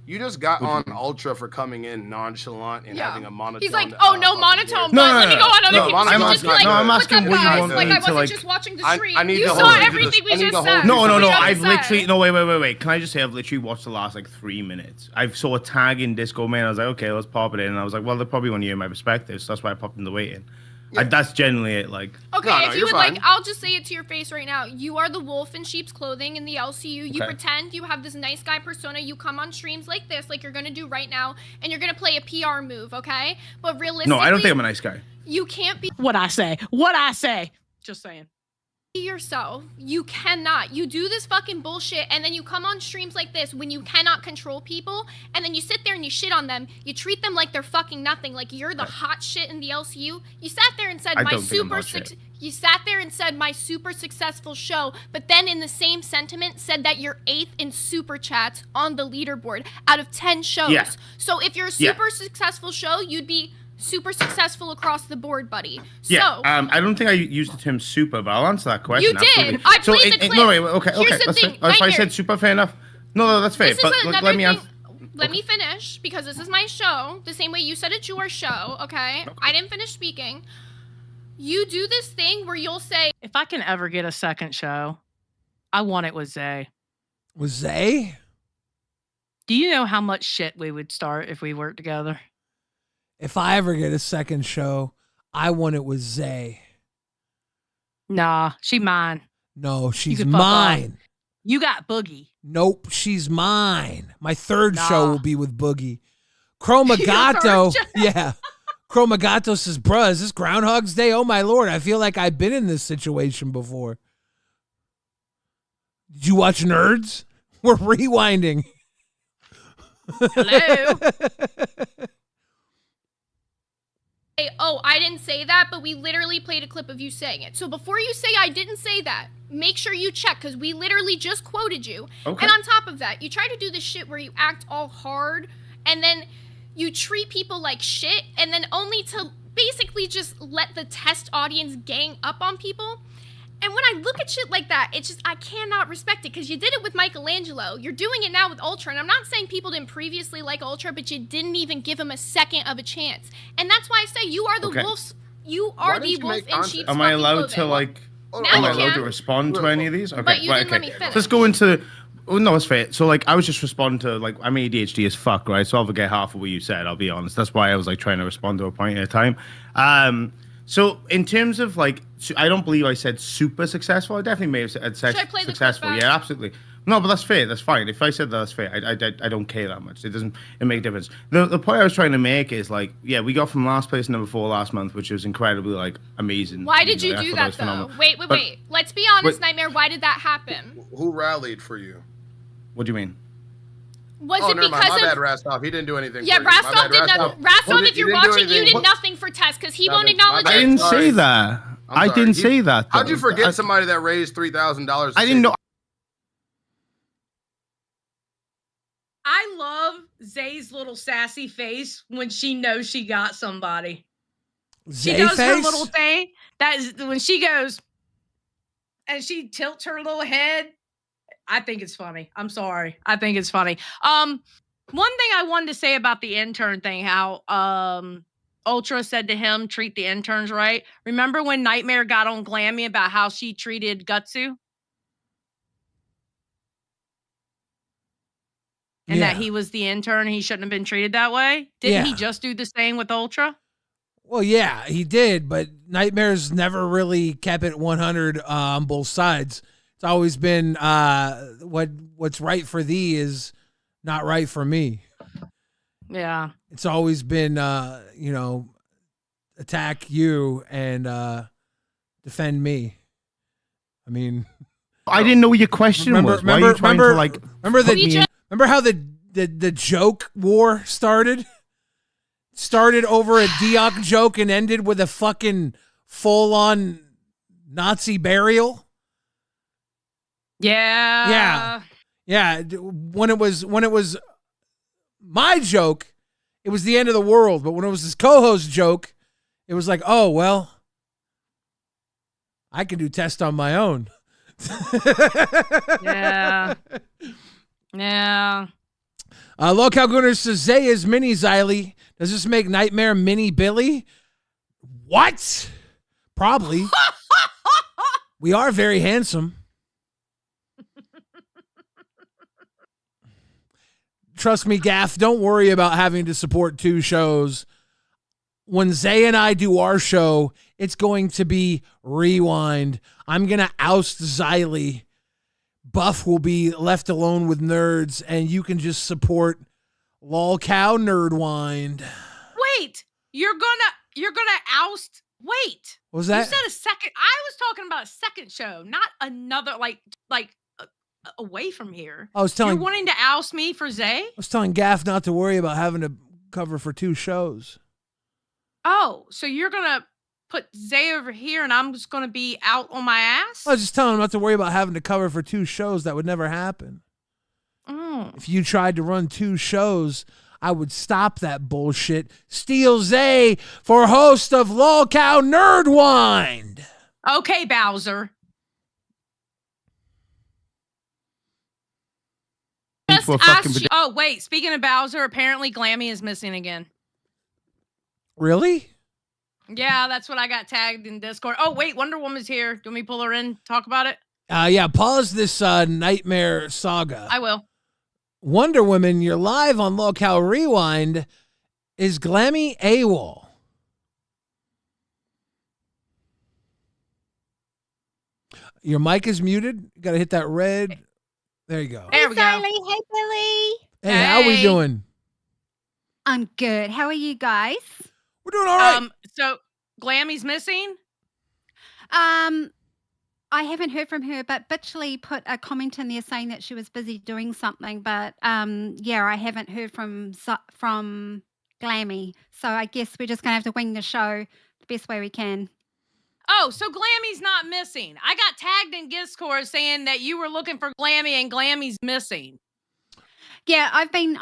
You just got on Ultra for coming in nonchalant and having a monotone. He's like, oh, no monotone, but let me go on other people's shows. Just be like, I'm what's asking up, what you guys? want Like, me I to, wasn't like- just watching the I stream. need You the saw whole- everything we just said. No, So we I've understand. literally wait. Can I just say I've literally watched the last like 3 minutes. I saw a tag in Disco Man. I was like, okay, let's pop it in. And I was like, well, they probably want to hear my perspective, so that's why I popped in the wait in. That's generally it. Like, Okay, if you would like, I'll just say it to your face right now. You are the wolf in sheep's clothing in the LCU. You Okay. pretend you have this nice guy persona. You come on streams like this, like you're gonna do right now, and you're gonna play a PR move, okay? But realistically, no, I don't think I'm a nice guy. You can't be What I say. Just saying. yourself. You cannot. You do this fucking bullshit, and then you come on streams like this when you cannot control people, and then you sit there and you shit on them. You treat them like they're fucking nothing, like you're the hot shit in the LCU. You sat there and said I don't think I'm hot shit. you sat there and said my super successful show, but then in the same sentiment said that you're 8th in super chats on the leaderboard out of 10 shows. Yeah. So if you're a Yeah. super successful show, you'd be super successful across the board, buddy. Yeah, So I don't think I used the term super, but I'll answer that question. You did. Absolutely. I played the clip. No, wait, okay, Here's okay. the That's thing, fair. right If I here. said super, fair enough. No, that's fair. This But is like, another let me thing. answer. Let me finish because this is my show. The same way you said it's your show, okay? I didn't finish speaking. You do this thing where you'll say, If I can ever get a second show, I want it with Zay. With Zay? Do you know how much shit we would start if we worked together? If I ever get a second show, I want it with Zay. Nah, she mine. No, she's can fuck off. mine. You got Boogie. Nope, she's mine. My third Nah. show will be with Boogie. Chromagato. Yeah. Chromagato says, bruh, is this Groundhog's Day? Oh my Lord, I feel like I've been in this situation before. Did you watch Nerds? We're rewinding. Hello. hey, oh, I didn't say that, but we literally played a clip of you saying it. So before you say I didn't say that, make sure you check because we literally just quoted you. Okay. And on top of that, you try to do this shit where you act all hard and then you treat people like shit and then only to basically just let the test audience gang up on people. And when I look at shit like that, it's just, I cannot respect it because you did it with Michelangelo. You're doing it now with Ultra. And I'm not saying people didn't previously like Ultra, but you didn't even give him a second of a chance. And that's why I say you are the Okay. wolf's, you are the wolf in sheep's Am I fucking allowed to clothing. like? Now Am you I allowed to can. respond to any of these? Okay, But you right, didn't let okay. me finish. Let's go into. Oh, no, it's fair. So like, I was just responding to like, I'm ADHD as fuck, right? So I'll forget half of what you said. I'll be honest. That's why I was like trying to respond to a point at a time. So in terms of like, I don't believe I said super successful. I definitely may have said Should I play the clip successful. back? Yeah, absolutely. No, but that's fair. That's fine. If I said that, that's fair. I don't care that much. It doesn't. It make a difference. The point I was trying to make is like, yeah, we got from last place to number 4 last month, which was incredibly like amazing. Why did you I do thought that was though? phenomenal. Wait. But Let's be honest, Wait. Nightmare. Why did that happen? Who rallied for you? What do you mean? Was Oh, it never mind. because My of? bad, Rastov. He didn't do anything. Yeah, for you. My Rastov bad, did nothing. Rastov. Rastov, He if you're didn't do watching, you anything. did nothing for Tess because he Nothing. won't acknowledge My I bad. it. didn't Sorry. say that. I'm I sorry. didn't He- say that. How'd you though. forget somebody that raised $3,000? I didn't know. I love Zay's little sassy face when she knows she got somebody. She Zay does her face? little thing. That is when she goes and she tilts her little head. I think it's funny. I'm sorry. I think it's funny. One thing I wanted to say about the intern thing, how Ultra said to him, treat the interns right. Remember when Nightmare got on Glammy about how she treated Gutsu? And that he was the intern, he shouldn't have been treated that way. Didn't he Yeah. just do the same with Ultra? Well, yeah, he did, but Nightmare's never really kept it 100 on both sides. It's always been what's right for thee is not right for me. Yeah. It's always been attack you and defend me. I mean, I didn't know what your question was. Why are you trying to like? Remember how the joke war started? Started over a Dioc joke and ended with a fucking full-on Nazi burial. Yeah. Yeah. When it was my joke, it was the end of the world. But when it was his co-host joke, it was like, oh well, I can do test on my own. Yeah. Yeah. Local Gunner says Zay is mini Xylee. Does this make Nightmare mini Billy? What? Probably. We are very handsome. Trust me, Gaff, don't worry about having to support 2 shows. When Zay and I do our show, it's going to be Rewind. I'm going to oust Xylee. Buff will be left alone with nerds, and you can just support LolCow Nerdwind. Wait, you're gonna oust. Wait, What was that? You said a second. I was talking about a second show, not another. Like away from here. I was telling- You're wanting to oust me for Zay. I was telling Gaff not to worry about having to cover for 2 shows. Oh, so you're gonna put Zay over here, and I'm just gonna be out on my ass. I was just telling him not to worry about having to cover for 2 shows. That would never happen. Mm. If you tried to run 2 shows, I would stop that bullshit. Steal Zay for host of LolCow Nerdwind. Okay, Bowser. Just ask you- oh, wait. Speaking of Bowser, apparently Glammy is missing again. Really? Yeah, that's what I got tagged in Discord. Oh, wait. Wonder Woman's here. Do you want me to pull her in? Talk about it? Yeah, pause this Nightmare saga. I will. Wonder Woman, you're live on LolcowRewind. Is Glammy AWOL? Your mic is muted. You got to hit that red. There you go. There we go. Hey, Billy. Hey, how we doing? I'm good. How are you guys? We're doing all right. So Glammy's missing? I haven't heard from her, but Bitchley put a comment in there saying that she was busy doing something. But yeah, I haven't heard from Glammy. So I guess we're just gonna have to wing the show the best way we can. Oh, so Glammy's not missing. I got tagged in Discord saying that you were looking for Glammy and Glammy's missing. Yeah, when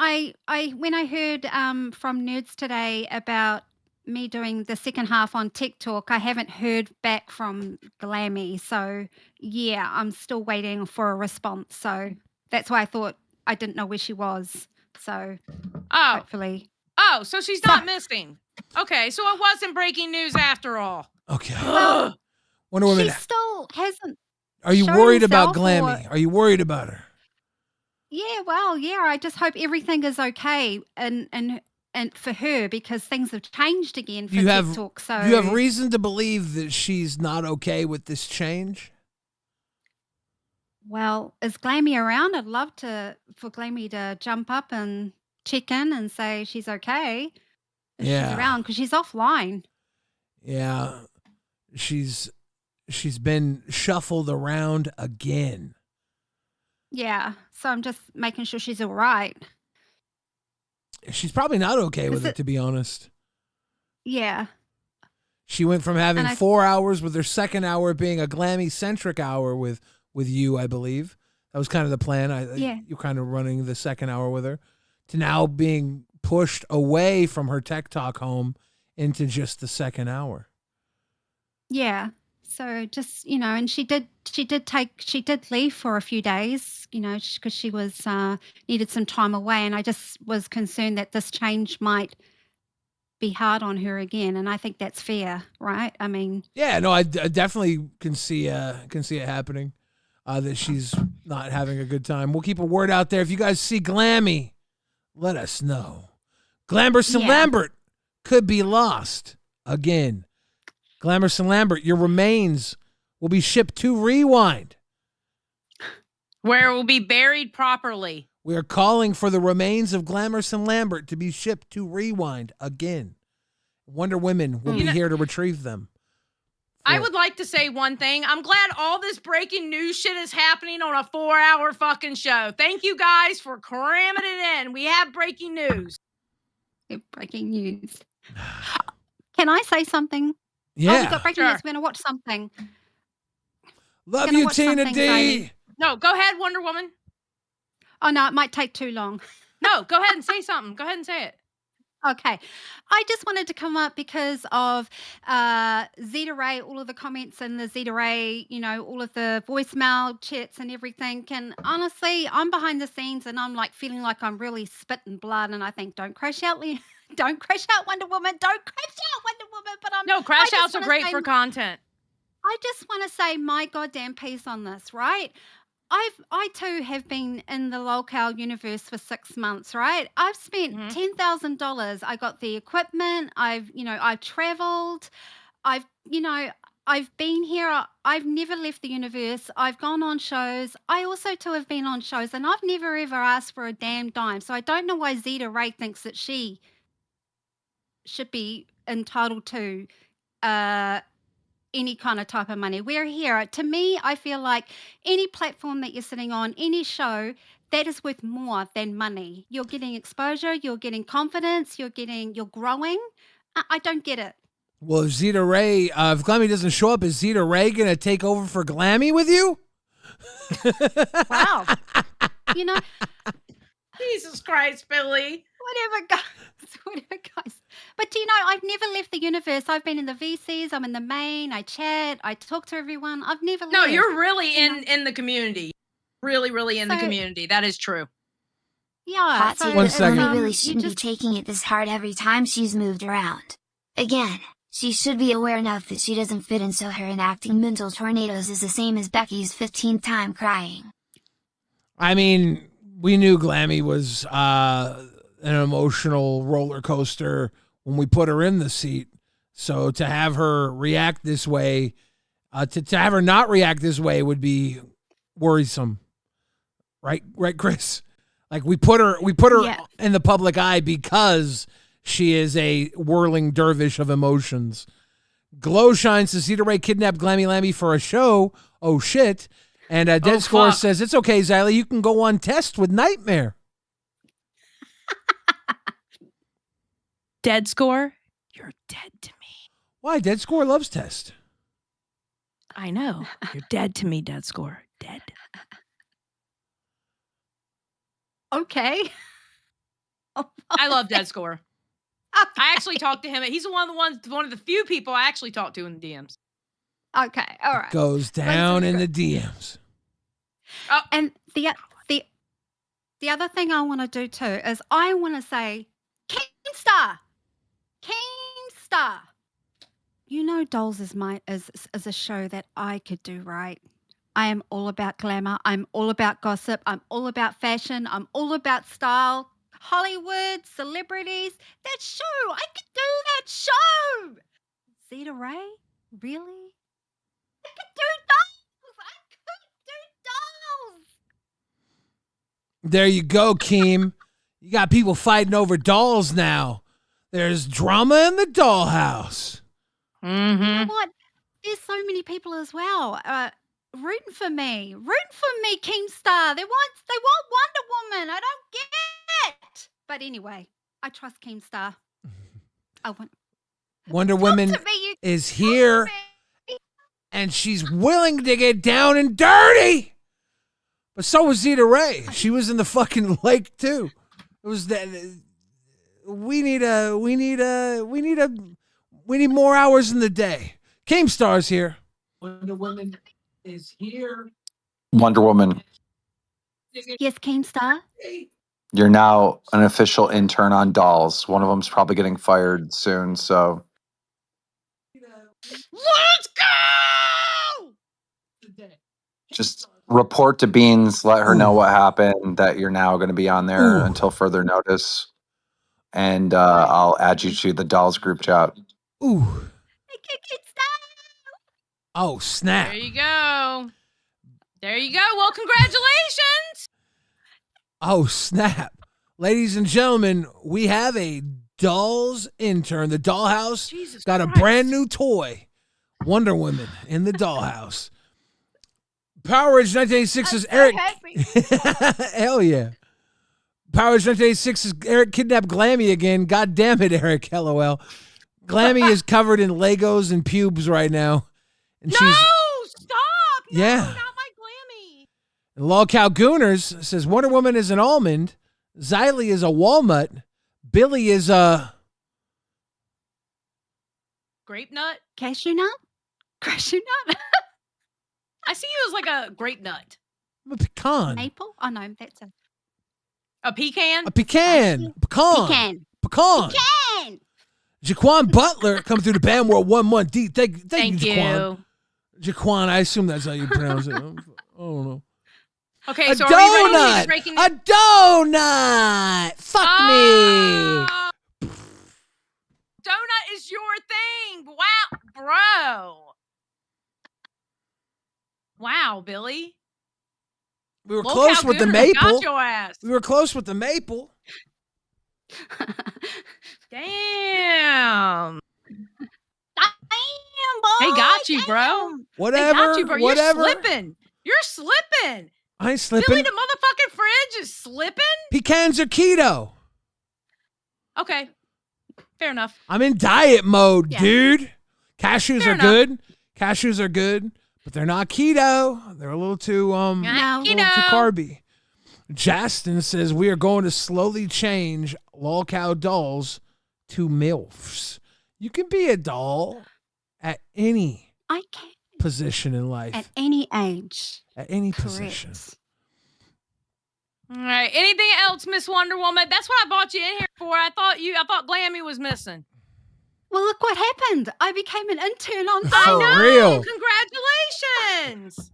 I heard from Nerds today about me doing the second half on TikTok, I haven't heard back from Glammy. So yeah, I'm still waiting for a response. So that's why I thought I didn't know where she was. So hopefully. Oh, so she's not missing. Okay, so it wasn't breaking news after all. Okay. Well, Wonder Woman, she still hasn't. are you shown worried about herself Glammy? Are you worried about her? Yeah, well, yeah. I just hope everything is okay in and for her because things have changed again for You have TikTok. So you have reason to believe that she's not okay with this change. well, is Glammy around? I'd love for Glammy to jump up and check in and say she's okay if she's Yeah. around because she's offline. Yeah, she's been shuffled around again. Yeah, so I'm just making sure she's all right. She's probably not okay with Is it, it- to be honest. Yeah. She went from having And I- 4 hours with her second hour being a Glammy-centric hour with you, I believe. That was kind of the plan. Yeah. You're kind of running the second hour with her, to now being pushed away from her Tech Talk home into just the second hour. Yeah. So just, and she did leave for a few days, because she was needed some time away, and I just was concerned that this change might be hard on her again, and I think that's fair, right? I mean, Yeah, no, I definitely can see it happening. That she's not having a good time. We'll keep a word out there. If you guys see Glammy, let us know. Glamberson Yeah. Lambert could be lost again. Glamberson Lambert, your remains will be shipped to Rewind. Where it will be buried properly. We are calling for the remains of Glamberson Lambert to be shipped to Rewind again. Wonder Women will be here to retrieve them. I would like to say one thing. I'm glad all this breaking news shit is happening on a 4-hour fucking show. Thank you guys for cramming it in. We have breaking news. breaking news. Can I say something? Oh, Yeah. we got breaking Sure. news. We're gonna watch something. Love Gonna you, watch Tina something, D. Zaini. No, go ahead, Wonder Woman. Oh no, it might take too long. No, go ahead and say something. Go ahead and say it. Okay. I just wanted to come up because of Zeta Ray, all of the comments in the Zeta Ray, all of the voicemail chats and everything. And honestly, I'm behind the scenes and I'm like feeling like I'm really spitting blood. And I think, don't crash out, don't crash out, Wonder Woman. Don't crash out, Wonder Woman. But No, crash I just outs are wanna great say- for content. I just want to say my goddamn piece on this, right? I too have been in the Lolcow universe for 6 months, right? I've spent $10,000. I got the equipment. I've traveled. I've been here. I've never left the universe. I've gone on shows. I also too have been on shows, and I've never ever asked for a damn dime. So I don't know why Zeta Ray thinks that she should be entitled to any kind of type of money. We're here. To me, I feel like any platform that you're sitting on, any show, that is worth more than money. You're getting exposure, you're getting confidence, you're growing. I don't get it. Well, if Zeta Ray, if Glammy doesn't show up, is Zeta Ray going to take over for Glammy with you? Wow. Jesus Christ, Billy. Whatever, guys. But I've never left the universe. I've been in the VCs, I'm in the main, I chat, I talk to everyone. I've never No, left. you're really in the community. Really, really in the So- community. That is true. Yeah. Hot So, seat, One but second. Glammy really you shouldn't just- be taking it this hard every time she's moved around. Again, she should be aware enough that she doesn't fit in, so her enacting mental tornadoes is the same as Becky's 15th time crying. I mean, we knew Glammy was an emotional roller coaster when we put her in the seat. So to have her react this way, to have her not react this way would be worrisome. Right, Chris? Like we put her Yeah. in the public eye because she is a whirling dervish of emotions. Glow Shine says Zeta Ray kidnapped Glammy Lammy for a show. Oh shit. And Dead Score fuck. says, it's okay, Xylee. You can go on test with Nightmare. Dead Score, you're dead to me. Why? Dead Score loves test. I know. You're dead to me, Dead Score. Dead. Okay. I love Dead Score. I actually talked to him. He's one of the few people I actually talked to in the DMs. Okay. All right. Goes down in the DMs. And the other thing I want to do too is I want to say, Keenstar, Dolls is a show that I could do right. I am all about glamour. I'm all about gossip. I'm all about fashion. I'm all about style, Hollywood, celebrities. That show, I could do that show. Zeta Ray? Really? I could do dolls. I could do dolls. There you go, Keem. You got people fighting over dolls now. There's drama in the dollhouse. You know what? There's so many people as well rooting for me. Rooting for me, Keemstar. They want Wonder Woman. I don't get. But anyway, I trust Keemstar. I want Wonder Woman to me, you is here, and she's willing to get down and dirty. But so was Zeta Ray. She was in the fucking lake too. It was that. We need more hours in the day. Keemstar's here. Wonder Woman is here. Wonder Woman, Yes, Keemstar. you're now an official intern on Dolls. One of them's probably getting fired soon, so Let's go! just report to Beans, let her know what happened, that you're now going to be on there until further notice. And I'll add you to the Dolls group chat. Ooh. Oh, snap. There you go. There you go. Well, congratulations. Oh, snap. Ladies and gentlemen, we have a Dolls intern. The Dollhouse got a brand new toy. Wonder Woman in the Dollhouse. Power Rangers 1986's Eric. Hell yeah. Power Rangers 1986's Eric kidnapped Glammy again. God damn it, Eric. LOL. Glammy is covered in Legos and pubes right now. And no, stop. No, yeah. not my Glammy. And Lolcow Gooners says Wonder Woman is an almond. Xylee is a walnut. Billy is a grape nut. Cashew nut? Cashew nut? I see you as like a grape nut. a pecan. Maple? Oh, no, that's A pecan? A pecan. Pecan. Pecan. Pecan. Pecan. Jaquan Butler coming through the band world 1 month deep. Thank you, you. Jaquan. Jaquan, I assume that's how you pronounce it. I don't know. Okay, A so are we ready to donut. do breaking A donut. Fuck me. Donut is your thing. Wow, bro. Wow, Billy. We were Lolcow close with the Gooner maple. got your ass. We were close with the maple. Damn. Damn, boy. They got you, bro. Whatever. They got you, bro. Whatever. You're slipping. You're slipping. I ain't slipping. Billy the motherfucking fridge is slipping? Pecans are keto. Okay. Fair enough. I'm in diet mode, Yeah. dude. Cashews Fair are enough. good. Cashews are good, but they're not keto. They're a little too a little too carby. Justin says we are going to slowly change Lolcow dolls to MILFs. You can be a doll at any position in life. At any age. At any position. All right. Anything else, Miss Wonder Woman? That's what I brought you in here for. I thought Glammy was missing. Well, look what happened. I became an intern on For real. Congratulations.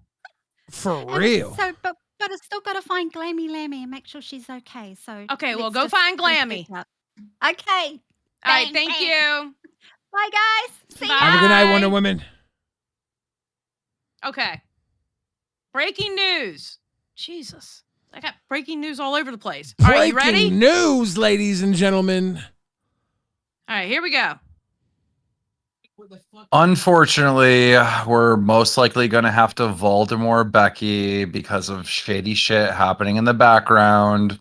For real. So, but I still got to find Glammy Lammy and make sure she's okay. So Okay, well, let's go just find finish Glammy. this up. Okay. All right, Bang, thank bang. you. Bye, guys. See Have a good night, Wonder Woman. Okay. Breaking news. Jesus. I got breaking news all over the place. All right, you ready? Breaking news, ladies and gentlemen. All right, here we go. unfortunately, we're most likely going to have to Voldemort Becky because of shady shit happening in the background.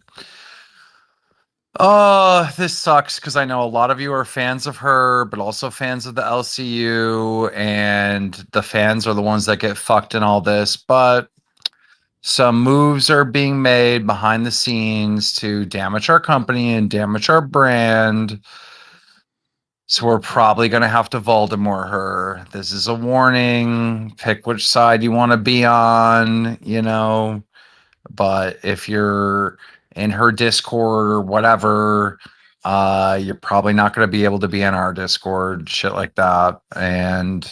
Oh, this sucks because I know a lot of you are fans of her, but also fans of the LCU, and the fans are the ones that get fucked in all this. But some moves are being made behind the scenes to damage our company and damage our brand. So we're probably going to have to Voldemort her. This is a warning. Pick which side you want to be on, you know. But if you're in her Discord or whatever, you're probably not going to be able to be in our Discord, shit like that. And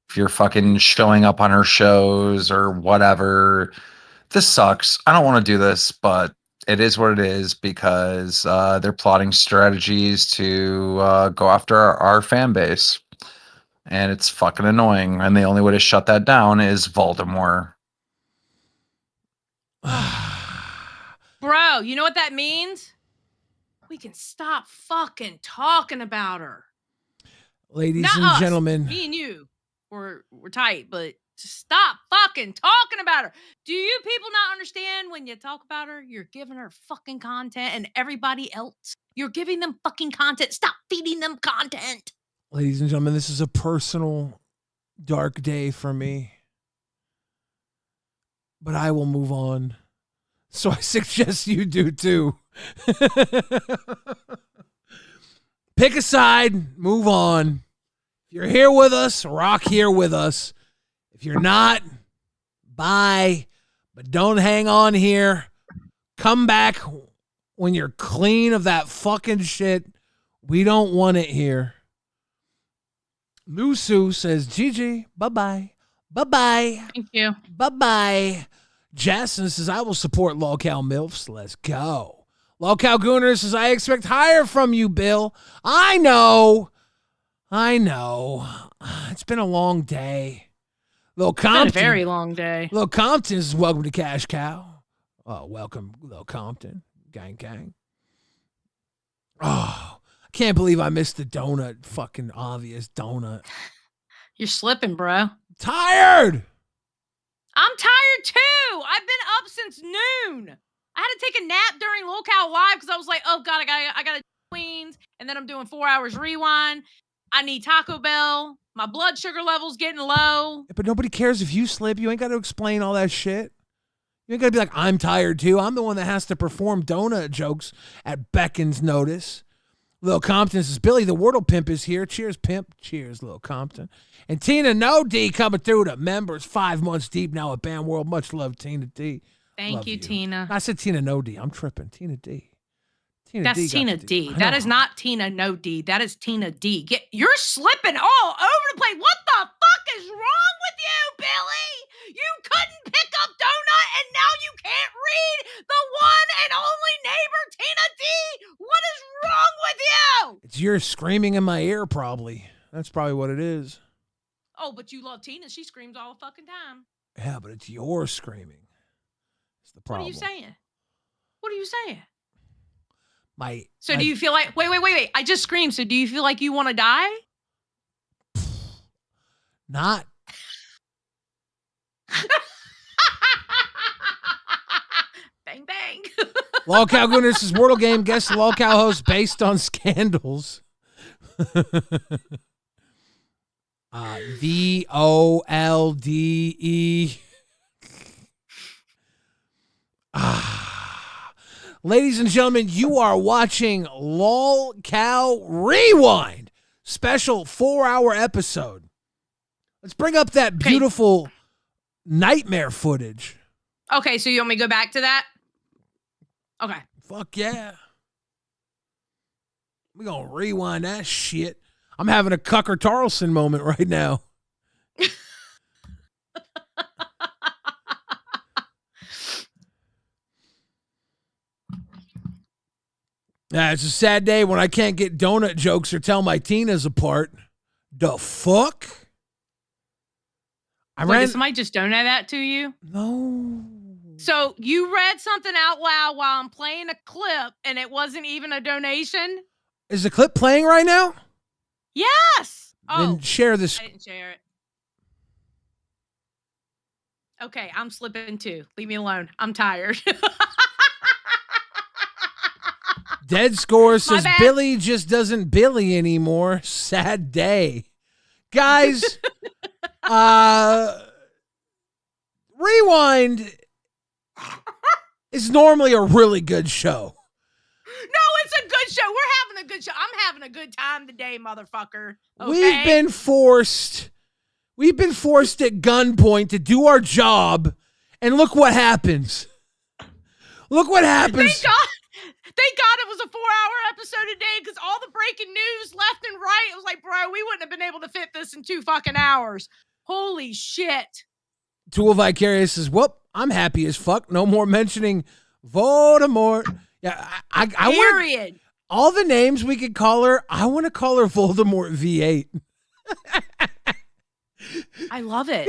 if you're fucking showing up on her shows or whatever, this sucks. I don't want to do this, but it is what it is because they're plotting strategies to go after our fan base. And it's fucking annoying. And the only way to shut that down is Voldemort. Bro, you know what that means? We can stop fucking talking about her. Ladies Not and us. gentlemen. Me and you, we're tight, but just stop fucking talking about her. Do you people not understand when you talk about her, you're giving her fucking content, and everybody else, you're giving them fucking content. Stop feeding them content. Ladies and gentlemen, this is a personal, dark day for me. But I will move on. So I suggest you do too. Pick a side, move on. If you're here with us, rock here with us. If you're not, bye. But don't hang on here. Come back when you're clean of that fucking shit. We don't want it here. Lusu says, GG, bye-bye. Bye-bye. Thank you. Bye-bye. Jason says, I will support Lolcow MILFs. Let's go. Lolcow Gooner says, I expect higher from you, Bill. I know. It's been a long day. Lil Compton. It's been a very long day. Lil Compton says, welcome to Cash Cow. Oh, welcome, Lil Compton. Gang, gang. Oh, I can't believe I missed the donut. Fucking obvious donut. You're slipping, bro. Tired. I'm tired too. I've been up since noon. I had to take a nap during Lolcow Live because I was like, oh God, I gotta do Queens. And then I'm doing 4 hours rewind. I need Taco Bell. My blood sugar level's getting low. But nobody cares if you slip. You ain't got to explain all that shit. You ain't got to be like, I'm tired too. I'm the one that has to perform donut jokes at Beckon's notice. Lil Compton says, Billy the Wordle Pimp is here. Cheers, pimp. Cheers, Lil Compton. And Tina No D coming through to members 5 months deep now at Band World. Much love, Tina D. Thank Love you, Tina. I said Tina No D. I'm tripping. Tina D. That's got Tina the D. I That know. is not Tina No D. That is Tina D. You're slipping all over the place. What the fuck is wrong with you, Billy? You couldn't pick up donut and now you can't read the one and only neighbor, Tina D. What is wrong with you? It's your screaming in my ear, probably. That's probably what it is. Oh, but you love Tina. She screams all the fucking time. Yeah, but it's your screaming. It's the problem. What are you saying? What are you saying? So my- do you feel like, wait. I just screamed. So do you feel like you want to die? Not. Bang, bang. Lolcow Gooner says, Wordle game guest Lolcow host based on scandals. VOLDE. Ladies and gentlemen, you are watching Lolcow Rewind, special 4-hour episode. Let's bring up that beautiful nightmare footage. Okay, so you want me to go back to that? Okay. Fuck yeah. We're going to rewind that shit. I'm having a Cucker Tarlson moment right now. Yeah, it's a sad day when I can't get donut jokes or tell my Tinas apart. The fuck? Did somebody just donate that to you? No. So you read something out loud while I'm playing a clip and it wasn't even a donation? Is the clip playing right now? Yes. Then share this. I didn't share it. Okay, I'm slipping too. Leave me alone. I'm tired. Dead Score says bad. Billy just doesn't Billy anymore. Sad day. Guys, Rewind is normally a really good show. No, it's a good show. We're having a good show. I'm having a good time today, motherfucker. Okay? We've been forced at gunpoint to do our job, and look what happens. Look what happens. Thank God it was a 4-hour episode today because all the breaking news left and right, it was like, bro, we wouldn't have been able to fit this in 2 fucking hours. Holy shit. Tool Vicarious says, whoop, I'm happy as fuck. No more mentioning Voldemort. Yeah, I want Period. all the names we could call her. I want to call her Voldemort V8. I love it.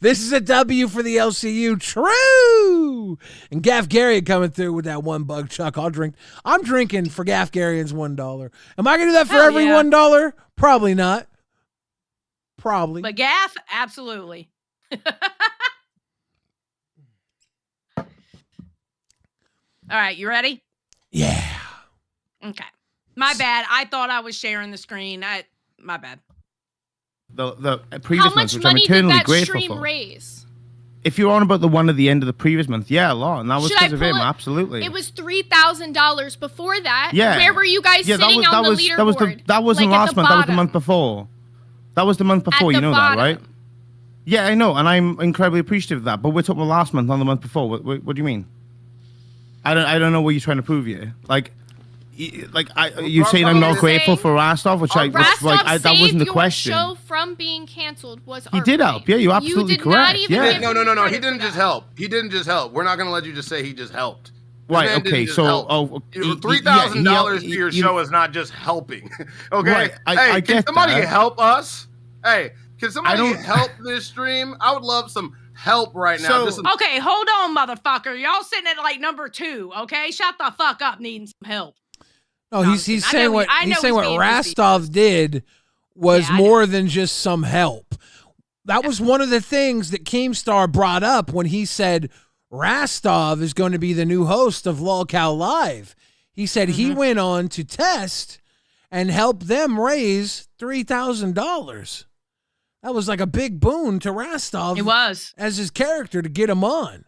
This is a W for the LCU. True. And Gaff Gary coming through with that one bug chuck. I'm drinking for Gaff Gary's $1. Am I gonna do that for Hell every yeah. $1? Probably not. Probably. But Gaff, absolutely. All right, you ready? Yeah. Okay. My bad. I thought I was sharing the screen. My bad. The previous How month, much which I'm money did eternally that grateful stream for. raise? If you're on about the one at the end of the previous month, yeah, a lot, and that was Should I because of pull him, it? absolutely. It was $3,000 before that. Yeah. Where were you guys Yeah, sitting on the leaderboard? that wasn't Like, at last the month. That was the bottom. month before. That was the month before. You the know bottom. that, right? Yeah, I know, and I'm incredibly appreciative of that. But we're talking about last month, not the month before. What do you mean? I don't know what you're trying to prove here. You're saying I'm not grateful for Rastov, Rastov that wasn't the your question. show from being canceled was He did help. Yeah, you're You absolutely did not correct. even Yeah. give No. He didn't just help. He didn't just help. We're not gonna let you just say he just helped. This Right. man didn't Okay. just So, help. $3,000 to your show is not just helping. Okay. Right, I Hey, can get somebody that. help us? Hey, can somebody don't- help this stream? I would love some help right now. Just some- Okay, hold on, motherfucker. Y'all sitting at like number 2, okay? Shut the fuck up needing some help. No, he's saying what Rastov did was more than just some help. That was one of the things that Keemstar brought up when he said Rastov is going to be the new host of LolCow Live. He said he went on to test and help them raise $3,000. That was like a big boon to Rastov. It was. As his character to get him on.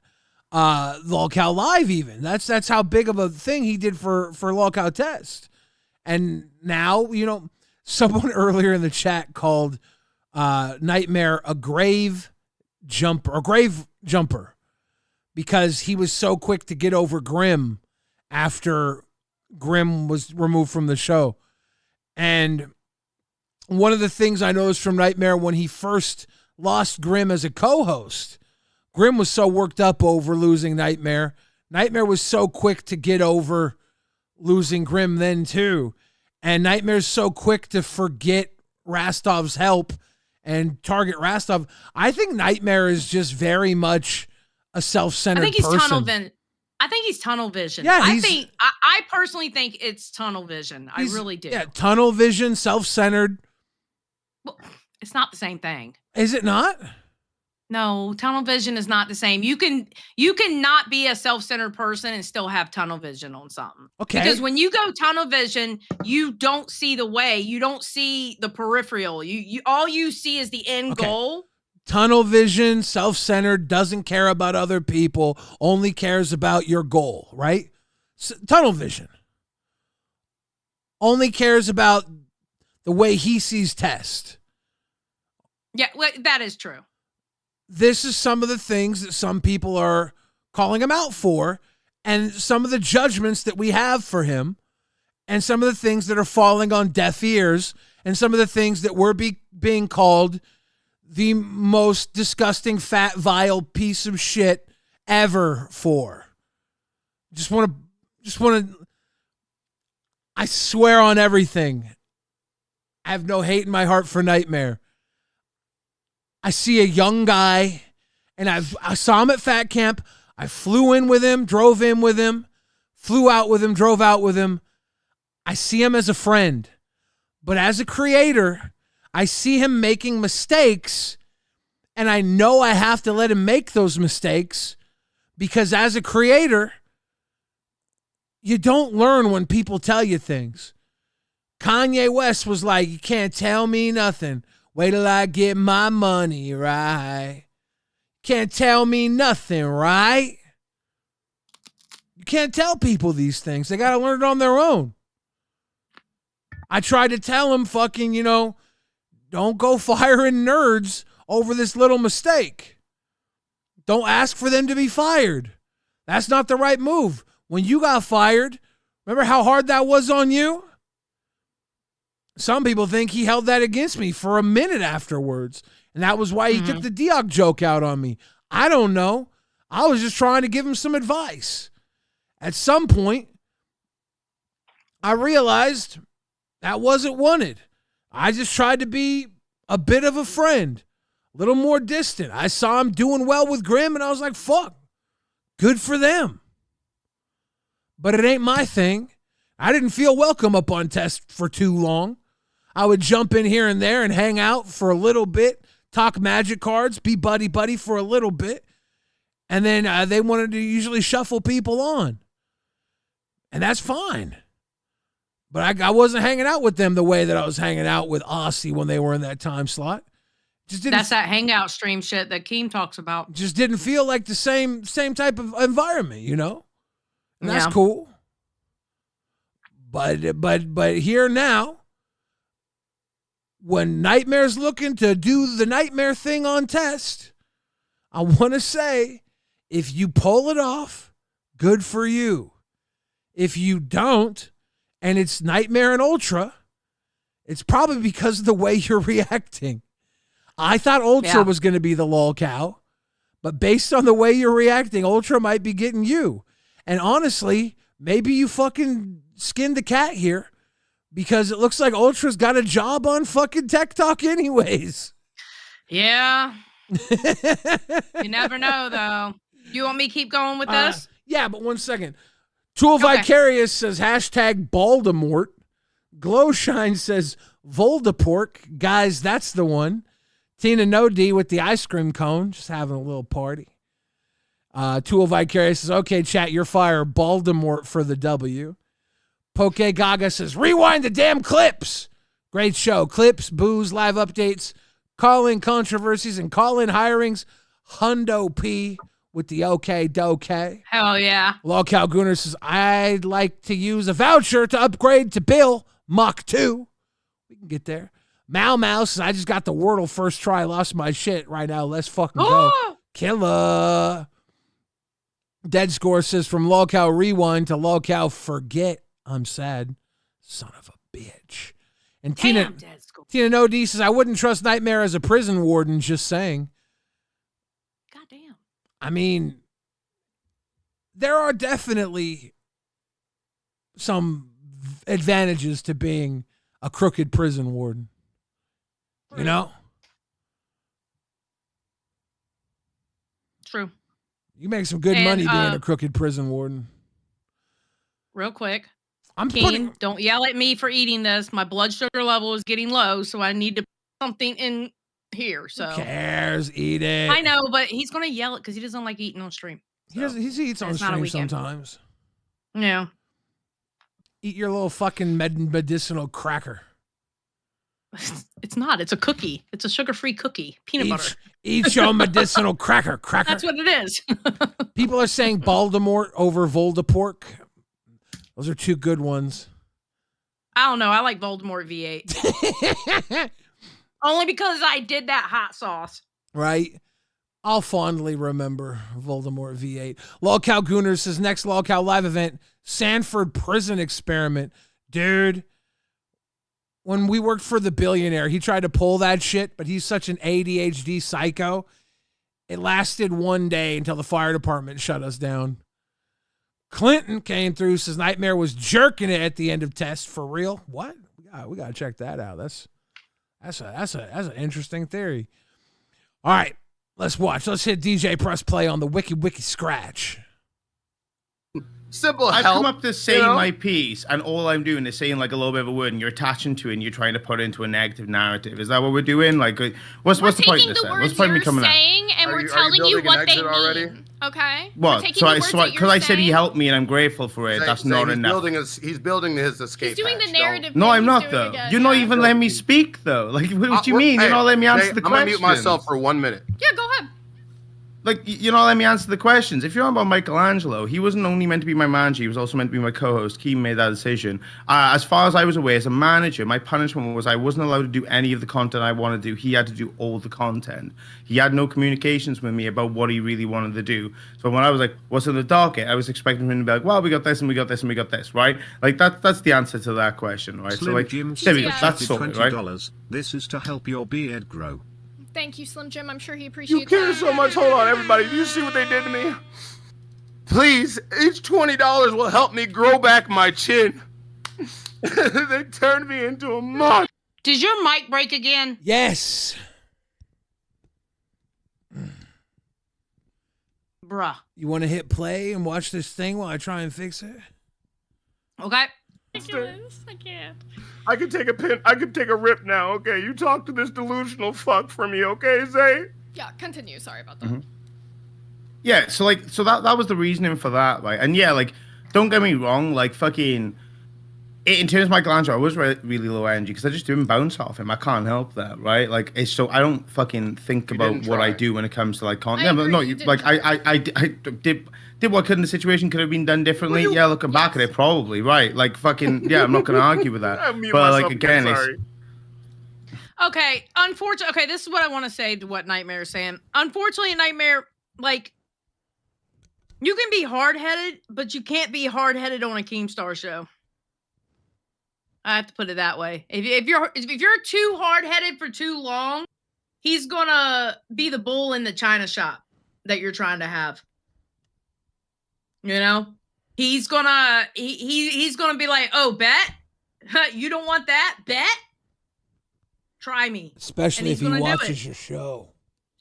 LolCow Live even. That's how big of a thing he did for LolCow Test. And now, someone earlier in the chat called Nightmare a grave jumper because he was so quick to get over Grimm after Grimm was removed from the show. And one of the things I noticed from Nightmare when he first lost Grimm as a co-host, Grimm was so worked up over losing Nightmare. Nightmare was so quick to get over losing Grimm then too. And Nightmare's so quick to forget Rastov's help and target Rastov. I think Nightmare is just very much a self-centered person. I think he's tunnel vision. Yeah, I personally think it's tunnel vision. I really do. Yeah, tunnel vision, self-centered. Well, it's not the same thing. Is it not? No, tunnel vision is not the same. You can not be a self-centered person and still have tunnel vision on something. Okay. Because when you go tunnel vision, you don't see the way. You don't see the peripheral. You all you see is the end goal. Tunnel vision, self-centered, doesn't care about other people, only cares about your goal, right? Tunnel vision. Only cares about the way he sees Test. Yeah, well, that is true. This is some of the things that some people are calling him out for, and some of the judgments that we have for him, and some of the things that are falling on deaf ears, and some of the things that we're being called the most disgusting, fat, vile piece of shit ever for. Just want to, I swear on everything, I have no hate in my heart for Nightmare. I see a young guy, and I saw him at Fat Camp. I flew in with him, drove in with him, flew out with him, drove out with him. I see him as a friend. But as a creator, I see him making mistakes, and I know I have to let him make those mistakes because as a creator, you don't learn when people tell you things. Kanye West was like, you can't tell me nothing. Wait till I get my money right. Can't tell me nothing, right? You can't tell people these things. They got to learn it on their own. I tried to tell him fucking, don't go firing nerds over this little mistake. Don't ask for them to be fired. That's not the right move. When you got fired, remember how hard that was on you? Some people think he held that against me for a minute afterwards. And that was why he took the Diok joke out on me. I don't know. I was just trying to give him some advice. At some point, I realized that wasn't wanted. I just tried to be a bit of a friend, a little more distant. I saw him doing well with Grimm, and I was like, fuck, good for them. But it ain't my thing. I didn't feel welcome up on test for too long. I would jump in here and there and hang out for a little bit, talk magic cards, be buddy-buddy for a little bit, and then they wanted to usually shuffle people on. And that's fine. But I wasn't hanging out with them the way that I was hanging out with Aussie when they were in that time slot. That's that hangout stream shit that Keem talks about. Just didn't feel like the same type of environment, you know? And that's Yeah. cool. But here now, when Nightmare's looking to do the Nightmare thing on test, I want to say, if you pull it off, good for you. If you don't, and it's Nightmare and Ultra, it's probably because of the way you're reacting. I thought Ultra was going to be the lol cow, but based on the way you're reacting, Ultra might be getting you. And honestly, maybe you fucking skinned the cat here, because it looks like Ultra's got a job on fucking Tech Talk anyways. Yeah. You never know, though. You want me to keep going with this? Yeah, but 1 second. Tool Vicarious says hashtag Baldemort. Glowshine says Voldepork. Guys, that's the one. Tina No D with the ice cream cone, just having a little party. Tool Vicarious says, okay, chat, you're fired. Baldemort for the W. Poke Gaga says, rewind the damn clips. Great show. Clips, booze, live updates, call-in controversies, and call-in hirings. Hundo P with the OK Doke. Hell yeah. Lolcow Gunner says, I'd like to use a voucher to upgrade to Bill Mach 2. We can get there. Mau says, I just got the Wordle first try. Lost my shit right now. Let's fucking go. Killer. Dead Score says, from LolcowRewind to Lolcow Forget. I'm sad. Son of a bitch. And Tina No D says, I wouldn't trust Nightmare as a prison warden, just saying. Goddamn. I mean, there are definitely some advantages to being a crooked prison warden. You know? True. You make some good money being a crooked prison warden. Real quick. I'm Keen, don't yell at me for eating this. My blood sugar level is getting low, so I need to put something in here. So Who cares? Eat it. I know, but he's gonna yell it because he doesn't like eating on stream. He eats on stream sometimes. Yeah. Eat your little fucking medicinal cracker. It's not. It's a cookie. It's a sugar-free cookie. Peanut butter. Eat your medicinal cracker. That's what it is. People are saying Baldemort over Voldepork. Those are two good ones. I don't know. I like Voldemort V8. Only because I did that hot sauce. Right? I'll fondly remember Voldemort V8. Lolcow Gunner says, next Lolcow live event, Sanford Prison Experiment. Dude, when we worked for the billionaire, he tried to pull that shit, but he's such an ADHD psycho. It lasted one day until the fire department shut us down. Clinton came through, says Nightmare was jerking it at the end of test. For real? What? We gotta check that out. That's an interesting theory. All right, let's watch. Let's hit DJ press play on the Wiki Scratch. Simple I've help, come up to say you know? my piece, and all I'm doing is saying like a little bit of a word, and you're attaching to it, and you're trying to put it into a negative narrative. Is that what we're doing? Like, what's the point of this? Then? What's the point of me coming out? saying, and we're telling you what they mean. Okay. What? We're taking So the I words that because you're I said he saying. helped me, and I'm grateful for it. That's not enough. He's building his escape. He's doing the narrative. No, thing. I'm He's not doing though. it, You're not even letting me speak though. Like, what do you mean? You're not letting me answer the I'm gonna mute questions. myself for 1 minute. Yeah, go ahead. Like, you're not letting me answer the questions. If you're on about Michelangelo, he wasn't only meant to be my manager, he was also meant to be my co-host. Keem made that decision. As far as I was aware, as a manager, my punishment was I wasn't allowed to do any of the content I wanted to do. He had to do all the content. He had no communications with me about what he really wanted to do. So when I was like, what's in the docket? I was expecting him to be like, well, we got this and we got this and we got this, right? Like, that's the answer to that question, right? Slim so, like, Jim there we go. That's $20, sorted, right? This is to help your beard grow. Thank you, Slim Jim. I'm sure he appreciates You care so much. Hold on, everybody. Do you see what they did to me? Please, each $20 will help me grow back my chin. They turned me into a monster. Did your mic break again? Yes. Bruh. You want to hit play and watch this thing while I try and fix it? Okay. I can't. I can take a pin. I can take a rip now. Okay, you talk to this delusional fuck for me. Okay, Zay. Yeah, continue. Sorry about that. Yeah, so that was the reasoning for that, right? And yeah, like, don't get me wrong, like, fucking, in terms of Michelangelo, I was really low energy because I just didn't bounce off him. I can't help that, right? Like, it's so I don't fucking think about what I do when it comes to like content. Yeah, but no, I did what I could in the situation. Could have been done differently. Yeah, looking back at it, probably right. Like, fucking, yeah, I'm not gonna argue with that. But like again, it's. Okay, unfortunately, okay, this is what I want to say to what Nightmare is saying. Unfortunately, Nightmare, like, you can be hard-headed, but you can't be hard-headed on a Keemstar show. I have to put it that way. If you're too hard-headed for too long, he's gonna be the bull in the china shop that you're trying to have. You know, he's gonna he's gonna be like, oh, bet you don't want that, bet. Try me. Especially if he watches your show.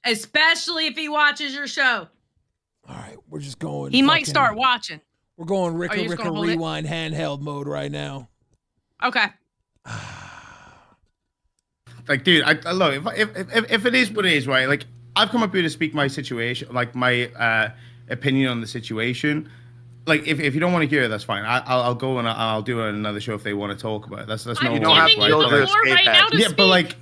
Especially if he watches your show. All right, we're just going. He might start watching. We're going Ricka Rewind handheld mode right now. Okay. Like, dude, I look, if it is what it is, right? Like, I've come up here to speak my situation, like my opinion on the situation. Like, if you don't want to hear it, that's fine. I'll go and I'll do it on another show if they want to talk about it. That's no. You don't have to build your escape hatch. Yeah, but like.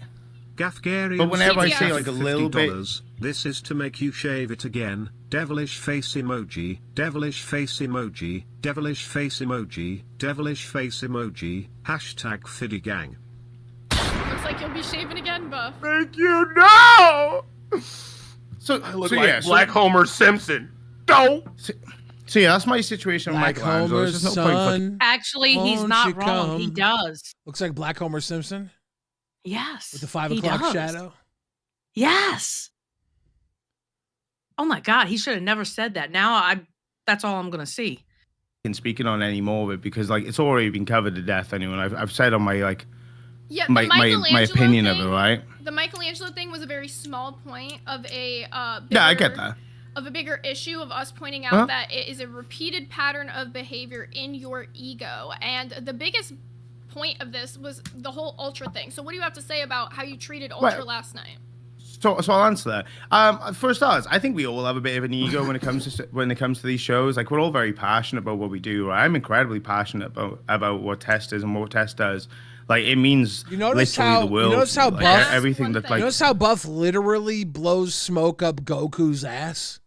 Gafgarian, But whenever I say like a little bit, this is to make you shave it again. Devilish face emoji, devilish face emoji, devilish face emoji, devilish face emoji. Hashtag Fiddy Looks like you'll be shaving again, Buff. Thank you. No. So I look like Black Homer Simpson. Don't. So yeah, that's my situation with Michelangelo. There's just no point. Actually, he's not wrong. He does. Looks like Black Homer Simpson. Yes. With the 5 o'clock shadow. Yes. Oh my God, he should have never said that. Now that's all I'm gonna see. And speaking on any more of it because like it's already been covered to death anyway. I've said on my like my opinion of it, right? The Michelangelo thing was a very small point of a yeah, I get that. Of a bigger issue of us pointing out that it is a repeated pattern of behavior in your ego. And the biggest point of this was the whole Ultra thing. So what do you have to say about how you treated Ultra last night? So I'll answer that. For starters, I think we all have a bit of an ego when it comes to these shows. Like, we're all very passionate about what we do. Right? I'm incredibly passionate about what Test is and what Test does. Like, it means literally the world. You notice how like, Buff everything that like. You notice how Buff literally blows smoke up Goku's ass.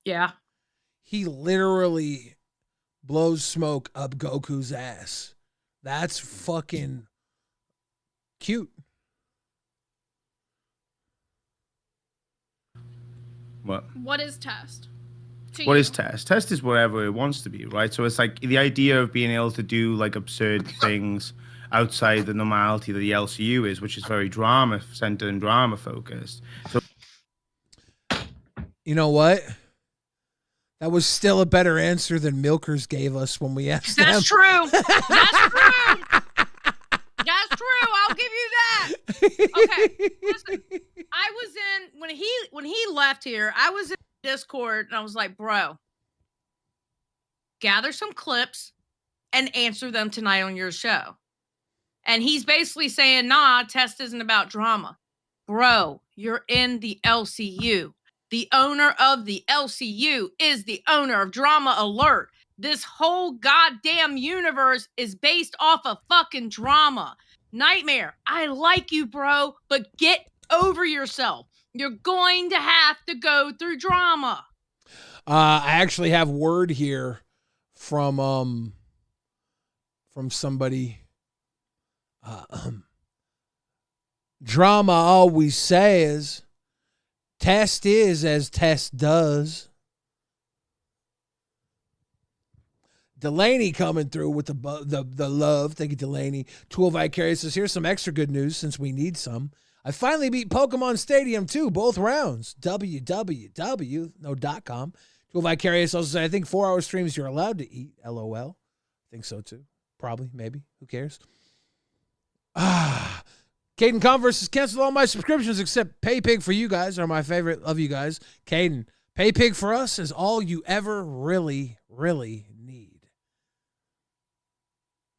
Yeah. He literally blows smoke up Goku's ass. That's fucking cute. What is Test? What is Test? Test is whatever it wants to be, right? So it's like the idea of being able to do like absurd things outside the normality that the LCU is, which is very drama centered and drama focused. So, you know what? That was still a better answer than Milkers gave us when we asked them. That's true. That's true. That's true. I'll give you that. Okay. Listen, I was in when he left here, I was in Discord and I was like, bro, gather some clips and answer them tonight on your show. And he's basically saying, nah, Test isn't about drama. Bro, you're in the LCU. The owner of the LCU is the owner of Drama Alert. This whole goddamn universe is based off of fucking drama. Nightmare, I like you, bro, but get over yourself. You're going to have to go through drama. I actually have word here from somebody. Drama always says, Test is as Test does. Delaney coming through with the love. Thank you, Delaney. Tool Vicarious says, here's some extra good news since we need some. I finally beat Pokemon Stadium 2, both rounds. www.com. Tool Go Vicarious also said, I think 4-hour streams you're allowed to eat. LOL. I think so too. Probably, maybe. Who cares? Caden Converse has canceled all my subscriptions except PayPig for you guys are my favorite. Love you guys. Caden, PayPig for us is all you ever really, really need.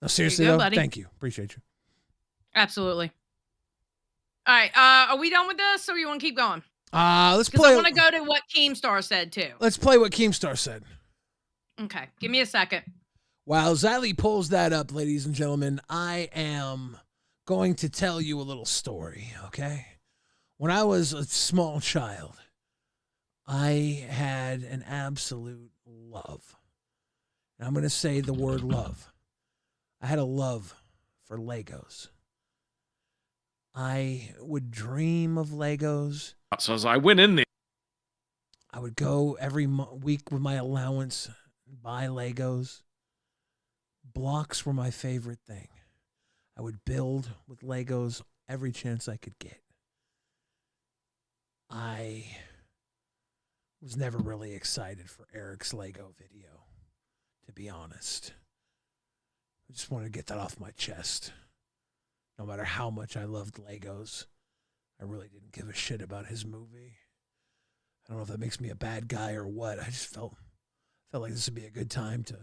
No, seriously, go, though, buddy. thank you. Appreciate you. Absolutely. All right. Are we done with this, or you want to keep going? Let's Because play. I want to go to what Keemstar said too. Let's play what Keemstar said. Okay, give me a second. While Xylee pulls that up, ladies and gentlemen, I am going to tell you a little story, okay? When I was a small child, I had an absolute love. And I'm going to say the word love. I had a love for Legos. I would dream of Legos. So as I went in there, I would go every week with my allowance and buy Legos. Blocks were my favorite thing. I would build with Legos every chance I could get. I was never really excited for Eric's Lego video, to be honest. I just wanted to get that off my chest. No matter how much I loved Legos, I really didn't give a shit about his movie. I don't know if that makes me a bad guy or what. I just felt like this would be a good time to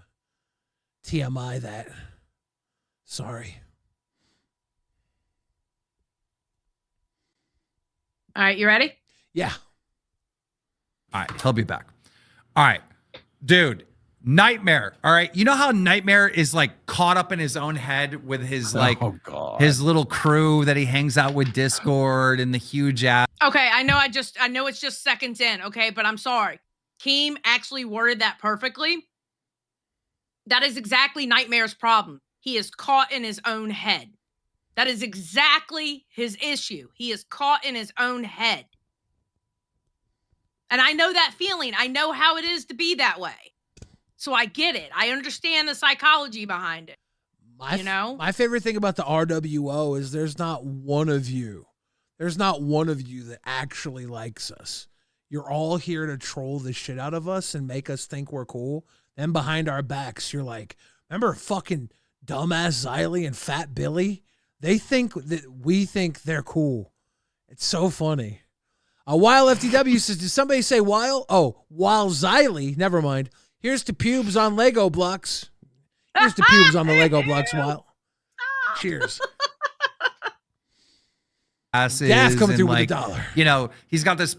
TMI that. Sorry. All right, you ready? Yeah. All right, he'll be back. All right, dude, Nightmare. All right, you know how Nightmare is like caught up in his own head with his his little crew that he hangs out with Discord and the huge app. Okay, I know it's just seconds in, okay, but I'm sorry. Keem actually worded that perfectly. That is exactly Nightmare's problem. He is caught in his own head. That is exactly his issue. He is caught in his own head. And I know that feeling. I know how it is to be that way. So I get it. I understand the psychology behind it. My favorite thing about the RWO is there's not one of you that actually likes us. You're all here to troll the shit out of us and make us think we're cool. Then behind our backs, you're like, remember fucking dumbass Xylee and Fat Billy? They think that we think they're cool. It's so funny. While FTW says, did somebody say while? Oh, while Xylee, never mind. Here's to pubes on Lego blocks. Here's to pubes on the Lego blocks, while. Cheers. Gaff coming through with a dollar. You know, he's got this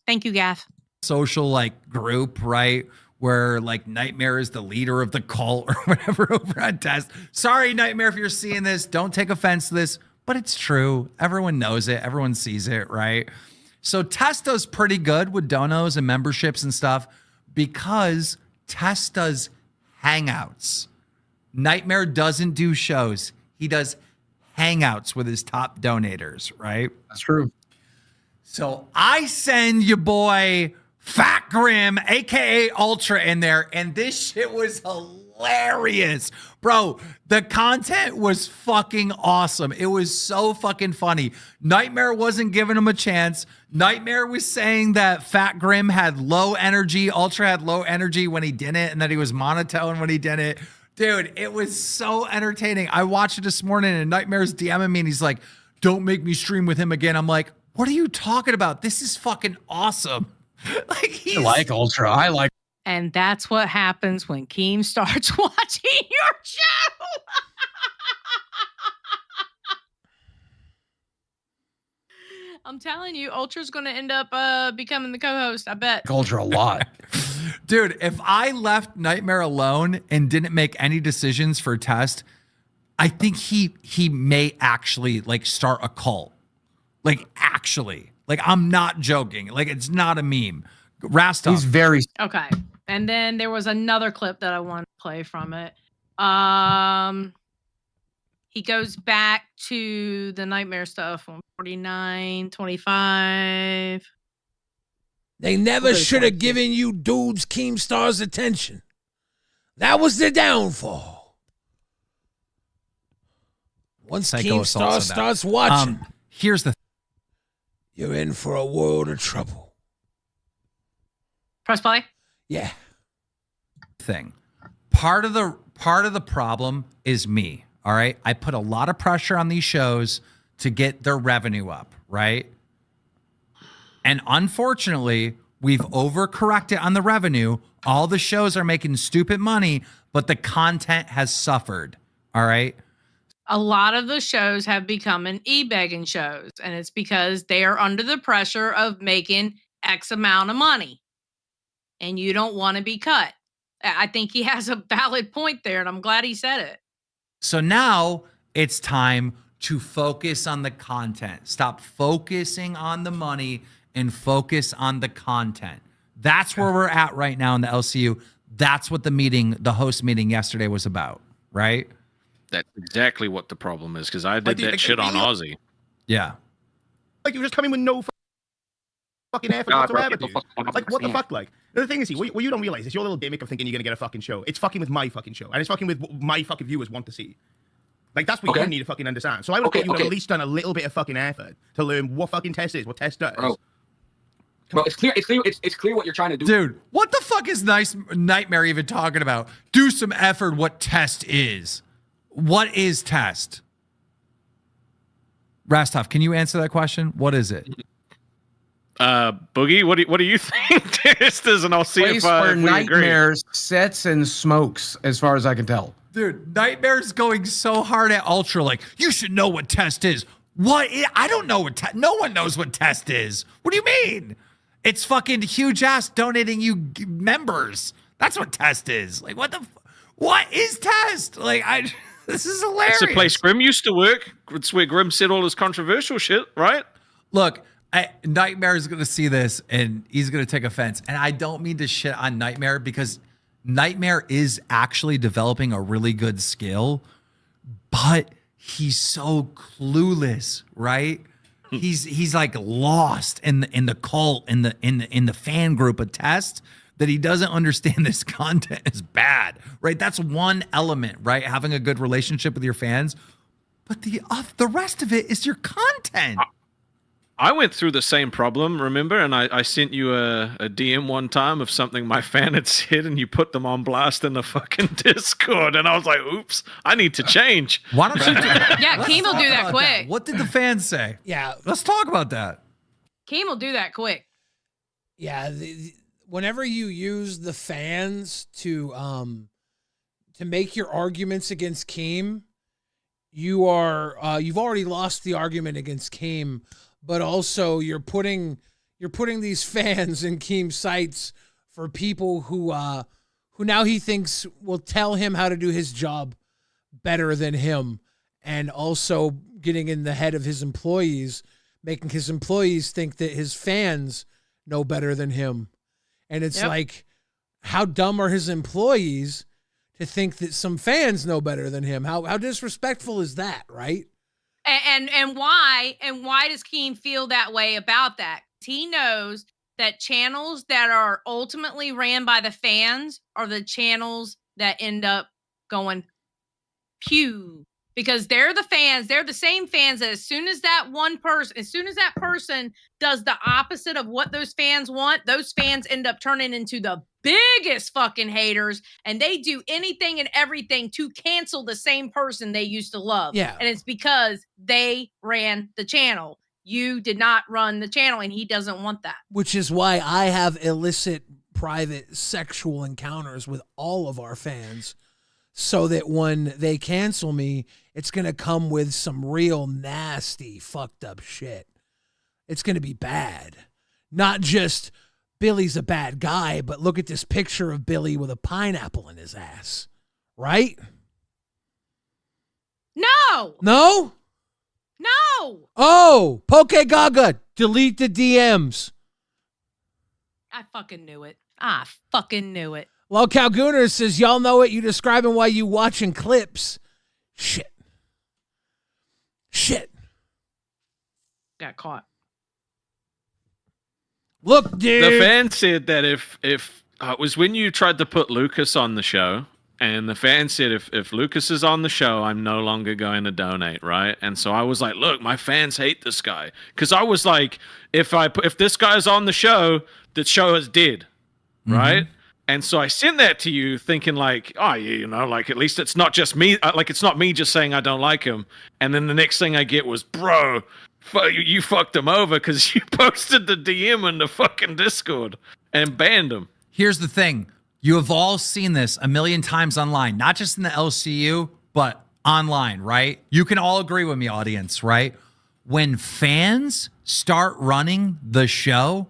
Thank you, Gaff. social like group, right? Where like Nightmare is the leader of the cult or whatever over on Test. Sorry, Nightmare, if you're seeing this, don't take offense to this, but it's true. Everyone knows it. Everyone sees it, right? So Test does pretty good with donos and memberships and stuff because Test does hangouts. Nightmare doesn't do shows. He does hangouts with his top donators, right? That's true. So I send your boy Fat Grim, aka Ultra, in there, and this shit was hilarious. Bro, the content was fucking awesome. It was so fucking funny. Nightmare wasn't giving him a chance. Nightmare was saying that Fat Grim had low energy, Ultra had low energy when he did it, and that he was monotone when he did it. Dude, it was so entertaining. I watched it this morning, and Nightmare's DMing me, and he's like, don't make me stream with him again. I'm like, what are you talking about? This is fucking awesome. I like Ultra. I like. And that's what happens when Keem starts watching your show. I'm telling you, Ultra's going to end up becoming the co-host, I bet. Ultra a lot. Dude, if I left Nightmare alone and didn't make any decisions for Test, I think he may actually like start a cult. Like actually. Like I'm not joking. Like it's not a meme. Rastov. He's very Okay. And then there was another clip that I want to play from it. He goes back to the Nightmare stuff on 49:25. They never should have given you dudes Keemstar's attention. That was the downfall. Once Keemstar starts watching, here's the you're in for a world of trouble. Press play. Yeah. Thing. Part of the problem is me. All right. I put a lot of pressure on these shows to get their revenue up, right? And unfortunately, we've overcorrected on the revenue. All the shows are making stupid money, but the content has suffered. All right. A lot of the shows have become an e-begging shows, and it's because they are under the pressure of making X amount of money, and you don't want to be cut. I think he has a valid point there, and I'm glad he said it. So now it's time to focus on the content. Stop focusing on the money and focus on the content. That's where we're at right now in the LCU. That's what the host meeting yesterday was about, right? That's exactly what the problem is, because I did that shit on Aussie. Yeah. Like, you're just coming with no fucking effort whatsoever, dude. Like, what the fuck, like? The thing is, what you don't realize is your little gimmick of thinking you're gonna get a fucking show. It's fucking with my fucking show, and it's fucking with what my fucking viewers want to see. Like, that's what you need to fucking understand. So I would have thought you would have at least done a little bit of fucking effort to learn what fucking test is, what test does. Bro, it's clear what you're trying to do. Dude, what the fuck is Nightmare even talking about? Do some effort what test is. What is test? Rastov, can you answer that question? What is it? Boogie, what do you think test is? And I'll see Place if where we agree. Nightmares sets and smokes, as far as I can tell. Dude, Nightmare's going so hard at Ultra, like, you should know what test is. I don't know what no one knows what test is. What do you mean? It's fucking huge ass donating you members. That's what test is. Like, what is test? Like, this is hilarious. It's a place Grim used to work. It's where Grim said all his controversial shit, right? Look, Nightmare is going to see this and he's going to take offense. And I don't mean to shit on Nightmare, because Nightmare is actually developing a really good skill, but he's so clueless, right? He's like lost in the cult, in the fan group of test, that he doesn't understand this content is bad, right? That's one element, right? Having a good relationship with your fans, but the rest of it is your content. I went through the same problem, remember? And I sent you a DM one time of something my fan had said, and you put them on blast in the fucking Discord. And I was like, oops, I need to change. Why don't you Yeah, Keem will do that quick. What did the fans say? Yeah. Let's talk about that. Keem will do that quick. Yeah, whenever you use the fans to make your arguments against Keem, you've already lost the argument against Keem, but also you're putting these fans in Keem's sights for people who now he thinks will tell him how to do his job better than him, and also getting in the head of his employees, making his employees think that his fans know better than him. And it's like, how dumb are his employees to think that some fans know better than him? How disrespectful is that, right? And why does Keem feel that way about that? He knows that channels that are ultimately ran by the fans are the channels that end up going pew, because they're the fans. They're the same fans that as soon as that person does the opposite of what those fans want, those fans end up turning into the biggest fucking haters, and they do anything and everything to cancel the same person they used to love. Yeah. And it's because they ran the channel. You did not run the channel, and he doesn't want that. Which is why I have illicit, private, sexual encounters with all of our fans, so that when they cancel me, it's going to come with some real nasty, fucked up shit. It's going to be bad. Not just Billy's a bad guy, but look at this picture of Billy with a pineapple in his ass. Right? No! No? No! Oh, Poke Gaga, delete the DMs. I fucking knew it. I fucking knew it. LolcowGooner says, y'all know it. You describing why you watching clips. Shit. Got caught. Look, dude. The fan said that if it was when you tried to put Lucas on the show, and the fan said if Lucas is on the show, I'm no longer going to donate, right? And so I was like, look, my fans hate this guy, because I was like, if this guy's on the show is dead, right? And so I sent that to you thinking like, oh, you know, like at least it's not just me. Like it's not me just saying I don't like him. And then the next thing I get was, bro, you fucked him over because you posted the DM in the fucking Discord and banned him. Here's the thing. You have all seen this a million times online, not just in the LCU, but online, right? You can all agree with me, audience, right? When fans start running the show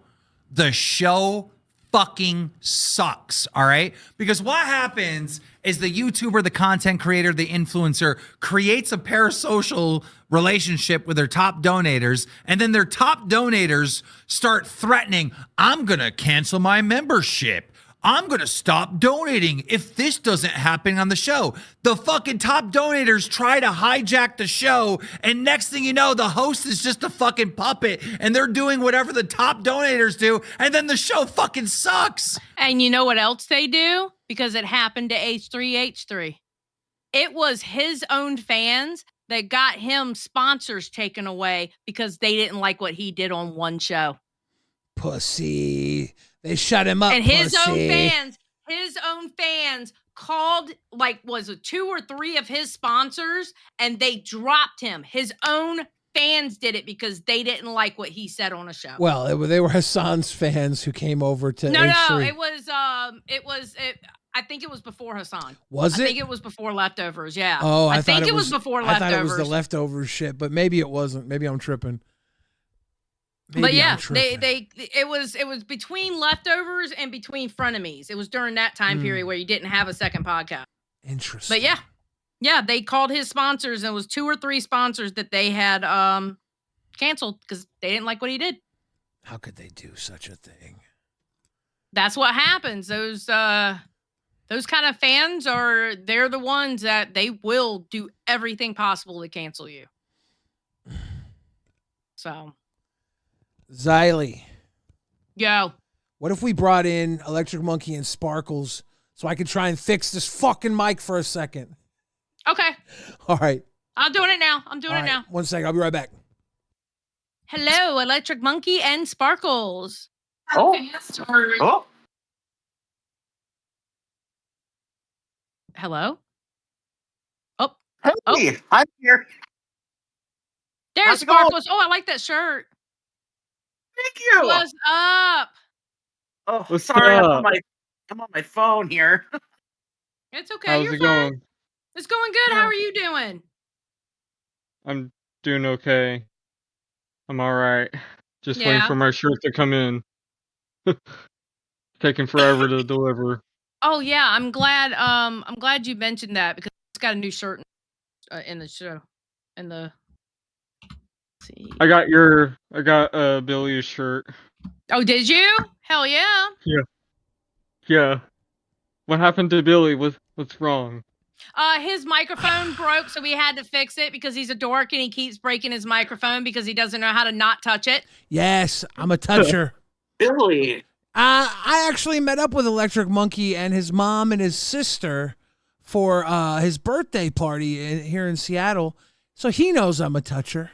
fucking sucks, all right? Because what happens is the YouTuber, the content creator, the influencer creates a parasocial relationship with their top donators, and then their top donators start threatening, I'm gonna cancel my membership. I'm going to stop donating if this doesn't happen on the show. The fucking top donators try to hijack the show, and next thing you know, the host is just a fucking puppet, and they're doing whatever the top donators do, and then the show fucking sucks. And you know what else they do? Because it happened to H3H3. It was his own fans that got him sponsors taken away because they didn't like what he did on one show. Pussy. They shut him up. And his pussy. own fans called, like, was it 2 or 3 of his sponsors, and they dropped him. His own fans did it because they didn't like what he said on a show. Well, they were Hassan's fans who came over to No, H3. it was I think it was before Hassan. Was it? I think it was before Leftovers. Yeah. Oh, I think thought it was before I Leftovers. thought it was the Leftovers shit, but maybe it wasn't. Maybe I'm tripping. But yeah, it was between Leftovers and between Frenemies. It was during that time period where you didn't have a second podcast. Interesting. But yeah, they called his sponsors, and it was 2 or 3 sponsors that they had canceled because they didn't like what he did. How could they do such a thing? That's what happens. Those kind of fans they're the ones that they will do everything possible to cancel you. So. Xylee. Yo. What if we brought in Electric Monkey and Sparkles so I could try and fix this fucking mic for a second? Okay. All right. I'm doing it now. I'm doing All it right. now. 1 second. I'll be right back. Hello, Electric Monkey and Sparkles. Oh. Hello? Oh. Hey, I'm here. There's How's it going? Sparkles. Oh, I like that shirt. Thank you. What's up? Oh, What's sorry, up? I'm on my phone here. It's okay. How's You're it fine. going? It's going good. How are you doing? I'm doing okay. I'm all right. Just waiting Yeah. for my shirt to come in. Taking forever to deliver. Oh yeah, I'm glad you mentioned that because it's got a new shirt in the show. In the I got Billy's shirt. Oh, did you? Hell yeah. Yeah. What happened to Billy? What's wrong? His microphone broke, so we had to fix it because he's a dork and he keeps breaking his microphone because he doesn't know how to not touch it. Yes, I'm a toucher. Billy. I actually met up with Electric Monkey and his mom and his sister for his birthday party here in Seattle, so he knows I'm a toucher.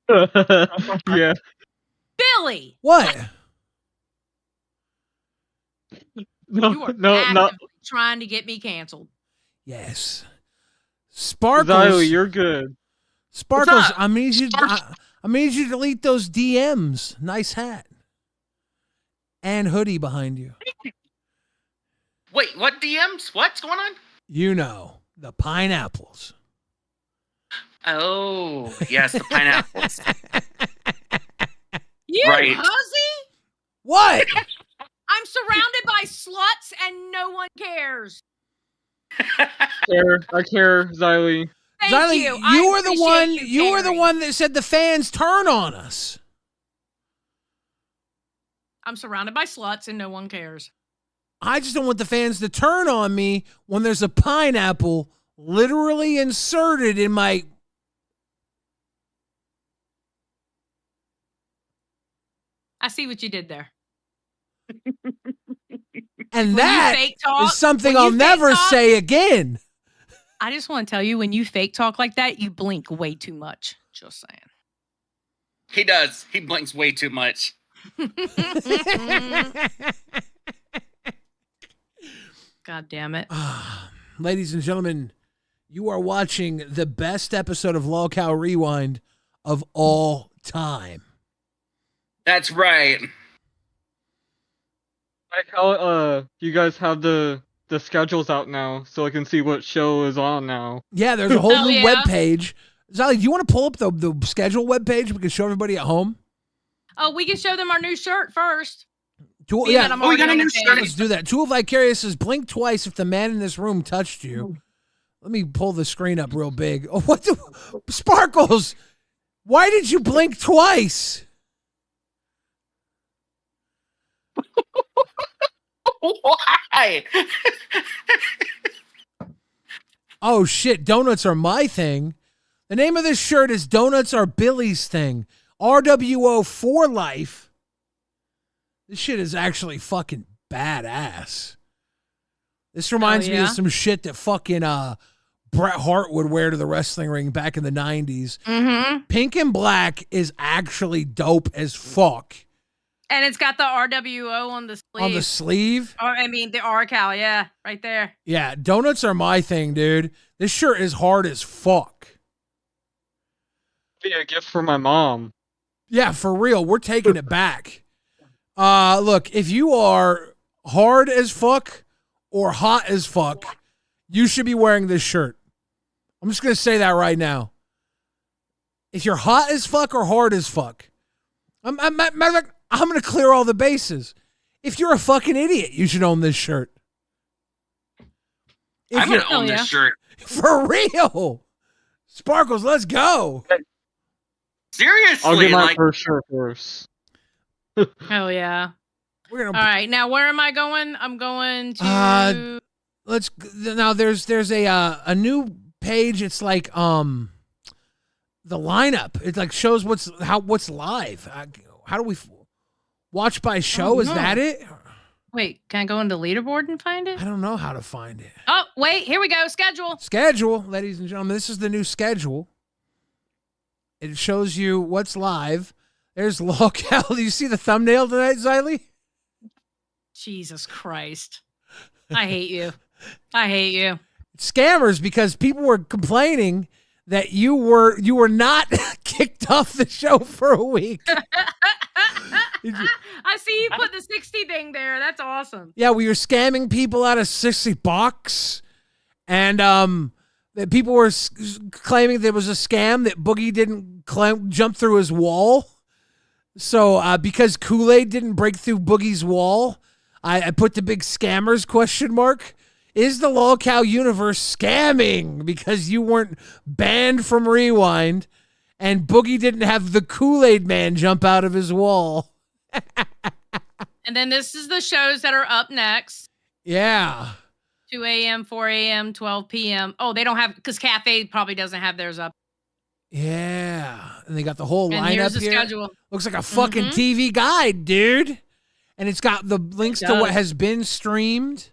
Yeah. Billy. What? You are actively trying to get me canceled. Yes. Sparkles. Xylee, you're good. Sparkles, I need you to delete those DMs. Nice hat. And hoodie behind you. Wait, what DMs? What's going on? You know, the pineapples. Oh, yes, the pineapples. You Right. hussy? What? I'm surrounded by sluts and no one cares. I care, Xylee. Thank Xylee, you. you were the one. appreciate You were the caring. one that said the fans turn on us. I'm surrounded by sluts and no one cares. I just don't want the fans to turn on me when there's a pineapple literally inserted in my. I see what you did there. And When you that fake talk- is something when you I'll fake never talk- say again. I just want to tell you, when you fake talk like that, you blink way too much. Just saying. He does. He blinks way too much. God damn it. Ladies and gentlemen, you are watching the best episode of LolcowRewind of all time. That's right. Like how you guys have the schedules out now, so I can see what show is on now. Yeah, there's a whole new web page. Zali, do you want to pull up the schedule web page? We can show everybody at home. Oh, we can show them our new shirt first. Tool, Being that I'm already on the page. Let's do that. Tool Vicarious says, blink twice if the man in this room touched you. Let me pull the screen up real big. Oh, what the? Sparkles, why did you blink twice? Why? Oh, shit. Donuts are my thing. The name of this shirt is Donuts Are Billy's Thing. RWO for life. This shit is actually fucking badass. This reminds me of some shit that fucking Bret Hart would wear to the wrestling ring back in the 90s. Mm-hmm. Pink and black is actually dope as fuck. And it's got the RWO on the sleeve. On the sleeve? Or, I mean, the RCal, yeah, right there. Yeah, donuts are my thing, dude. This shirt is hard as fuck. Be a gift for my mom. Yeah, for real. We're taking it back. Look, if you are hard as fuck or hot as fuck, you should be wearing this shirt. I'm just going to say that right now. If you're hot as fuck or hard as fuck, matter of fact, I'm going to clear all the bases. If you're a fucking idiot, you should own this shirt. I'm going to own this shirt. For real. Sparkles, let's go. Seriously. I'll get my first shirt first. Oh, yeah. We're gonna. All right, now where am I going? I'm going to... Now there's a new page. It's like the lineup. It like shows what's live. How do we watch by show? Oh, Is no. that it? Wait, can I go into leaderboard and find it? I don't know how to find it. Oh, wait, here we go. Schedule. Schedule, ladies and gentlemen. This is the new schedule. It shows you what's live. There's Lolcow. Do you see the thumbnail tonight, Xylee? Jesus Christ. I hate you. I hate you. Scammers, because people were complaining that you were not kicked off the show for a week. I see you put the 60 thing there. That's awesome. Yeah, we were scamming people out of $60, and that people were claiming there was a scam that Boogie didn't jump through his wall. So because Kool-Aid didn't break through Boogie's wall, I put the big scammers question mark. Is the LolCow universe scamming because you weren't banned from Rewind and Boogie didn't have the Kool-Aid man jump out of his wall? And then this is the shows that are up next. Yeah. 2 a.m., 4 a.m., 12 p.m. Oh, they don't have, because Cafe probably doesn't have theirs up. Yeah. And they got the whole And lineup here's the here. schedule. Looks like a fucking TV guide, dude. And it's got the links to what has been streamed.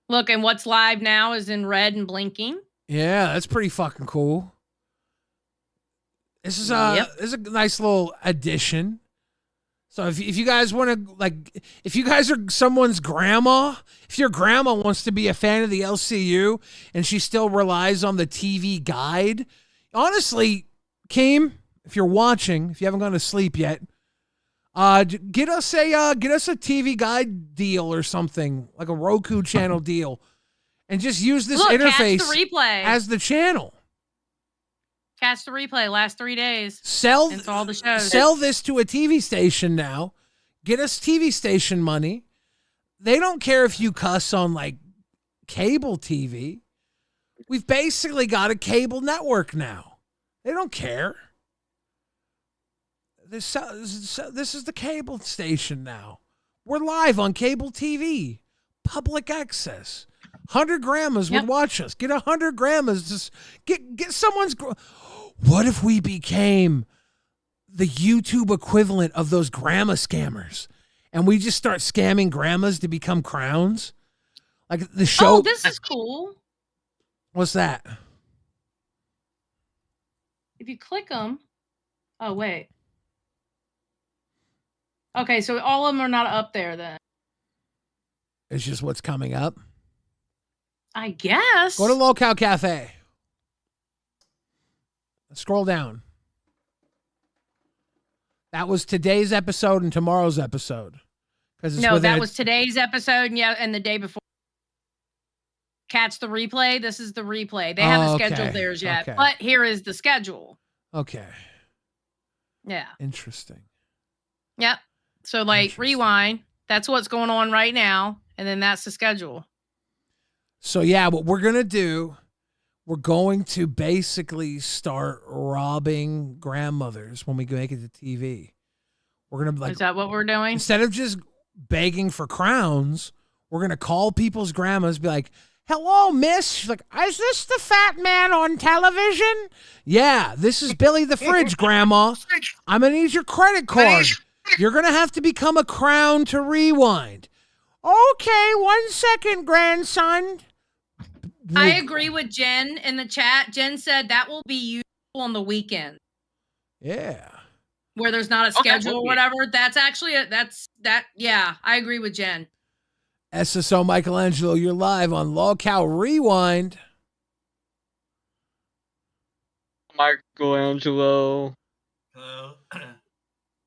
Look, and what's live now is in red and blinking. Yeah, that's pretty fucking cool. This is this is a nice little addition. So if you guys want to, if you guys are someone's grandma, if your grandma wants to be a fan of the LCU and she still relies on the TV guide, honestly, Keem, if you're watching, if you haven't gone to sleep yet, get us a TV guide deal or something, like a Roku channel deal, and just use this interface catch the replay. as the channel. Catch the replay last 3 days. Sell It's all the shows. Sell this to a TV station now. Get us TV station money. They don't care if you cuss on like cable TV. We've basically got a cable network now. They don't care. This is the cable station now. We're live on cable TV, public access. 100 grandmas would watch us. Get 100 grandmas. Just get someone's. What if we became the YouTube equivalent of those grandma scammers, and we just start scamming grandmas to become crowns? Like the show. Oh, this is cool. What's that? If you click them. Oh, wait. Okay, so all of them are not up there then. It's just what's coming up. I guess. Go to Lolcow Cafe. Scroll down. That was today's episode and tomorrow's episode. No, that was today's episode, and the day before. Catch the replay. This is the replay. They haven't scheduled theirs yet, but here is the schedule. Okay. Yeah. Interesting. Yep. So rewind. That's what's going on right now, and then that's the schedule. So yeah, what we're gonna do, we're going to basically start robbing grandmothers when we make it to TV. We're gonna Is that what we're doing? Instead of just begging for crowns, we're gonna call people's grandmas, be like, "Hello, miss." She's like, "Is this the fat man on television?" "Yeah, this is Billy the Fridge, Grandma. I'm gonna need your credit card. You're gonna have to become a crown to rewind." "Okay, 1 second, grandson." I agree with Jen in the chat. Jen said that will be useful on the weekend. Yeah. Where there's not a schedule or whatever. That's actually yeah, I agree with Jen. SSO Michelangelo, you're live on LolcowRewind. Michelangelo.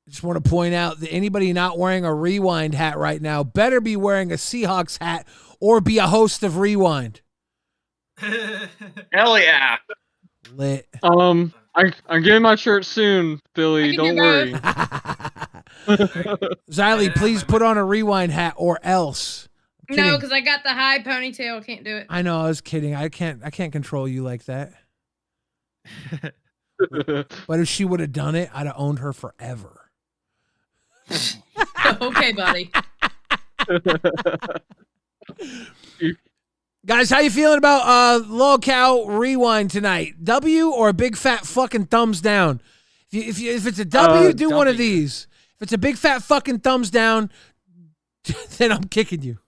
Just want to point out that anybody not wearing a Rewind hat right now better be wearing a Seahawks hat or be a host of Rewind. Hell yeah. Lit. I'm getting my shirt soon, Billy. Don't worry. Xylee, please put on a Rewind hat or else. I'm No, kidding. because I got the high ponytail. I can't do it. I know, I was kidding. I can't control you like that. But if she would have done it, I'd have owned her forever. Okay, buddy. Guys, how you feeling about LolcowRewind tonight? W or a big fat fucking thumbs down? If it's a W, do one of these. If it's a big fat fucking thumbs down, then I'm kicking you.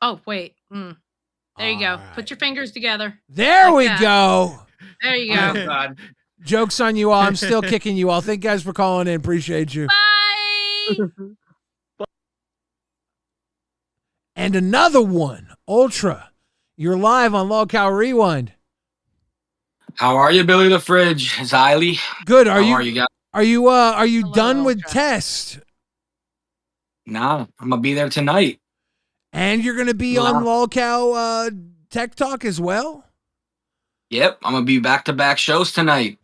Oh, wait. There you go. Put your fingers together. There Like we that. go. There you go. Oh, God. Joke's on you all. I'm still kicking you all. Thank you guys for calling in. Appreciate you. Bye. And another one, Ultra. You're live on LolcowRewind. How are you, Billy the Fridge? Xylee? Good. How are you guys? Are you done with test? Nah, I'm gonna be there tonight. And you're gonna be on Lolcow Tech Talk as well? Yep, I'm gonna be back-to-back shows tonight.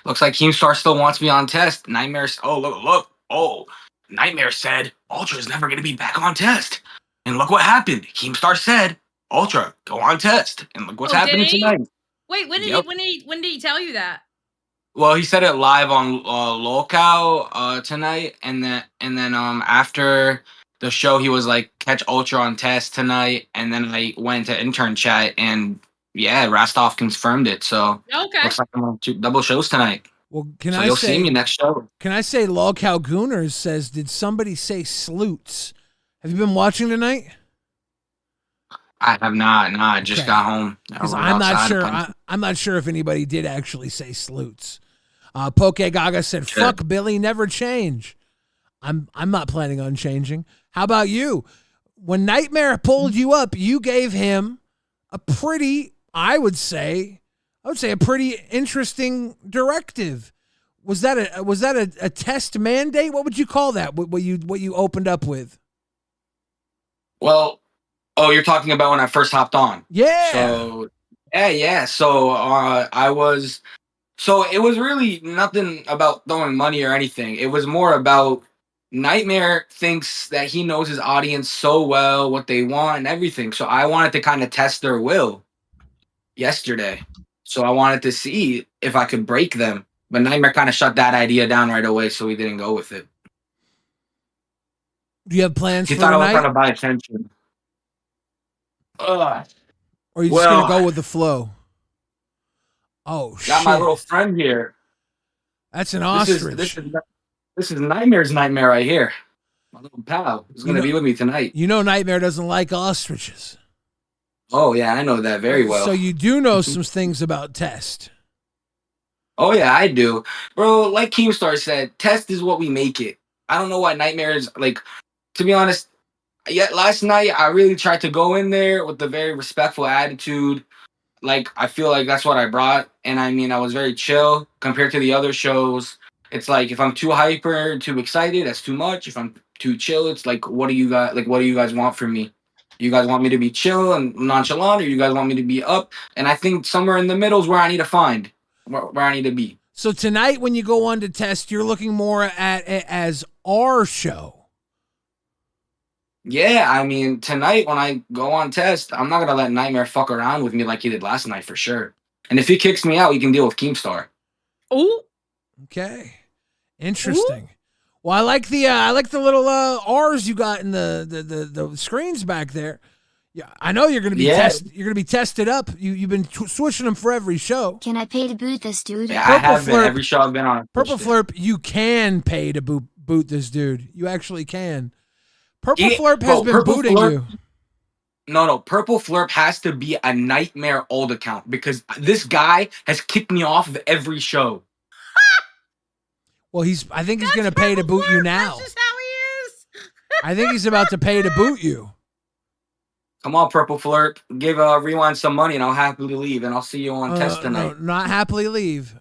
Looks like Keemstar still wants me on test. Nightmares. Oh, look. Oh, Nightmare said Ultra's never gonna be back on test. And look what happened. Keemstar said, Ultra, go on test. And look what's happening did he? tonight. Wait, when did Yep. when did he tell you that? Well, he said it live on Lolcow tonight, and then after the show, he was like, "Catch Ultra on test tonight," and then I went to intern chat, and yeah, Rastov confirmed it. So Okay. looks like I'm on 2 double shows tonight. Well, So you'll see me next show. Can I say Lolcow Gooners says, did somebody say sleuts? Have you been watching tonight? I have not. No, I just got home. I Because went I'm not outside sure. to punch- I'm not sure if anybody did actually say sleuts. Poke Gaga said, "Fuck Billy, never change." I'm not planning on changing. How about you? When Nightmare pulled you up, you gave him a pretty, I would say a pretty interesting directive. Was that a test mandate? What would you call that? What you opened up with? Well, oh, you're talking about when I first hopped on. Yeah. So yeah. So So it was really nothing about throwing money or anything. It was more about Nightmare thinks that he knows his audience so well, what they want and everything. So I wanted to kind of test their will yesterday. So I wanted to see if I could break them. But Nightmare kind of shut that idea down right away, so we didn't go with it. Do you have plans He for thought I was tonight? trying to buy attention. Ugh. Or are you just Well, gonna go with the flow? Oh Got shit! my little friend here. That's an This ostrich. This is Nightmare's nightmare right here. My little pal is going to be with me tonight. You know Nightmare doesn't like ostriches. Oh, yeah, I know that very well. So you do know some things about test. Oh, yeah, I do. Bro, like Keemstar said, test is what we make it. I don't know why Nightmare is, like, to be honest, yeah, last night I really tried to go in there with a very respectful attitude. Like, I feel like that's what I brought. And I mean, I was very chill compared to the other shows. It's like, if I'm too hyper, too excited, that's too much. If I'm too chill, it's like, what do you guys want from me? You guys want me to be chill and nonchalant, or you guys want me to be up? And I think somewhere in the middle is where I need to find, where I need to be. So tonight, when you go on to test, you're looking more at it as our show. Yeah, I mean, tonight when I go on test, I'm not going to let Nightmare fuck around with me like he did last night for sure. And if he kicks me out, he can deal with Keemstar. Oh, okay, interesting. Well, I like the little R's you got in the screens back there. Yeah, I know you're gonna be tested up. You've been switching them for every show. Can I pay to boot this dude? Yeah, I have been every show I've been on. Purple Flurp, you can pay to boot this dude. You actually can. Purple Flurp has been booting you. No. Purple Flurp has to be a Nightmare old account because this guy has kicked me off of every show. Well, I think he's going to pay to boot you now. That's just how he is. I think he's about to pay to boot you. Come on, Purple Flurp. Give Rewind some money and I'll happily leave and I'll see you on test tonight. No, not happily leave.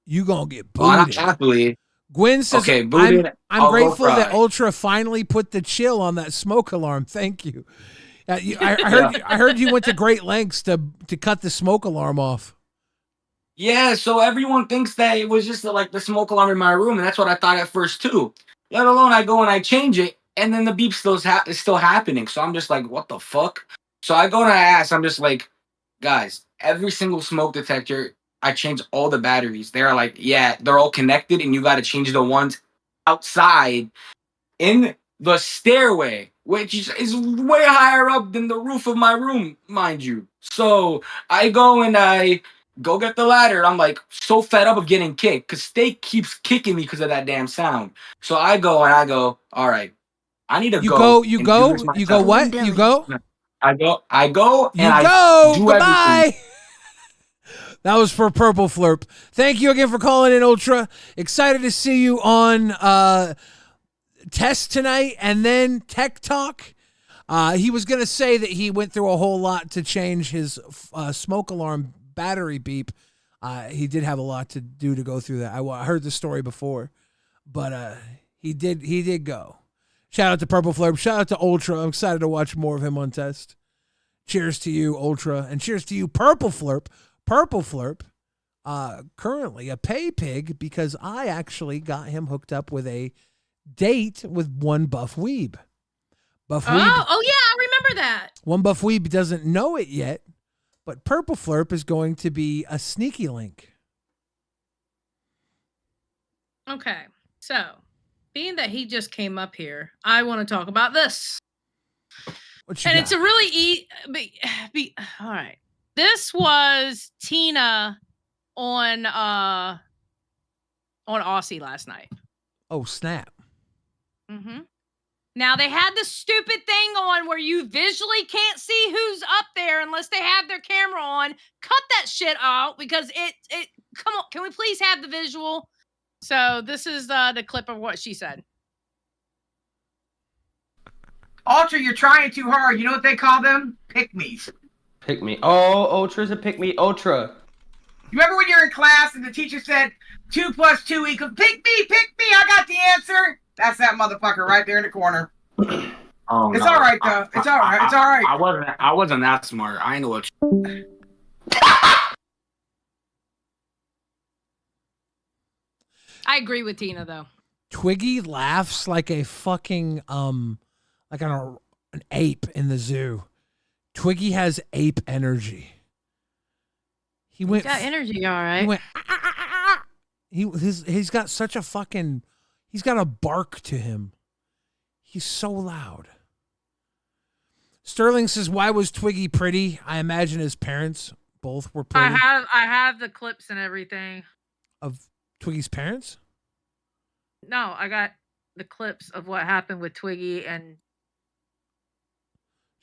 You going to get booted. Not happily. Gwen says, okay, booted, I'm grateful that Ultra finally put the chill on that smoke alarm. Thank you. I heard you went to great lengths to cut the smoke alarm off. Yeah, so everyone thinks that it was just like the smoke alarm in my room, and that's what I thought at first too. Let alone I go and I change it, and then the beep is still happening. So I'm just like, what the fuck? So I go and I ask, I'm just like, guys, every single smoke detector, I change all the batteries. They're like, yeah, they're all connected, and you got to change the ones outside in the stairway, which is way higher up than the roof of my room, mind you. So I go and I go get the ladder. I'm like so fed up of getting kicked because Steak keeps kicking me because of that damn sound. So I go and I go, all right, I need to go. You go what? You go? I go and I do Goodbye. everything. That was for Purple Flurp. Thank you again for calling in, Ultra. Excited to see you on Test tonight and then Tech Talk. He was going to say that he went through a whole lot to change his smoke alarm battery beep. He did have a lot to do to go through that. I heard the story before, but he did go. Shout out to Purple Flurp. Shout out to Ultra. I'm excited to watch more of him on Test. Cheers to you, Ultra, and cheers to you, Purple Flurp. Purple Flurp, currently a pay pig because I actually got him hooked up with a date with one Buff Weeb. Buff Weeb. Oh yeah, I remember that. One Buff Weeb doesn't know it yet, but Purple Flurp is going to be a sneaky link. Okay, so being that he just came up here, I want to talk about this. And it's a really all right. This was Tina on Aussie last night. Oh snap! Mm-hmm. Now they had the stupid thing on where you visually can't see who's up there unless they have their camera on. Cut that shit out because it. Come on, can we please have the visual? So this is the clip of what she said. Ultra, you're trying too hard. You know what they call them? Pick-me's. Pick me. Oh, Ultra's a pick me. Ultra. You remember when you're in class and the teacher said 2 + 2 = pick me, I got the answer? That's that motherfucker right there in the corner. Oh, it's no. all right though. It's all right. It's all right. I wasn't that smart. I know what. I agree with Tina though. Twiggy laughs like a fucking like an ape in the zoo. Twiggy has ape energy. He's got energy, all right. He went. He's got such a fucking. He's got a bark to him. He's so loud. Sterling says, "Why was Twiggy pretty? I imagine his parents both were pretty." I have the clips and everything of Twiggy's parents. No, I got the clips of what happened with Twiggy and.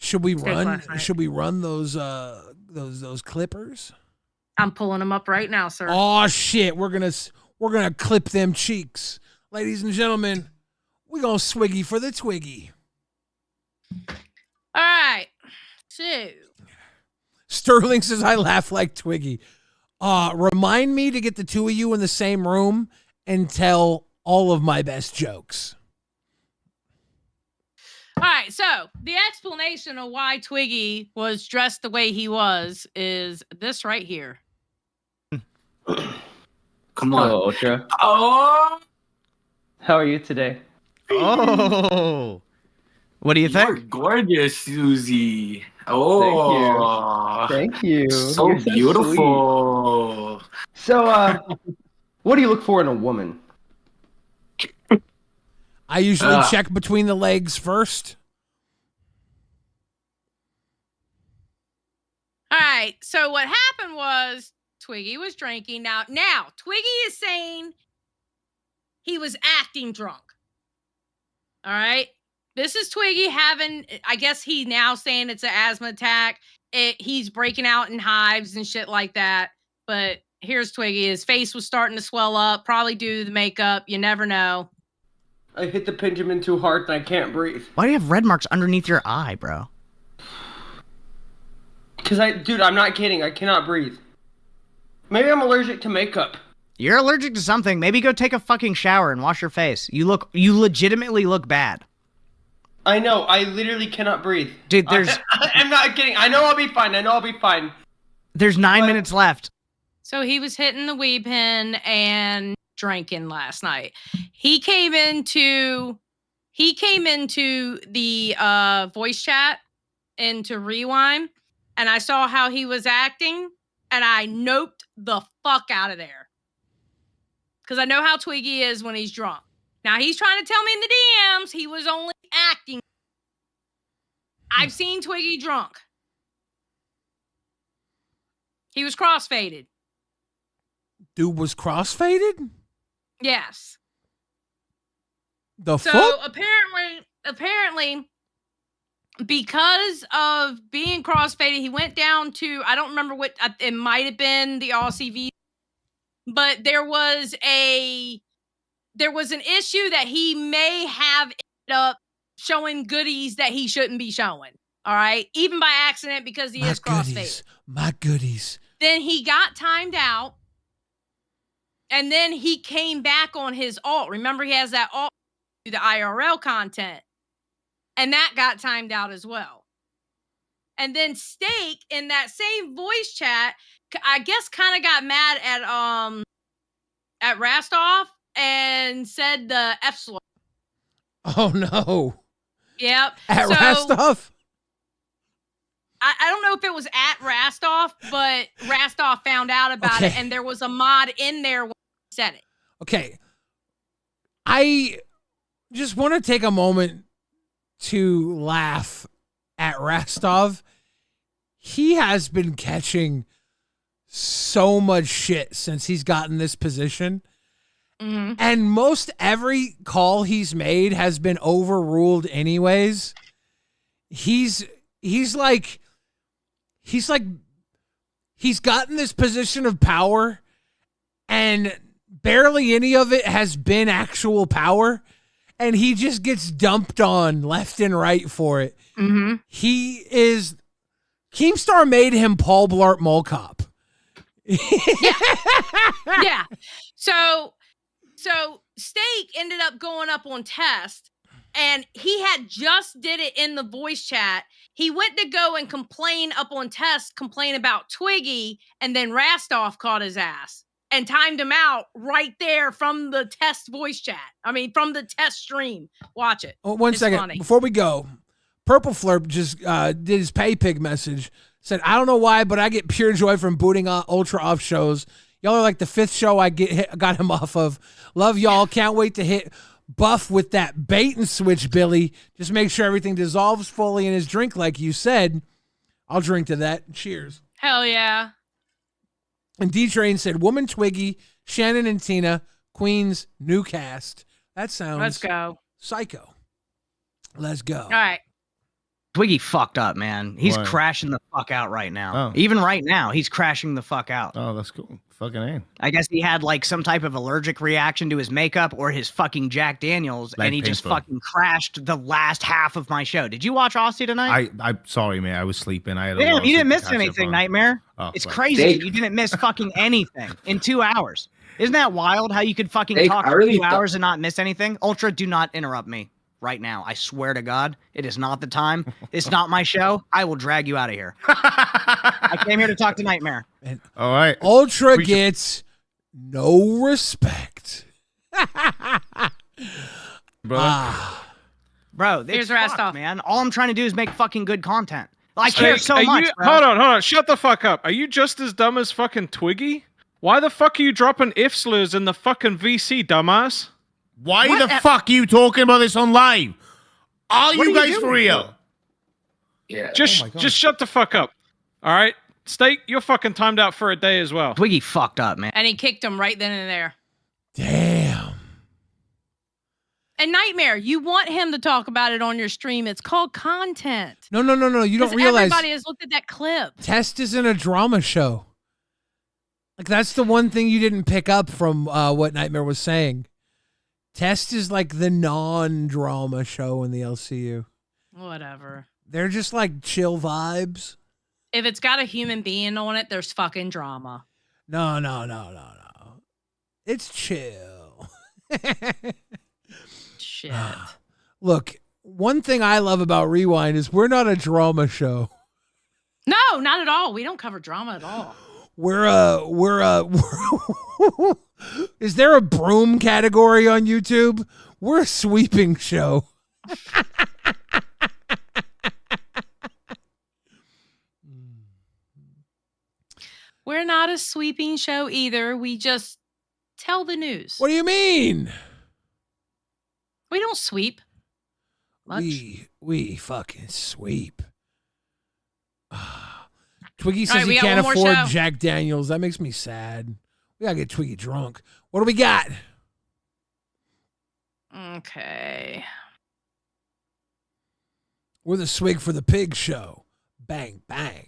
Should we run those clippers? I'm pulling them up right now, sir. Oh shit, we're gonna clip them cheeks. Ladies and gentlemen, we're gonna swiggy for the Twiggy. All right. So Sterling says, I laugh like Twiggy. Remind me to get the two of you in the same room and tell all of my best jokes. all right, so the explanation of why Twiggy was dressed the way he was is this right here. Come on. Hello, Ultra. Oh, How are you today? Oh. What do you think? you're gorgeous, Susie. Oh, Thank you. so You're so beautiful. So, what do you look for in a woman? I usually check between the legs first. All right, so what happened was Twiggy was drinking. Now Twiggy is saying he was acting drunk. All right, this is Twiggy having, I guess he now saying it's an asthma attack. He's breaking out in hives and shit like that. But here's Twiggy. His face was starting to swell up, probably due to the makeup. You never know. I hit the Benjamin too hard and I can't breathe. Why do you have red marks underneath your eye, bro? Dude, I'm not kidding. I cannot breathe. Maybe I'm allergic to makeup. You're allergic to something. Maybe go take a fucking shower and wash your face. You legitimately look bad. I know. I literally cannot breathe. Dude, I'm not kidding. I know I'll be fine. There's 9 minutes left. So he was hitting the weed pen and drinking last night. He came into the voice chat into Rewind, and I saw how he was acting, and I noped the fuck out of there. Because I know how Twiggy is when he's drunk. Now, he's trying to tell me in the DMs he was only acting. I've seen Twiggy drunk. He was crossfaded. Dude was crossfaded? Yes. The So fuck? apparently, because of being crossfaded, he went down to, I don't remember what, it might have been the Aussie V, but there was an issue that he may have ended up showing goodies that he shouldn't be showing. All right. Even by accident, because he is crossfaded. My goodies. Then he got timed out. And then he came back on his alt. Remember, he has that alt to the IRL content. And that got timed out as well. And then Steak in that same voice chat, I guess kind of got mad at Rastov and said the F slur. Oh no. Yep. At Rastov? I don't know if it was at Rastov, but Rastov found out about it, and there was a mod in there when he said it. Okay. I just want to take a moment to laugh at Rastov. He has been catching so much shit since he's gotten this position. Mm-hmm. And most every call he's made has been overruled anyways. He's gotten this position of power and barely any of it has been actual power. And he just gets dumped on left and right for it. Mm-hmm. Keemstar made him Paul Blart Mall Cop. Yeah. So Steak ended up going up on test, and he had just did it in the voice chat. He went to go and complain about Twiggy, and then Rastov caught his ass and timed him out right there from the test voice chat. I mean, from the test stream. Watch it. Oh, one It's second. funny. Before we go, Purple Flurp just did his pay pig message. Said, I don't know why, but I get pure joy from booting Ultra off shows. Y'all are like the fifth show I got him off of. Love y'all. Can't wait to hit Buff with that bait and switch, Billy. Just make sure everything dissolves fully in his drink like you said. I'll drink to that. Cheers. Hell yeah. And D-Train said, Woman Twiggy, Shannon and Tina, Queen's new cast. That sounds Let's go. psycho. Let's go. All right. Twiggy fucked up, man. He's Why? crashing the fuck out right now. Oh. Even right now, he's crashing the fuck out. Oh, that's cool. Fucking A. I guess he had like some type of allergic reaction to his makeup or his fucking Jack Daniels, Like and he just painful. fucking crashed the last half of my show. Did you watch Aussie tonight? I'm sorry, man. I was sleeping. I had a lot Damn, of you didn't sleep to miss catch up anything, on. Nightmare. Oh, it's fuck. crazy. Dave. You didn't miss fucking anything in 2 hours. Isn't that wild how you could fucking Dave, talk I for really 2 thought- hours and not miss anything? Ultra, do not interrupt me right now. I swear to God, it is not the time. It's not my show. I will drag you out of here. I came here to talk to Nightmare. All right. Ultra We should- gets no respect. Brother. Bro, Here's it's fucked, Rastov. man. All I'm trying to do is make fucking good content. I care Steak, so are much, you- bro. Hold on. Shut the fuck up. Are you just as dumb as fucking Twiggy? Why the fuck are you dropping if slurs in the fucking VC, dumbass? Why What the a- fuck are you talking about this on live? Are What you are you guys for doing? real? Yeah. Just shut the fuck up. All right? Steak, you're fucking timed out for a day as well. Twiggy fucked up, man. And he kicked him right then and there. Damn. And Nightmare, you want him to talk about it on your stream. It's called content. No. You don't 'Cause realize everybody has looked at that clip. Test isn't a drama show. Like, that's the one thing you didn't pick up from what Nightmare was saying. Test is like the non-drama show in the LCU. Whatever. They're just like chill vibes. If it's got a human being on it, there's fucking drama. No. It's chill. Shit. Look, one thing I love about Rewind is we're not a drama show. No, not at all. We don't cover drama at all. We're is there a broom category on YouTube? We're a sweeping show. We're not a sweeping show either. We just tell the news. What do you mean? We don't sweep. Much. We fucking sweep. Twiggy All says right, we he got can't one more afford show. Jack Daniels. That makes me sad. We gotta get Twiggy drunk. What do we got? Okay. We're the Swig for the Pig show. Bang, bang.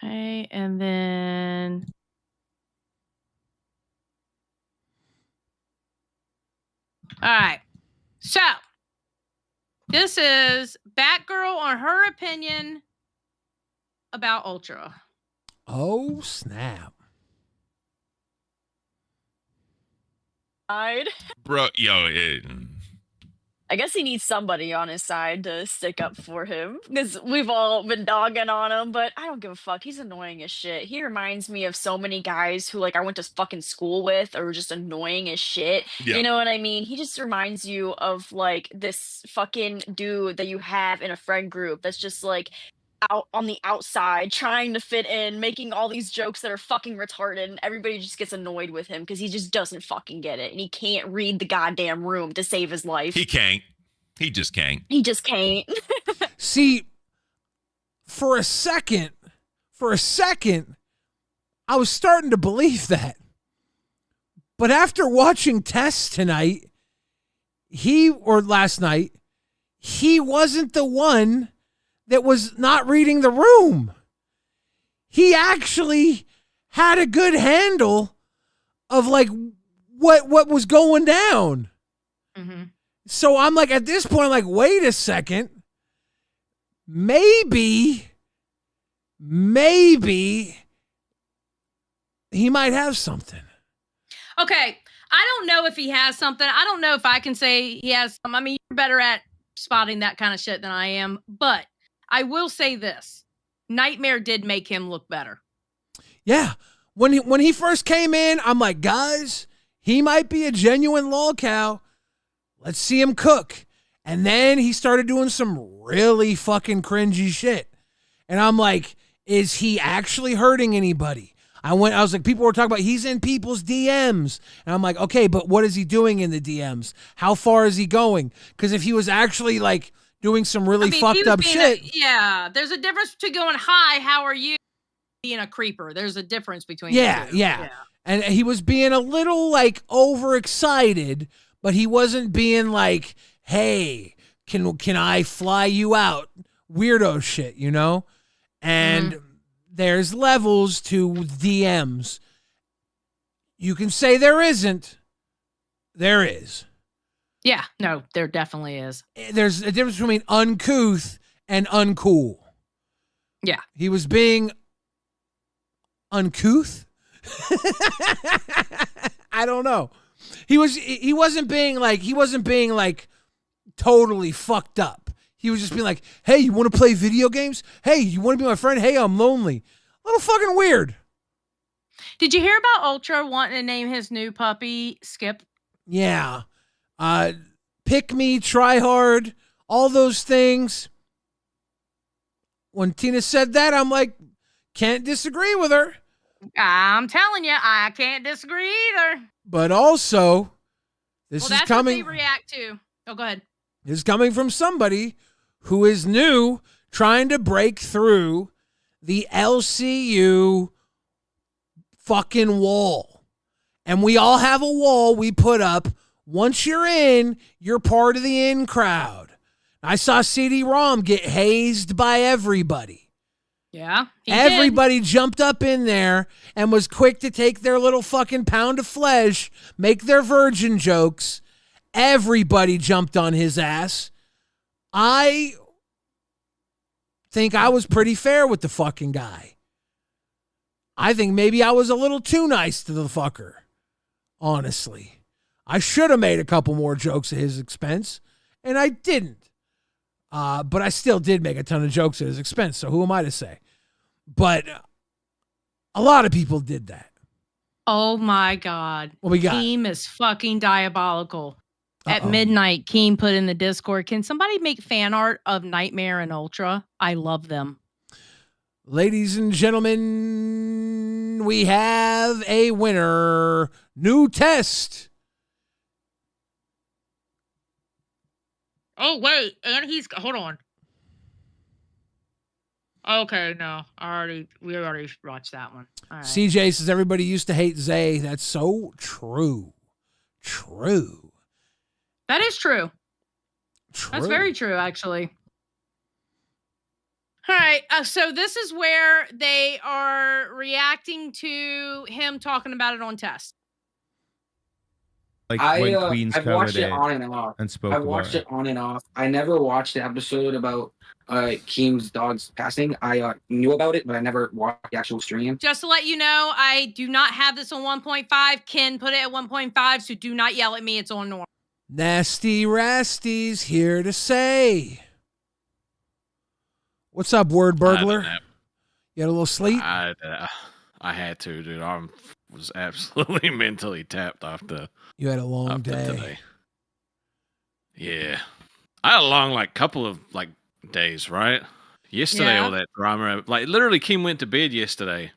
Okay, and then all right. So this is Batgirl on her opinion about Ultra. Oh, snap. Bro, yo, I guess he needs somebody on his side to stick up for him because we've all been dogging on him, but I don't give a fuck. He's annoying as shit. He reminds me of so many guys who like I went to fucking school with or just annoying as shit. Yeah. You know what I mean? He just reminds you of like this fucking dude that you have in a friend group that's just like out on the outside trying to fit in, making all these jokes that are fucking retarded, and everybody just gets annoyed with him because he just doesn't fucking get it and he can't read the goddamn room to save his life. he can't. He just can't. He just can't. See, for a second, I was starting to believe that. But after watching Test tonight, last night, he wasn't the one that was not reading the room. He actually had a good handle of like what was going down. Mm-hmm. So I'm like, at this point, I'm like, wait a second. Maybe he might have something. Okay. I don't know if he has something. I don't know if I can say he has some. I mean, you're better at spotting that kind of shit than I am. But I will say this. Nightmare did make him look better. Yeah. When he first came in, I'm like, guys, he might be a genuine lolcow. Let's see him cook. And then he started doing some really fucking cringy shit. And I'm like, is he actually hurting anybody? I was like, people were talking about he's in people's DMs. And I'm like, okay, but what is he doing in the DMs? How far is he going? Because if he was actually like doing some really he fucked was up being shit. Yeah. There's a difference between going, hi, how are you? Being a creeper. There's a difference between Yeah, the two. yeah. And he was being a little like overexcited, but he wasn't being like, hey, can I fly you out weirdo shit, you know? And there's levels to DMs. You can say there isn't. There is. Yeah, no, there definitely is. There's a difference between uncouth and uncool. Yeah. He was being uncouth. I don't know. He wasn't being like totally fucked up. He was just being like, "Hey, you want to play video games? Hey, you want to be my friend? Hey, I'm lonely." A little fucking weird. Did you hear about Ultra wanting to name his new puppy Skip? Yeah. Pick me, try hard, all those things. When Tina said that, I'm like, can't disagree with her. I'm telling you, I can't disagree either. But also, this is that's coming. what they react to. Oh, go ahead. This is coming from somebody who is new, trying to break through the LCU fucking wall. And we all have a wall we put up. Once you're in, you're part of the in crowd. I saw CD-ROM get hazed by everybody. Yeah. Everybody jumped up in there and was quick to take their little fucking pound of flesh, make their virgin jokes. Everybody jumped on his ass. I think I was pretty fair with the fucking guy. I think maybe I was a little too nice to the fucker. Honestly. I should have made a couple more jokes at his expense, and I didn't. But I still did make a ton of jokes at his expense, so who am I to say? But a lot of people did that. Oh my God. What we got? Keem is fucking diabolical. At midnight, Keem put in the Discord, can somebody make fan art of Nightmare and Ultra? I love them. Ladies and gentlemen, we have a winner. New test. Oh, wait. And hold on. Okay, no. We already watched that one. All right. CJ says everybody used to hate Zay. That's so true. True. That is true. True. That's very true, actually. All right. So this is where they are reacting to him talking about it on test. Like when Queens I've covered watched it it on and off. and spoke I've about watched it. it on and off. I never watched the episode about Keem's dog's passing. I knew about it, but I never watched the actual stream. Just to let you know, I do not have this on 1.5. Ken put it at 1.5, so do not yell at me. It's on normal. Nasty Rasty's here to say. What's up, word burglar? You had a little sleep? I had to, dude. I was absolutely mentally tapped after. You had a long day. Today. Yeah, I had a long couple of days, right? Yesterday, all that drama, literally, Kim went to bed yesterday,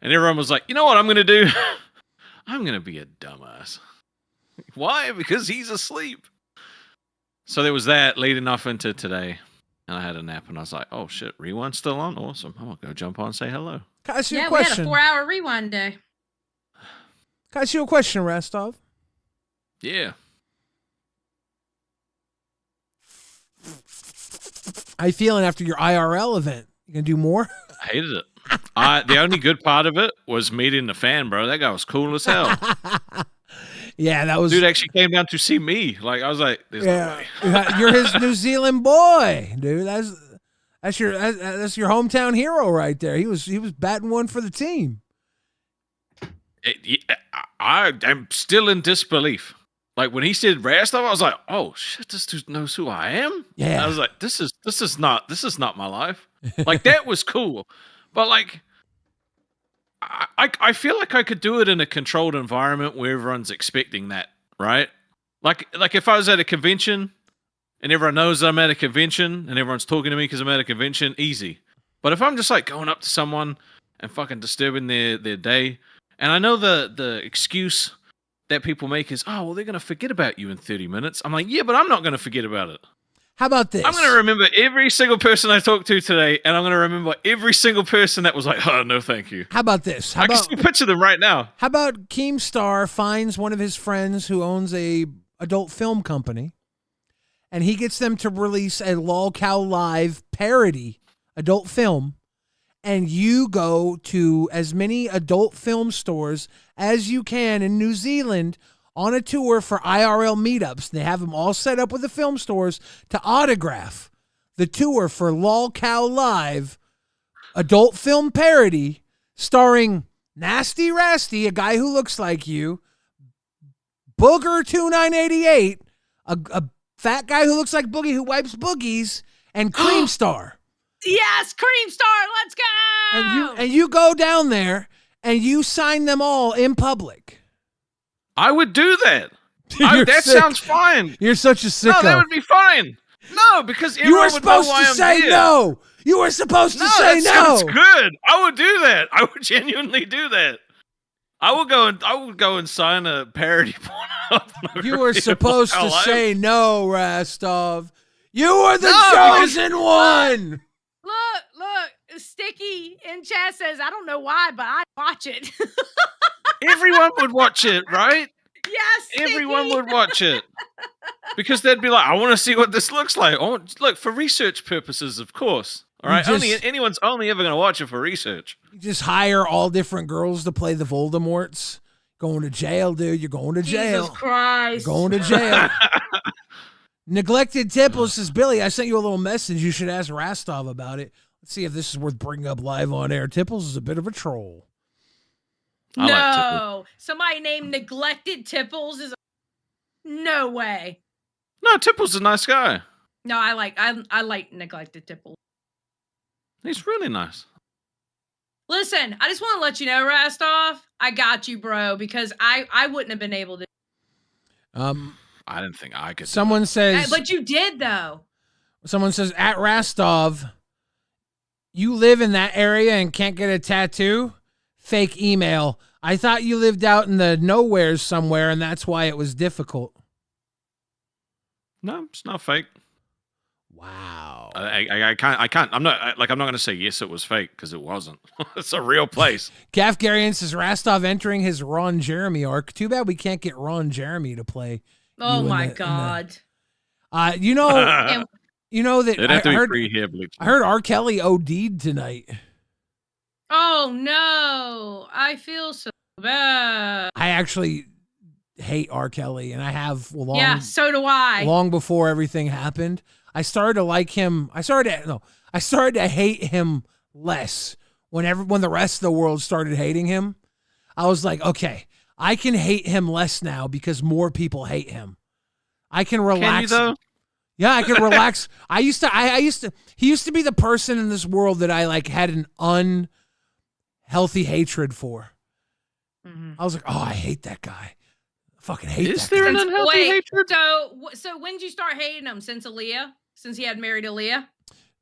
and everyone was like, "You know what I'm gonna do? I'm gonna be a dumbass." Why? Because he's asleep. So there was that leading off into today. And I had a nap, and I was like, "Oh shit, Rewind's still on? Awesome! I'm gonna go jump on and say hello." Can I ask you a We had question? a 4-hour rewind day. Can I ask you a question, Rastov? Yeah. How you feeling after your IRL event? You gonna do more? I hated it. The only good part of it was meeting the fan, bro. That guy was cool as hell. Yeah, that was. Dude actually came down to see me. I was like, "There's no way." You're his New Zealand boy, dude. That's your hometown hero right there. He was batting one for the team. I'm still in disbelief. When he said Rastov, I was like, "Oh shit, this dude knows who I am." Yeah. I was like, "This is not my life." That was cool, but I feel like I could do it in a controlled environment where everyone's expecting that, right? Like if I was at a convention and everyone knows I'm at a convention and everyone's talking to me because I'm at a convention, easy. But if I'm just going up to someone and fucking disturbing their day, and I know the excuse that people make is, "Oh, well, they're gonna forget about you in 30 minutes." I'm like, yeah, but I'm not gonna forget about it. How about this? I'm going to remember every single person I talked to today, and I'm going to remember every single person that was like, "Oh, no, thank you." How about this? I can still picture them right now. How about Keemstar finds one of his friends who owns a adult film company and he gets them to release a LolCow Live parody adult film. And you go to as many adult film stores as you can in New Zealand on a tour for IRL meetups. They have them all set up with the film stores to autograph the tour for LolCow Live adult film parody starring Nasty Rasty, a guy who looks like you, Booger2988, a fat guy who looks like Boogie who wipes boogies, and Cream Star. Yes, Cream Star, let's go! And you go down there and you sign them all in public. I would do that. You're That sick. sounds fine. You're such a sicko. No, that would be fine. No, because You were everyone would know supposed why to I'm say here. no. You were supposed to say that no. sounds good. I would do that. I would genuinely do that. I would go and sign a parody porno. You were supposed to say no, Rastov. You were the No, chosen one. Look, Sticky in chat says, I don't know why, but I watch it. Everyone would watch it, right? Yes, Everyone would watch it. Because they'd be like, I want to see what this looks like. Look, for research purposes, of course. All right. Anyone's only ever going to watch it for research. You just hire all different girls to play the Voldemorts. Going to jail, dude. You're going to jail. Jesus Christ. You're going to jail. Neglected Tipple says, Billy, I sent you a little message. You should ask Rastov about it. Let's see if this is worth bringing up live on air. Tipples is a bit of a troll. No. Somebody named Neglected Tipples is no way. No, Tipple's a nice guy. No, I like Neglected Tipples. He's really nice. Listen, I just want to let you know, Rastov, I got you, bro, because I wouldn't have been able to. I didn't think I could. Someone says, But you did, though. Someone says, at Rastov, you live in that area and can't get a tattoo? Fake email. I thought you lived out in the nowheres somewhere, and that's why it was difficult. No, it's not fake. Wow. I can't. I'm not going to say yes, it was fake because it wasn't. It's a real place. Gaff Garian says Rastov entering his Ron Jeremy arc. Too bad we can't get Ron Jeremy to play. Oh my God. You know that It'd have to be pre-hair bleach. I heard R. Kelly OD'd tonight. Oh no, I feel so bad. I actually hate R. Kelly, and I have long. Yeah, so do I. Long before everything happened, I started to like him. I started to hate him less when the rest of the world started hating him. I was like, okay, I can hate him less now because more people hate him. I can relax. Can you though? Yeah, I can relax. He used to be the person in this world that I had an unhealthy hatred for. Mm-hmm. I was like, oh, I hate that guy. I fucking hate that guy. Is there an unhealthy hatred? So when did you start hating him? Since Aaliyah? Since he had married Aaliyah?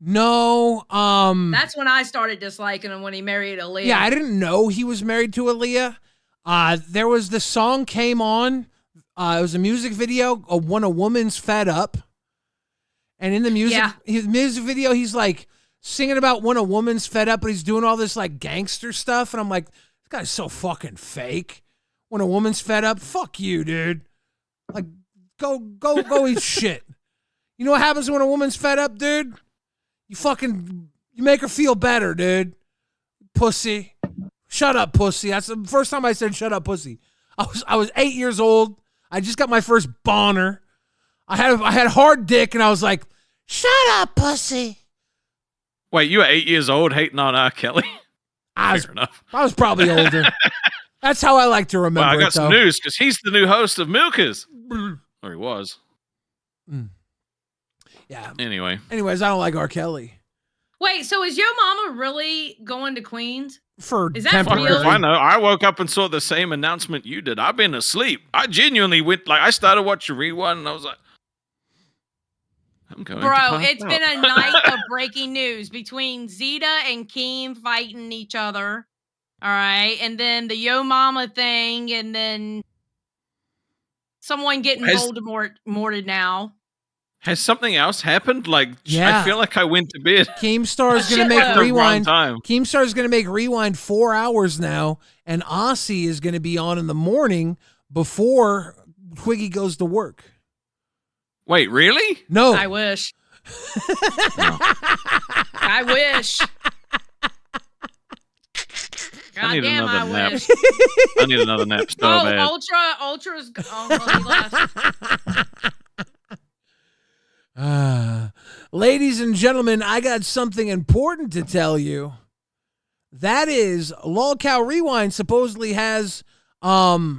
No. That's when I started disliking him, when he married Aaliyah. Yeah, I didn't know he was married to Aaliyah. There was the song came on. It was a music video of When a Woman's Fed Up. And in the music video, he's like singing about when a woman's fed up, but he's doing all this gangster stuff. And I'm like, this guy's so fucking fake. When a woman's fed up, fuck you, dude. Go eat shit. You know what happens when a woman's fed up, dude? You make her feel better, dude. Pussy. Shut up, pussy. That's the first time I said shut up, pussy. I was 8 years old. I just got my first boner. I had hard dick, and I was like, shut up, pussy. Wait, you were 8 years old hating on R. Kelly? Fair enough. I was probably older. That's how I like to remember I got it, some though. news because he's the new host of Milkers. Or he was. Yeah. Anyway. Anyways, I don't like R. Kelly. Wait, so is Yo Mama really going to Queens? Is that Fuck real? if I know. I woke up and saw the same announcement you did. I've been asleep. I genuinely went, I started watching Rewind and I was like, I'm going to Bro, pass it's out. been a night of breaking news between Zeta and Keem fighting each other. All right. And then the Yo Mama thing, and then someone getting Voldemorted now. Has something else happened? Yeah. I feel like I went to bed. Keemstar is going to make Rewind. Keemstar is going to make Rewind 4 hours now, and Aussie is going to be on in the morning before Twiggy goes to work. Wait, really? No. I wish. I wish. I need Goddamn, another I nap. wish. I need another nap so bad. Ultra's. Oh, well, he left. Ladies and gentlemen, I got something important to tell you. That is, LolcowRewind supposedly has a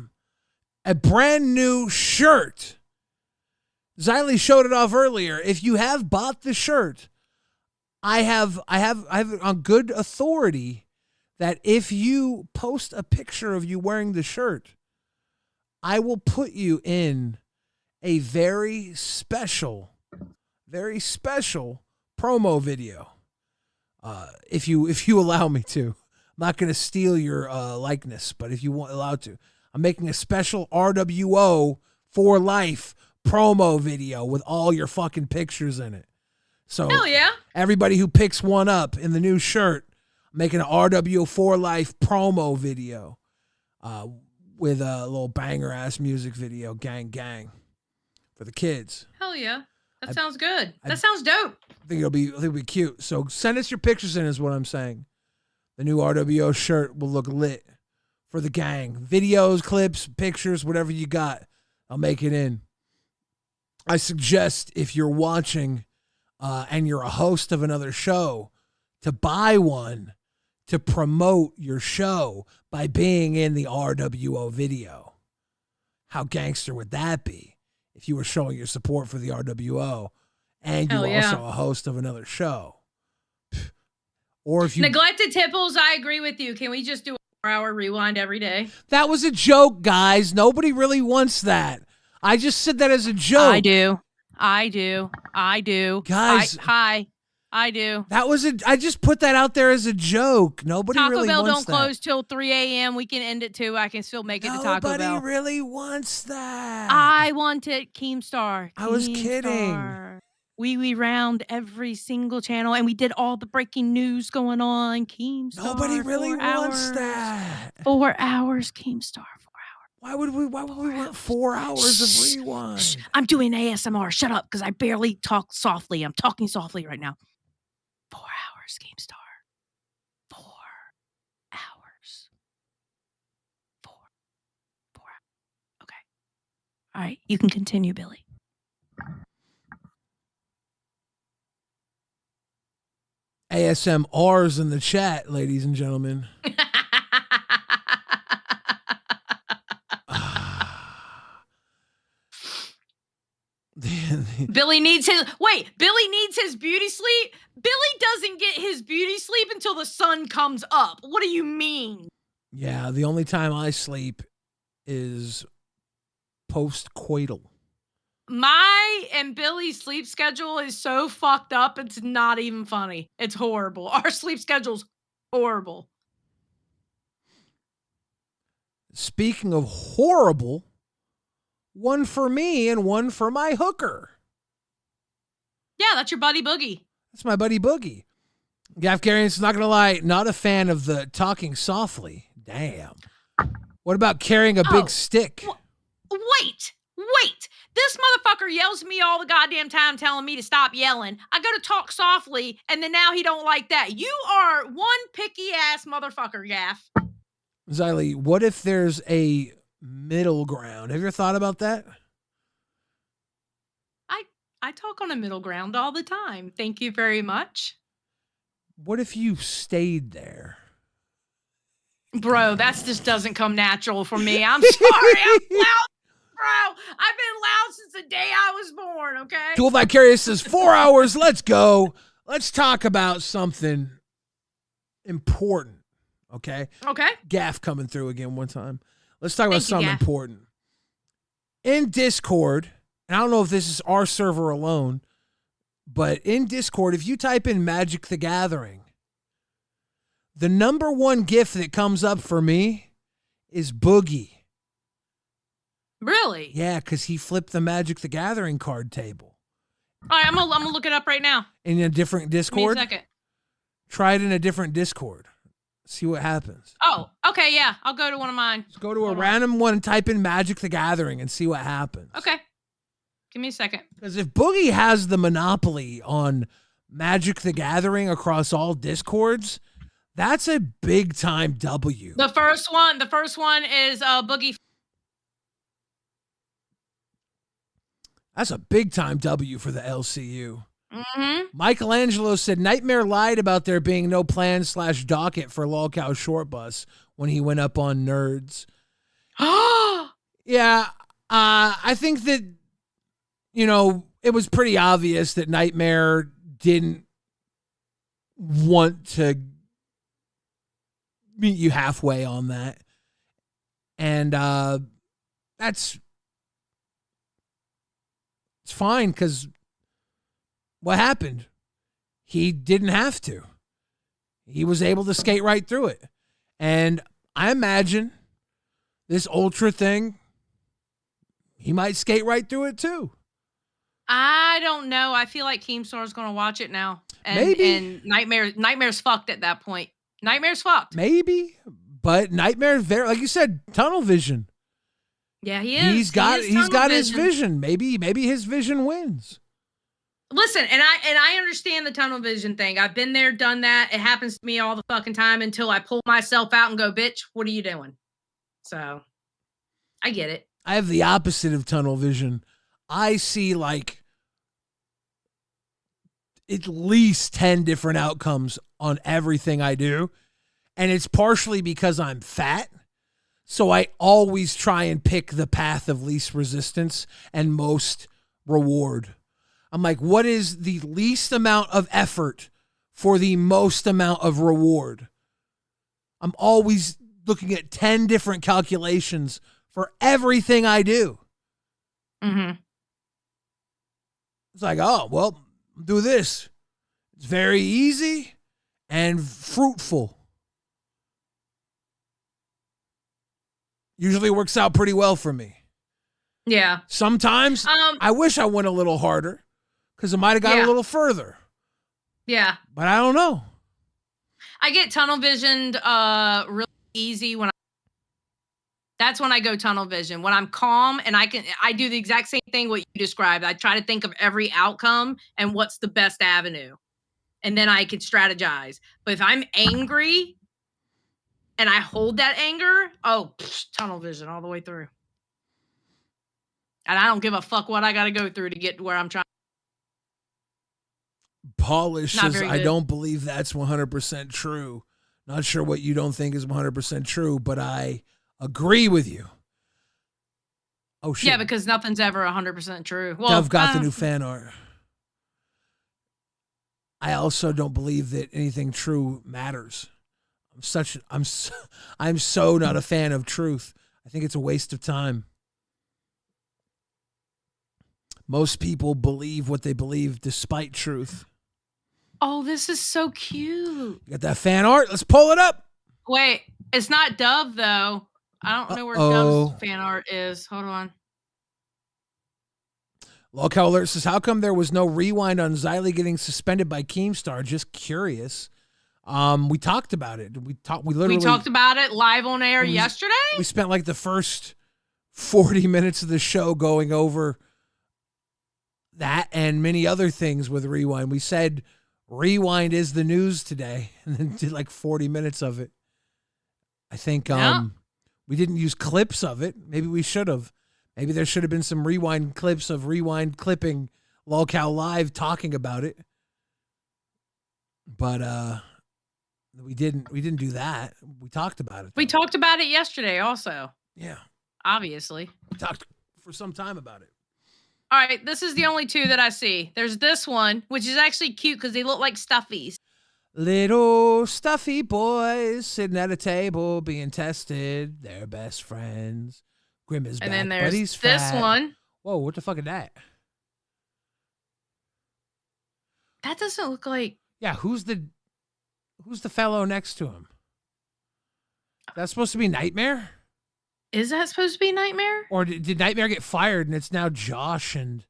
brand new shirt. Xylee showed it off earlier. If you have bought the shirt, I have on good authority that if you post a picture of you wearing the shirt, I will put you in a very special promo video. If you allow me to. I'm not going to steal your likeness, but if you want allowed to. I'm making a special RWO for life promo video with all your fucking pictures in it. So Hell yeah. Everybody who picks one up in the new shirt, I'm making an RWO for life promo video with a little banger ass music video, gang gang, for the kids. Hell yeah. That sounds good. That sounds dope. I think it'll be cute. So send us your pictures in, is what I'm saying. The new RWO shirt will look lit for the gang. Videos, clips, pictures, whatever you got, I'll make it in. I suggest if you're watching and you're a host of another show, to buy one to promote your show by being in the RWO video. How gangster would that be if you were showing your support for the RWO and you Hell were yeah. also a host of another show? Or if you Neglected Tipples, I agree with you. Can we just do a 4-hour rewind every day? That was a joke, guys. Nobody really wants that. I just said that as a joke. I do. Guys. I do. That was I just put that out there as a joke. Nobody Taco really Bell wants don't close till 3 a.m. We can end it too. I can still make it to Taco Bell. Nobody really wants that. I wanted Keemstar. I was kidding. Keemstar. We round every single channel, and we did all the breaking news going on. Keemstar. Nobody really 4 wants hours. that. 4 hours, Keemstar. 4 hours. Why would we want 4 hours of rewind? Shh, I'm doing ASMR. Shut up, because I barely talk softly. I'm talking softly right now. 4 hours, Keemstar. 4 hours. 4 hours. Okay. All right, you can continue, Billy. ASMR's in the chat, ladies and gentlemen. Billy needs his beauty sleep. Billy doesn't get his beauty sleep until the sun comes up. What do you mean? Yeah, the only time I sleep is post-coital. My and Billy's sleep schedule is so fucked up, it's not even funny. It's horrible. Our sleep schedule's horrible. Speaking of horrible, one for me and one for my hooker. Yeah, that's your buddy Boogie. That's my buddy Boogie. Gafgarian's not going to lie, not a fan of the talking softly. Damn. What about carrying a big stick? Wait. This motherfucker yells at me all the goddamn time telling me to stop yelling. I go to talk softly, and then now he don't like that. You are one picky-ass motherfucker, Gaff. Xylee, what if there's a middle ground? Have you ever thought about that? I talk on a middle ground all the time. Thank you very much. What if you stayed there? Bro, that just doesn't come natural for me. I'm sorry. I'm loud, bro. I've been loud since the day I was born, okay? Dual Vicarious says 4 hours. Let's go. Let's talk about something important. Okay? Okay. Gaff coming through again one time. Let's talk about Thank you, something Gaff. important. In Discord, and I don't know if this is our server alone, but in Discord, if you type in Magic the Gathering, the number one GIF that comes up for me is Boogie. Really? Yeah, because he flipped the Magic the Gathering card table. All right, I'm gonna look it up right now. In a different Give me a Discord? second. Try it in a different Discord. See what happens. Oh, okay, yeah. I'll go to one of mine. Just go to a random one and type in Magic the Gathering and see what happens. Okay. Give me a second. Because if Boogie has the monopoly on Magic the Gathering across all Discords, that's a big time W. The first one is Boogie. That's a big time W for the LCU. Mm-hmm. Michelangelo said Nightmare lied about there being no plan / docket for Lolcow Short Bus when he went up on Nerds. Yeah, I think that, it was pretty obvious that Nightmare didn't want to meet you halfway on that. And it's fine, because what happened? He didn't have to. He was able to skate right through it. And I imagine this Ultra thing, he might skate right through it too. I don't know. I feel like Keemstar's going to watch it now. And, Maybe. And Nightmare's fucked at that point. Nightmare's fucked. Maybe. But Nightmare's very, like you said, tunnel vision. Yeah, he is. He's got tunnel his vision. Maybe his vision wins. Listen, and I understand the tunnel vision thing. I've been there, done that. It happens to me all the fucking time until I pull myself out and go, bitch, what are you doing? So, I get it. I have the opposite of tunnel vision. I see like at least 10 different outcomes on everything I do. And it's partially because I'm fat. So I always try and pick the path of least resistance and most reward. I'm like, what is the least amount of effort for the most amount of reward? I'm always looking at 10 different calculations for everything I do. Mm-hmm. It's like, oh, well, do this. It's very easy and fruitful. Usually works out pretty well for me. Yeah. Sometimes I wish I went a little harder because it might have got a little further. Yeah. But I don't know. I get tunnel visioned really easy that's when I go tunnel vision. When I'm calm and I do the exact same thing what you described. I try to think of every outcome and what's the best avenue. And then I could strategize. But if I'm angry and I hold that anger, tunnel vision all the way through. And I don't give a fuck what I got to go through to get to where I'm trying. Polish Not says, very I good. don't believe that's 100% true. Not sure what you don't think is 100% true, but I agree with you. Oh, shit. Yeah, because nothing's ever 100% true. Well, Dove got the new fan art. I also don't believe that anything true matters. I'm so not a fan of truth. I think it's a waste of time. Most people believe what they believe despite truth. Oh, this is so cute. You got that fan art? Let's pull it up. Wait, it's not Dove though. I don't know where Uh-oh. Dove's fan art is. Hold on. Lolcow Alert says, how come there was no rewind on Xylee getting suspended by Keemstar? Just curious. We talked about it. We talked about it live on air yesterday. We spent like the first 40 minutes of the show going over that and many other things with Rewind. We said Rewind is the news today and then did like 40 minutes of it. I think we didn't use clips of it. Maybe we should have. Maybe there should have been some Rewind clips of Rewind clipping Lolcow Live talking about it. But we didn't do that. We talked about it. We talked about it yesterday also. Yeah. Obviously. We talked for some time about it. All right, this is the only two that I see. There's this one, which is actually cute because they look like stuffies. Little stuffy boys sitting at a table being tested. They're best friends. Grim is back, And then but there's he's this fat. one. Whoa, what the fuck is that? That doesn't look like... Yeah, who's the fellow next to him? That's supposed to be Nightmare? Is that supposed to be Nightmare? Or did Nightmare get fired and it's now Josh and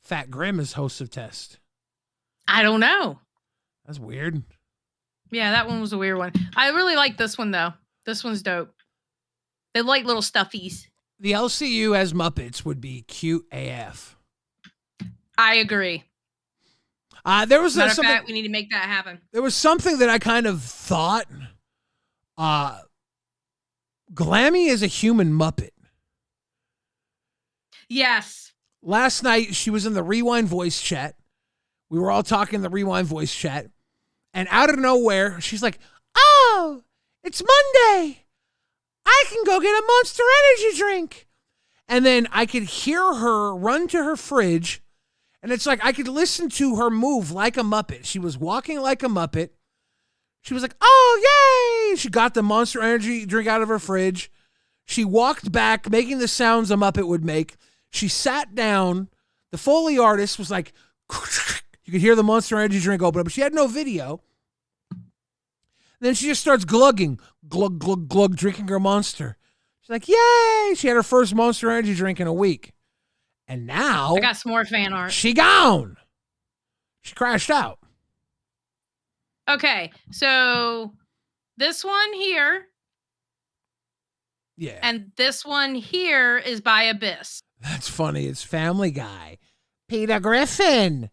Fat Grim as hosts of Test? I don't know. That's weird. Yeah, that one was a weird one. I really like this one, though. This one's dope. They like little stuffies. The LCU as Muppets would be cute AF. I agree. There was Matter of something. fact, we need to make that happen. There was something that I kind of thought. Glammy is a human Muppet. Yes. Last night, she was in the Rewind voice chat. We were all talking in the Rewind voice chat. And out of nowhere, she's like, "Oh, it's Monday. I can go get a Monster Energy drink." And then I could hear her run to her fridge. And it's like I could listen to her move like a Muppet. She was walking like a Muppet. She was like, "Oh, yay." She got the Monster Energy drink out of her fridge. She walked back, making the sounds a Muppet would make. She sat down. The Foley artist was like, you could hear the Monster Energy drink open up, but she had no video. Then she just starts glugging, glug, glug, glug, drinking her Monster. She's like, yay. She had her first Monster Energy drink in a week. And now I got some more fan art. she gone. She crashed out. Okay, so this one here. Yeah. And this one here is by Abyss. That's funny. It's Family Guy. Peter Griffin.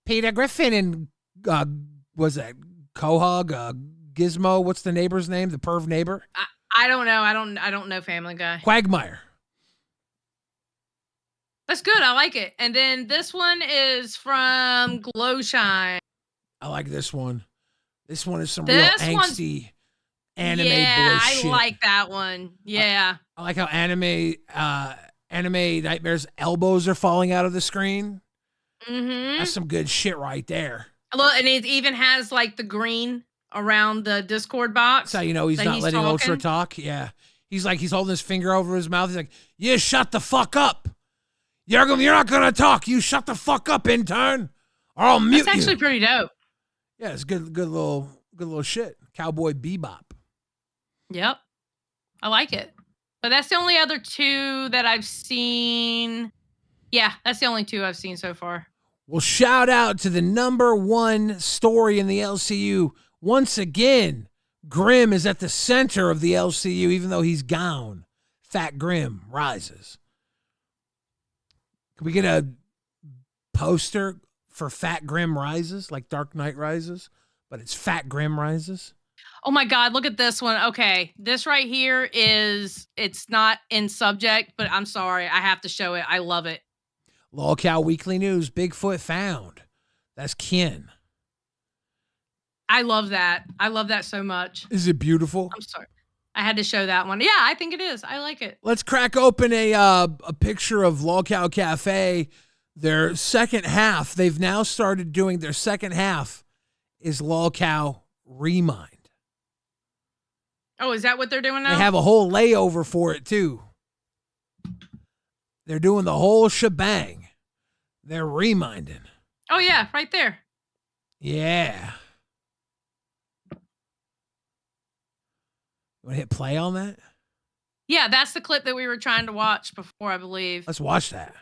Peter Griffin and was that Quahog, Gizmo? What's the neighbor's name? The perv neighbor? I don't know. I don't know Family Guy. Quagmire. That's good. I like it. And then this one is from Glowshine. I like this one. This one is some This real one's- angsty anime yeah, boy I shit. like that one. Yeah. I like how anime Nightmare's elbows are falling out of the screen. Mm-hmm. That's some good shit right there. Look, and it even has like the green around the Discord box. That's how you know he's that not letting Ultra talking. talk. Yeah. He's holding his finger over his mouth. He's like, "You shut the fuck up. You're not gonna talk. You shut the fuck up, intern, or I'll mute That's actually you." pretty dope. Yeah, it's good little shit. Cowboy Bebop. Yep. I like it. But that's the only other two that I've seen. Yeah, that's the only two I've seen so far. Well, shout out to the #1 story in the LCU. Once again, Grimm is at the center of the LCU, even though he's gone. Fat Grimm rises. Can we get a poster for Fat Grimm rises, like Dark Knight rises, but it's Fat Grimm rises? Oh my God, look at this one. Okay, this right here it's not in subject, but I'm sorry. I have to show it. I love it. LolCow Weekly News, Bigfoot found. That's Ken. I love that. I love that so much. Is it beautiful? I'm sorry. I had to show that one. Yeah, I think it is. I like it. Let's crack open a picture of LolCow Cafe. Their second half, they've now started doing their second half is LolcowRewind. Oh, is that what they're doing now? They have a whole layover for it too. They're doing the whole shebang. They're reminding. Oh yeah, right there. Yeah. You want to hit play on that? Yeah, that's the clip that we were trying to watch before, I believe. Let's watch that.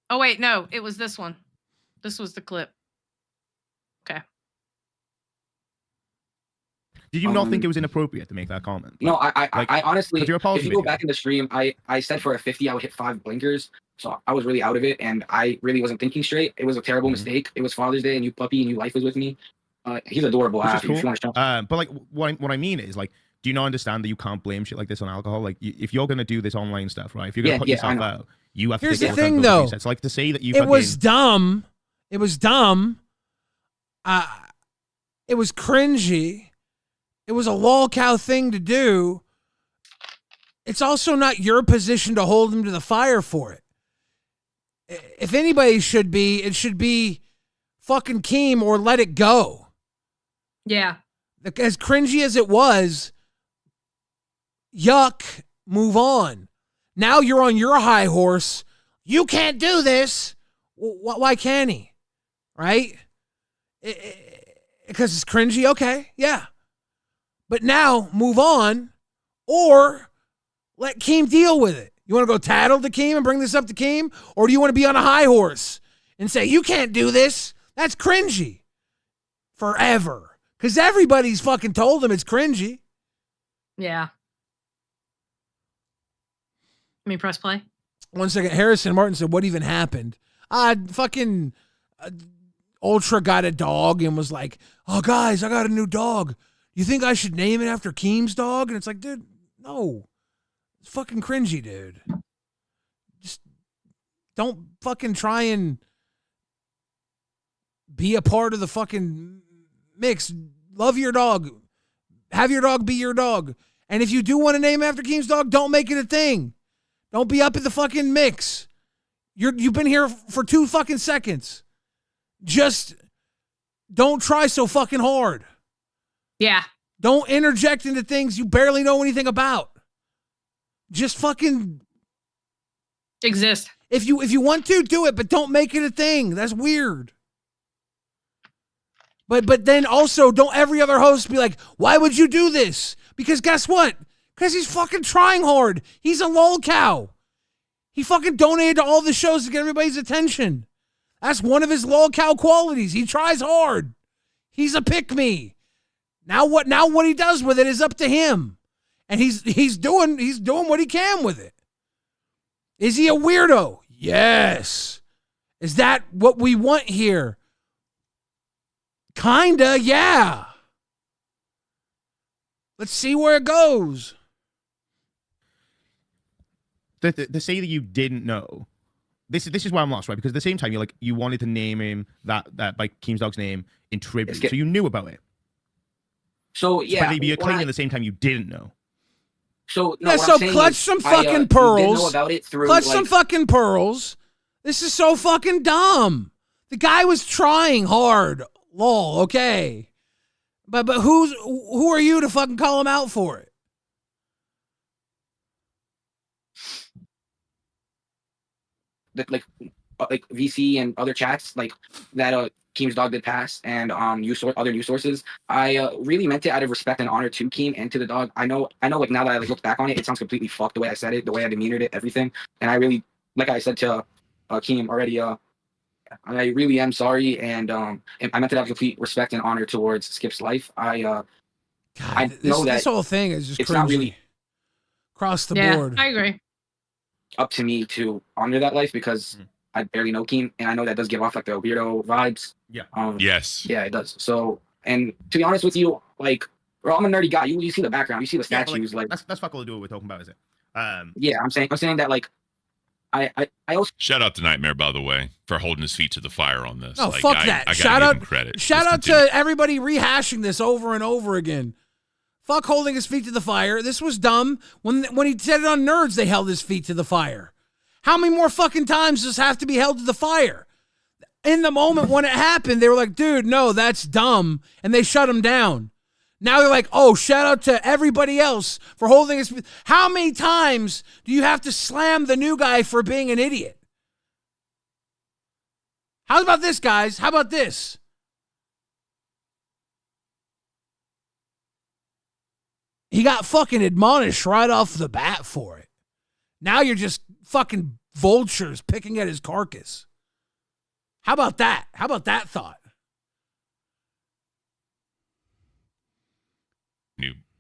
Oh wait, no, it was this one. This was the clip. Okay. Did you not think it was inappropriate to make that comment? No, I honestly, with your apology if you go video. back in the stream, I said for a 50, I would hit 5 blinkers. So I was really out of it, and I really wasn't thinking straight. It was a terrible mistake. It was Father's Day, and you puppy and you life was with me. He's adorable. Which is If you cool. want to show But like, what I mean is like, do you not understand that you can't blame shit like this on alcohol? Like, if you're gonna do this online stuff, right? If you're gonna Yeah, put yeah, yourself I know. out, you have Here's to. the take thing, accountability. though. It's like to say that you. It was dumb. It was dumb. It was cringy. It was a LolCow thing to do. It's also not your position to hold him to the fire for it. If anybody should be, it should be fucking Keem or let it go. Yeah. As cringy as it was, yuck, move on. Now you're on your high horse. You can't do this. Why can't he? Right? Because it's cringy? Okay, yeah. But now move on or let Keem deal with it. You want to go tattle to Keem and bring this up to Keem? Or do you want to be on a high horse and say, you can't do this? That's cringy. Forever. Because everybody's fucking told him it's cringy. Yeah. Let me press play. 1 second. Harrison Martin said, what even happened? Fucking Ultra got a dog and was like, "Oh guys, I got a new dog. You think I should name it after Keem's dog?" And it's like, dude, no. It's fucking cringy, dude. Just don't fucking try and be a part of the fucking mix. Love your dog. Have your dog be your dog. And if you do want to name after Keem's dog, don't make it a thing. Don't be up in the fucking mix. You've been here for 2 fucking seconds. Just don't try so fucking hard. Yeah. Don't interject into things you barely know anything about. Just fucking exist. If you want to, do it, but don't make it a thing. That's weird. But then also, don't every other host be like, why would you do this? Because guess what? Because he's fucking trying hard. He's a lolcow. He fucking donated to all the shows to get everybody's attention. That's one of his lolcow qualities. He tries hard. He's a pick-me. Now what he does with it is up to him. And he's doing what he can with it. Is he a weirdo? Yes. Is that what we want here? Kinda, yeah. Let's see where it goes. To say that you didn't know, this is why I'm lost, right? Because at the same time, you wanted to name him that like Keem's dog's name in tribute, so you knew about it. So yeah, but you're claiming at the same time you didn't know. So no, yeah, so clutch some fucking pearls. Know about it through, clutch some fucking pearls. This is so fucking dumb. The guy was trying hard. Lol, okay. But who are you to fucking call him out for it? Like VC and other chats like that Keem's dog did pass and other news sources. I really meant it out of respect and honor to Keem and to the dog. I know like now that I look back on it, it sounds completely fucked the way I said it, the way I demeanored it, everything. And I really, like I said to Keem already, I really am sorry, and I meant it out of complete respect and honor towards Skip's life. I know that this whole thing is just it's cringy. not really across the board. I agree. Up to me to honor that life because I barely know Keem, and I know that does give off like the weirdo vibes. Yeah. Yes. Yeah, it does. So, and to be honest with you, like, I'm a nerdy guy. You see the background, you see the statues. Yeah, like that's fuck all to do what we're talking about, is it? Yeah, I'm saying that like, I also shout out to Nightmare, by the way, for holding his feet to the fire on this. No, like, fuck that. I Shout gotta out give him credit. Shout Just out continue. to everybody rehashing this over and over again. Fuck holding his feet to the fire. This was dumb. When he said it on Nerds, they held his feet to the fire. How many more fucking times does this have to be held to the fire? In the moment when it happened, they were like, dude, no, that's dumb. And they shut him down. Now they're like, oh, shout out to everybody else for holding his feet. How many times do you have to slam the new guy for being an idiot? How about this, guys? How about this? He got fucking admonished right off the bat for it. Now you're just fucking vultures picking at his carcass. How about that? How about that thought?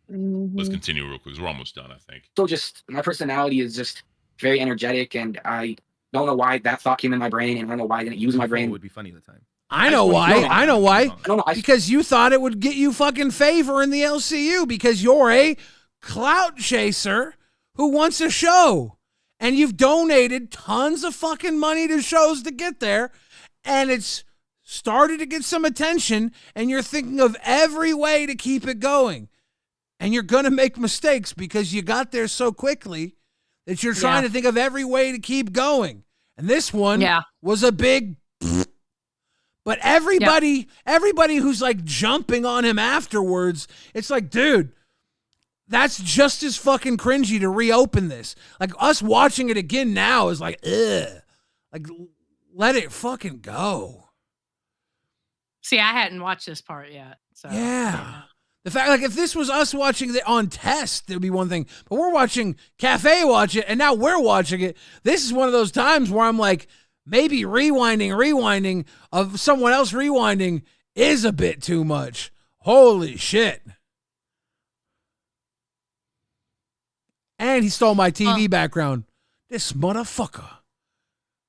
Let's continue real quick because we're almost done, I think. so just my personality is just very energetic, and I don't know why that thought came in my brain, and I don't know why I didn't use my brain. Would be funny at the time. I know why. I know why. No, Because you thought it would get you fucking favor in the LCU because you're a clout chaser who wants a show. And you've donated tons of fucking money to shows to get there. And it's started to get some attention. And you're thinking of every way to keep it going. And you're going to make mistakes because you got there so quickly that you're trying to think of every way to keep going. And this one was a big... But everybody who's like jumping on him afterwards, it's like, dude, that's just as fucking cringy to reopen this. Like us watching it again now is like, ugh. Like, let it fucking go. See, I hadn't watched this part yet. So Yeah. The fact, like, if this was us watching it on test, it would be one thing. But we're watching Cafe watch it, and now we're watching it. This is one of those times where I'm like, maybe rewinding of someone else rewinding is a bit too much. Holy shit. And he stole my TV background. This motherfucker.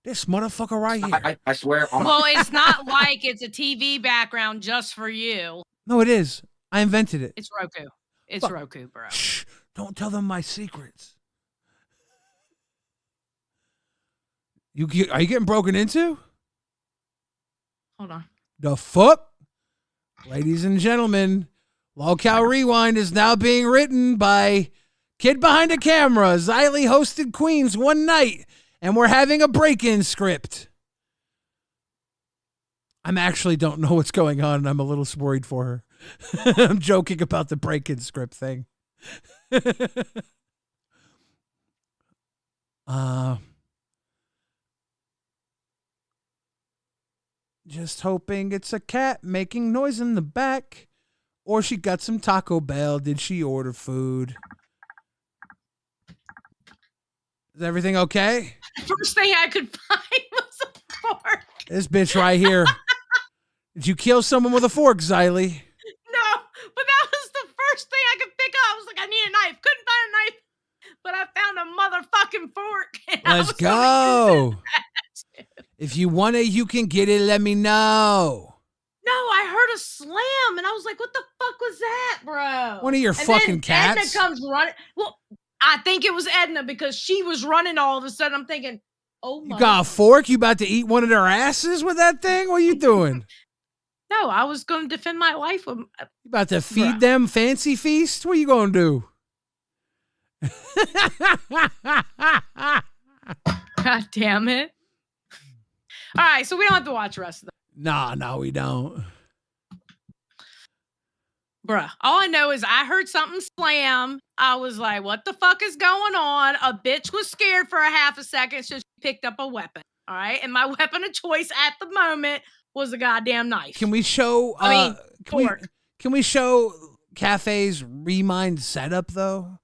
This motherfucker right here. I swear. Well, it's not like it's a TV background just for you. No, it is. I invented it. It's Roku. It's Fuck. Roku, bro. Shh, don't tell them my secrets. Are you getting broken into? Hold on. The fuck? Ladies and gentlemen, LolcowRewind is now being written by Kid Behind the Camera. Xylee hosted Queens one night, and we're having a break-in script. I'm actually don't know what's going on, and I'm a little worried for her. I'm joking about the break-in script thing. Just hoping it's a cat making noise in the back. Or she got some Taco Bell. Did she order food? Is everything okay? The first thing I could find was a fork. This bitch right here. Did you kill someone with a fork, Xylee? No, but that was the first thing I could pick up. I was like, I need a knife. Couldn't find a knife, but I found a motherfucking fork. and I Let's was gonna use go. that. If you want it, you can get it. Let me know. No, I heard a slam, and I was like, what the fuck was that, bro? One of your and fucking then cats. Edna comes running. Well, I think it was Edna because she was running all of a sudden. I'm thinking, oh my. You got a fork? You about to eat one of their asses with that thing? What are you doing? No, I was going to defend my life with. You about to feed them fancy feast? What are you going to do? God damn it. All right, so we don't have to watch the rest of them. No, we don't. Bruh, all I know is I heard something slam. I was like, what the fuck is going on? A bitch was scared for a half a second, so she picked up a weapon. All right, and my weapon of choice at the moment was a goddamn knife. Can we show? Can we show Cafe's Remind setup though?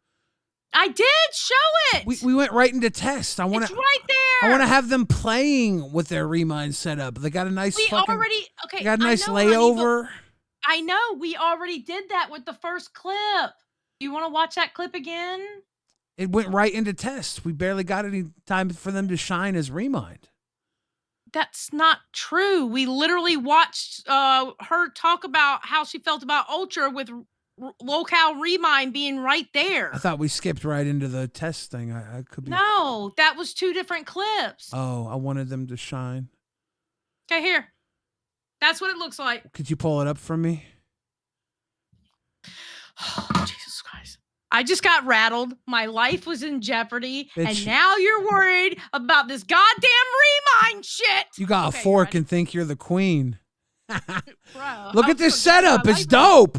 I did show it. We went right into test. I want It's to. right there. I want to have them playing with their Remind setup. They got a nice. We fucking, already okay. They got a I nice know, honey, layover. I know we already did that with the first clip. You want to watch that clip again? It went right into test. We barely got any time for them to shine as Remind. That's not true. We literally watched her talk about how she felt about Ultra with LolcowRewind being right there. I thought we skipped right into the test thing. I could be. No, that was two different clips. Oh, I wanted them to shine. Okay, here. That's what it looks like. Could you pull it up for me? Oh, Jesus Christ. I just got rattled. My life was in jeopardy. Bitch. And now you're worried about this goddamn Remind shit. You got Okay, a fork and think you're the queen. Bro, Look I at this was gonna setup. my It's life- dope.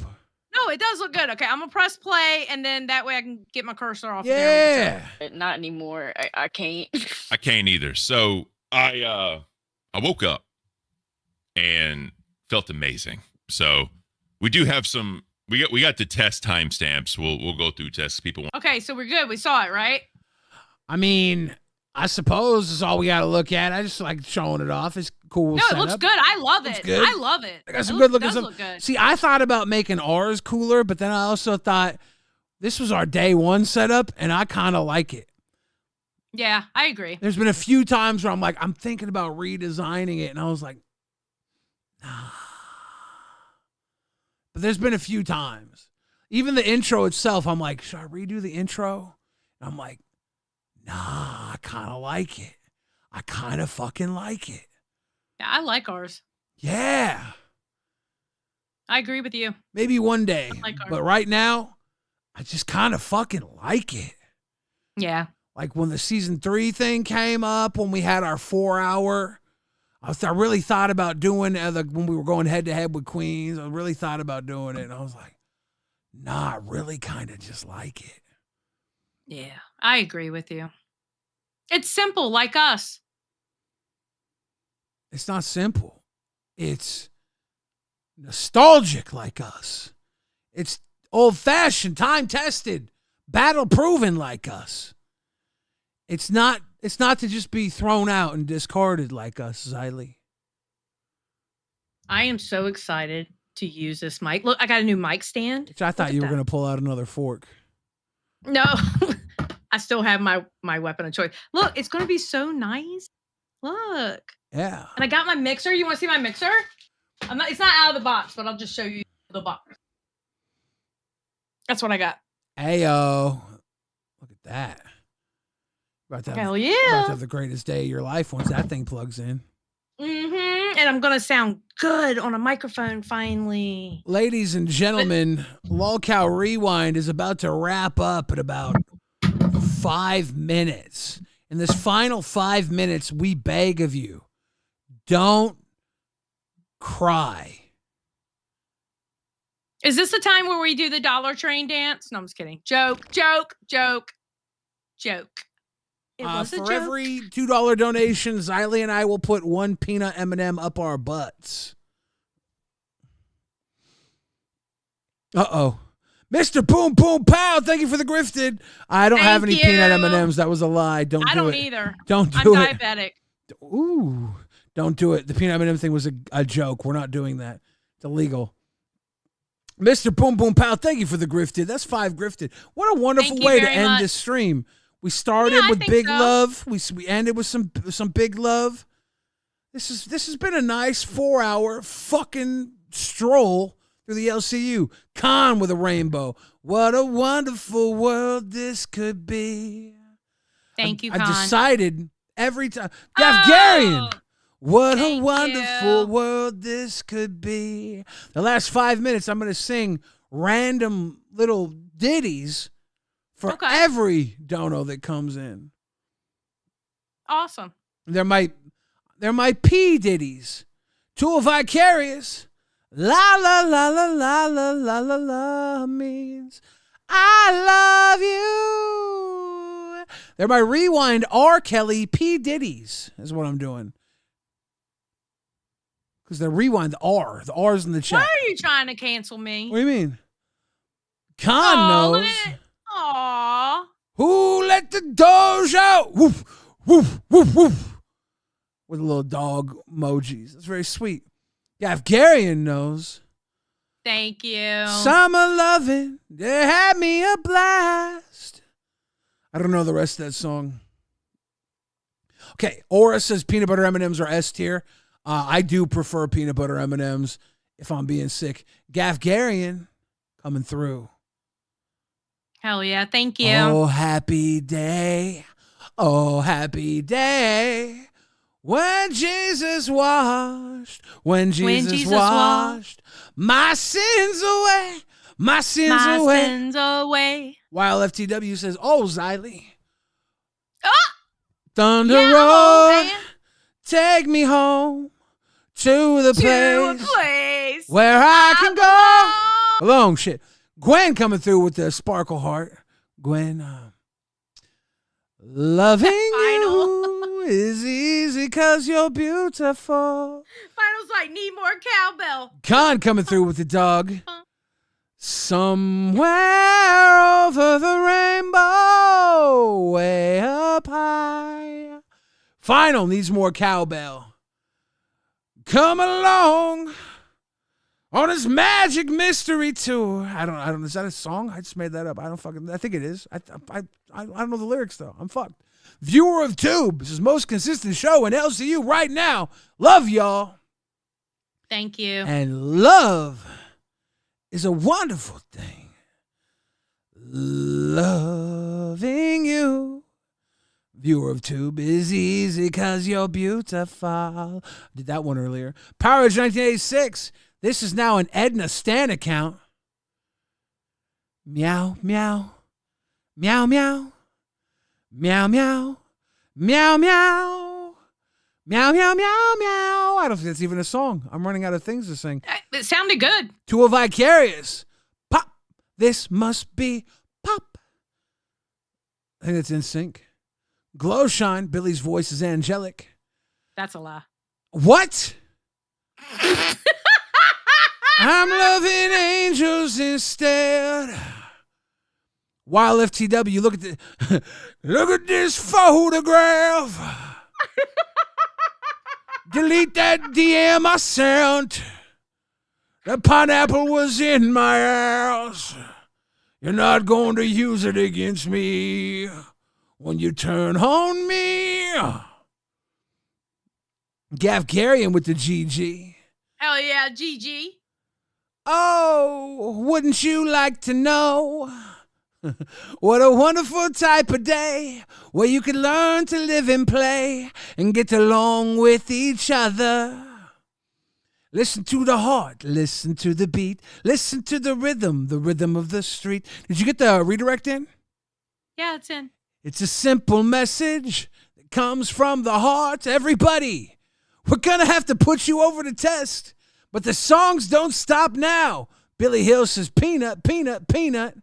No, it does look good. Okay, I'm gonna press play, and then that way I can get my cursor off. There. Yeah. Not anymore. I can't. I can't either. So I woke up and felt amazing. So we do have some. We got the test timestamps. We'll go through tests. People want. Okay, so we're good. We saw it, right? I mean, I suppose is all we got to look at. I just like showing it off. It's cool. No, it looks setup. good. I love Looks it. good. I love it. I got some It good looking does stuff. look good. See, I thought about making ours cooler, but then I also thought this was our day one setup, and I kind of like it. Yeah, I agree. There's been a few times where I'm like, I'm thinking about redesigning it, and I was like, nah. But there's been a few times. Even the intro itself, I'm like, should I redo the intro? And I'm like, nah, I kind of like it. I kind of fucking like it. Yeah, I like ours. Yeah. I agree with you. Maybe one day. like ours. But right now, I just kind of fucking like it. Yeah. Like when the season 3 thing came up, when we had our 4-hour, I really thought about doing when we were going head to head with Queens. I really thought about doing it, and I was like, nah, I really kind of just like it. Yeah, I agree with you. It's simple, like us. It's not simple. It's nostalgic like us. It's old-fashioned, time-tested, battle-proven like us. It's not to just be thrown out and discarded like us, Xylee. I am so excited to use this mic. Look, I got a new mic stand. Which I thought you were going to pull out another fork. No, I still have my weapon of choice. Look, it's going to be so nice. Look. Yeah. And I got my mixer. You want to see my mixer? It's not out of the box, but I'll just show you the box. That's what I got. Ayo. Look at that. Hell yeah. About to have the greatest day of your life once that thing plugs in. Mm-hmm. And I'm going to sound good on a microphone finally. Ladies and gentlemen, LolcowRewind is about to wrap up in about 5 minutes. In this final 5 minutes, we beg of you, don't cry. Is this the time where we do the dollar train dance? No, I'm just kidding. Joke. It was a For joke. every $2 donation, Xylee and I will put one peanut M&M up our butts. Uh-oh. Mr. Boom Boom Pow, thank you for the grifted. I don't have any Thank peanut you. M&Ms. That was a lie. Don't do it. I don't either. Don't do I'm it. diabetic. Ooh. Don't do it. The peanut M&M thing was a joke. We're not doing that. It's illegal. Mr. Boom Boom Pow, thank you for the grifted. That's 5 grifted. What a wonderful Thank you way to very end much. this stream. We started I with think big so. love. We ended with some big love. This has been a nice 4-hour fucking stroll through the LCU. Khan with a rainbow. What a wonderful world this could be. Thank you, I Khan. decided every time. Gafgarian. What a Thank wonderful you. world this could be. The last 5 minutes, I'm going to sing random little ditties for every dono that comes in. Awesome. They're my P ditties. Tool vicarious. La la la la la la la la la means I love you. They're my rewind R. Kelly P ditties is what I'm doing. Because they're rewind the R. The R's in the chat. Why are you trying to cancel me? What do you mean? Khan knows. Aww. Who let the doge out? Woof, woof, woof, woof. With a little dog emojis. That's very sweet. Gafgarian knows. Thank you. Summer loving, they had me a blast. I don't know the rest of that song. Okay, Aura says peanut butter M&Ms are S tier. I do prefer peanut butter M&Ms if I'm being sick. Gafgarian coming through. Hell yeah. Thank you. Oh, happy day. Oh, happy day. When Jesus washed. When Jesus washed. My sins away. My sins away. Sins away. While FTW says, oh, Xylee. Ah! Thunder Yeah, Road. man. Take me home to the To a place place where I can go. Alone shit. Gwen coming through with the sparkle heart. Gwen, loving you is easy because you're beautiful. Finals like need more cowbell. Khan coming through with the dog. Somewhere over the rainbow, way up high. Final needs more cowbell. Come along on his magic mystery tour. I don't. Is that a song? I just made that up. I think it is. I don't know the lyrics though. I'm fucked. Viewer of Tube. This is most consistent show in LCU right now. Love y'all. Thank you. And love is a wonderful thing. Loving you. Viewer of Tube is easy because you're beautiful. Did that one earlier. Powerage 1986. This is now an Edna Stan account. Meow, meow. Meow, meow. Meow, meow. Meow, meow. Meow, meow, meow, meow. I don't think that's even a song. I'm running out of things to sing. It sounded good. To a vicarious. Pop. This must be pop. I think it's in sync. Glow Shine. Billy's voice is angelic. That's a lie. What? I'm loving angels instead. While FTW, look at this photograph. Delete that DM I sent. The pineapple was in my ass. You're not going to use it against me when you turn on me. Gafgarian with the GG. Hell yeah, GG. Oh, wouldn't you like to know what a wonderful type of day where you can learn to live and play and get along with each other. Listen to the heart, listen to the beat, listen to the rhythm of the street. Did you get the redirect in? Yeah, it's in. It's a simple message that comes from the heart. Everybody, we're going to have to put you over the test, but the songs don't stop now. Billy Hill says peanut, peanut, peanut,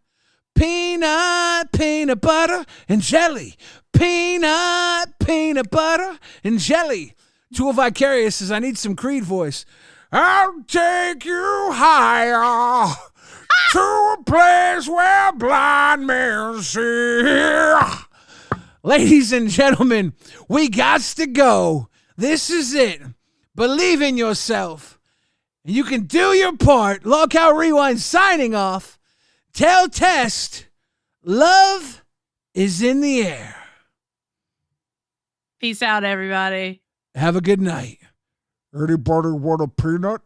peanut, peanut butter and jelly. Peanut, peanut butter and jelly. Tool Vicarious says, I need some Creed voice. I'll take you higher to a place where blind men see. Ladies and gentlemen, we got to go. This is it. Believe in yourself. You can do your part. LolcowRewind signing off. Tell Test, love is in the air. Peace out, everybody. Have a good night. Anybody want a peanut?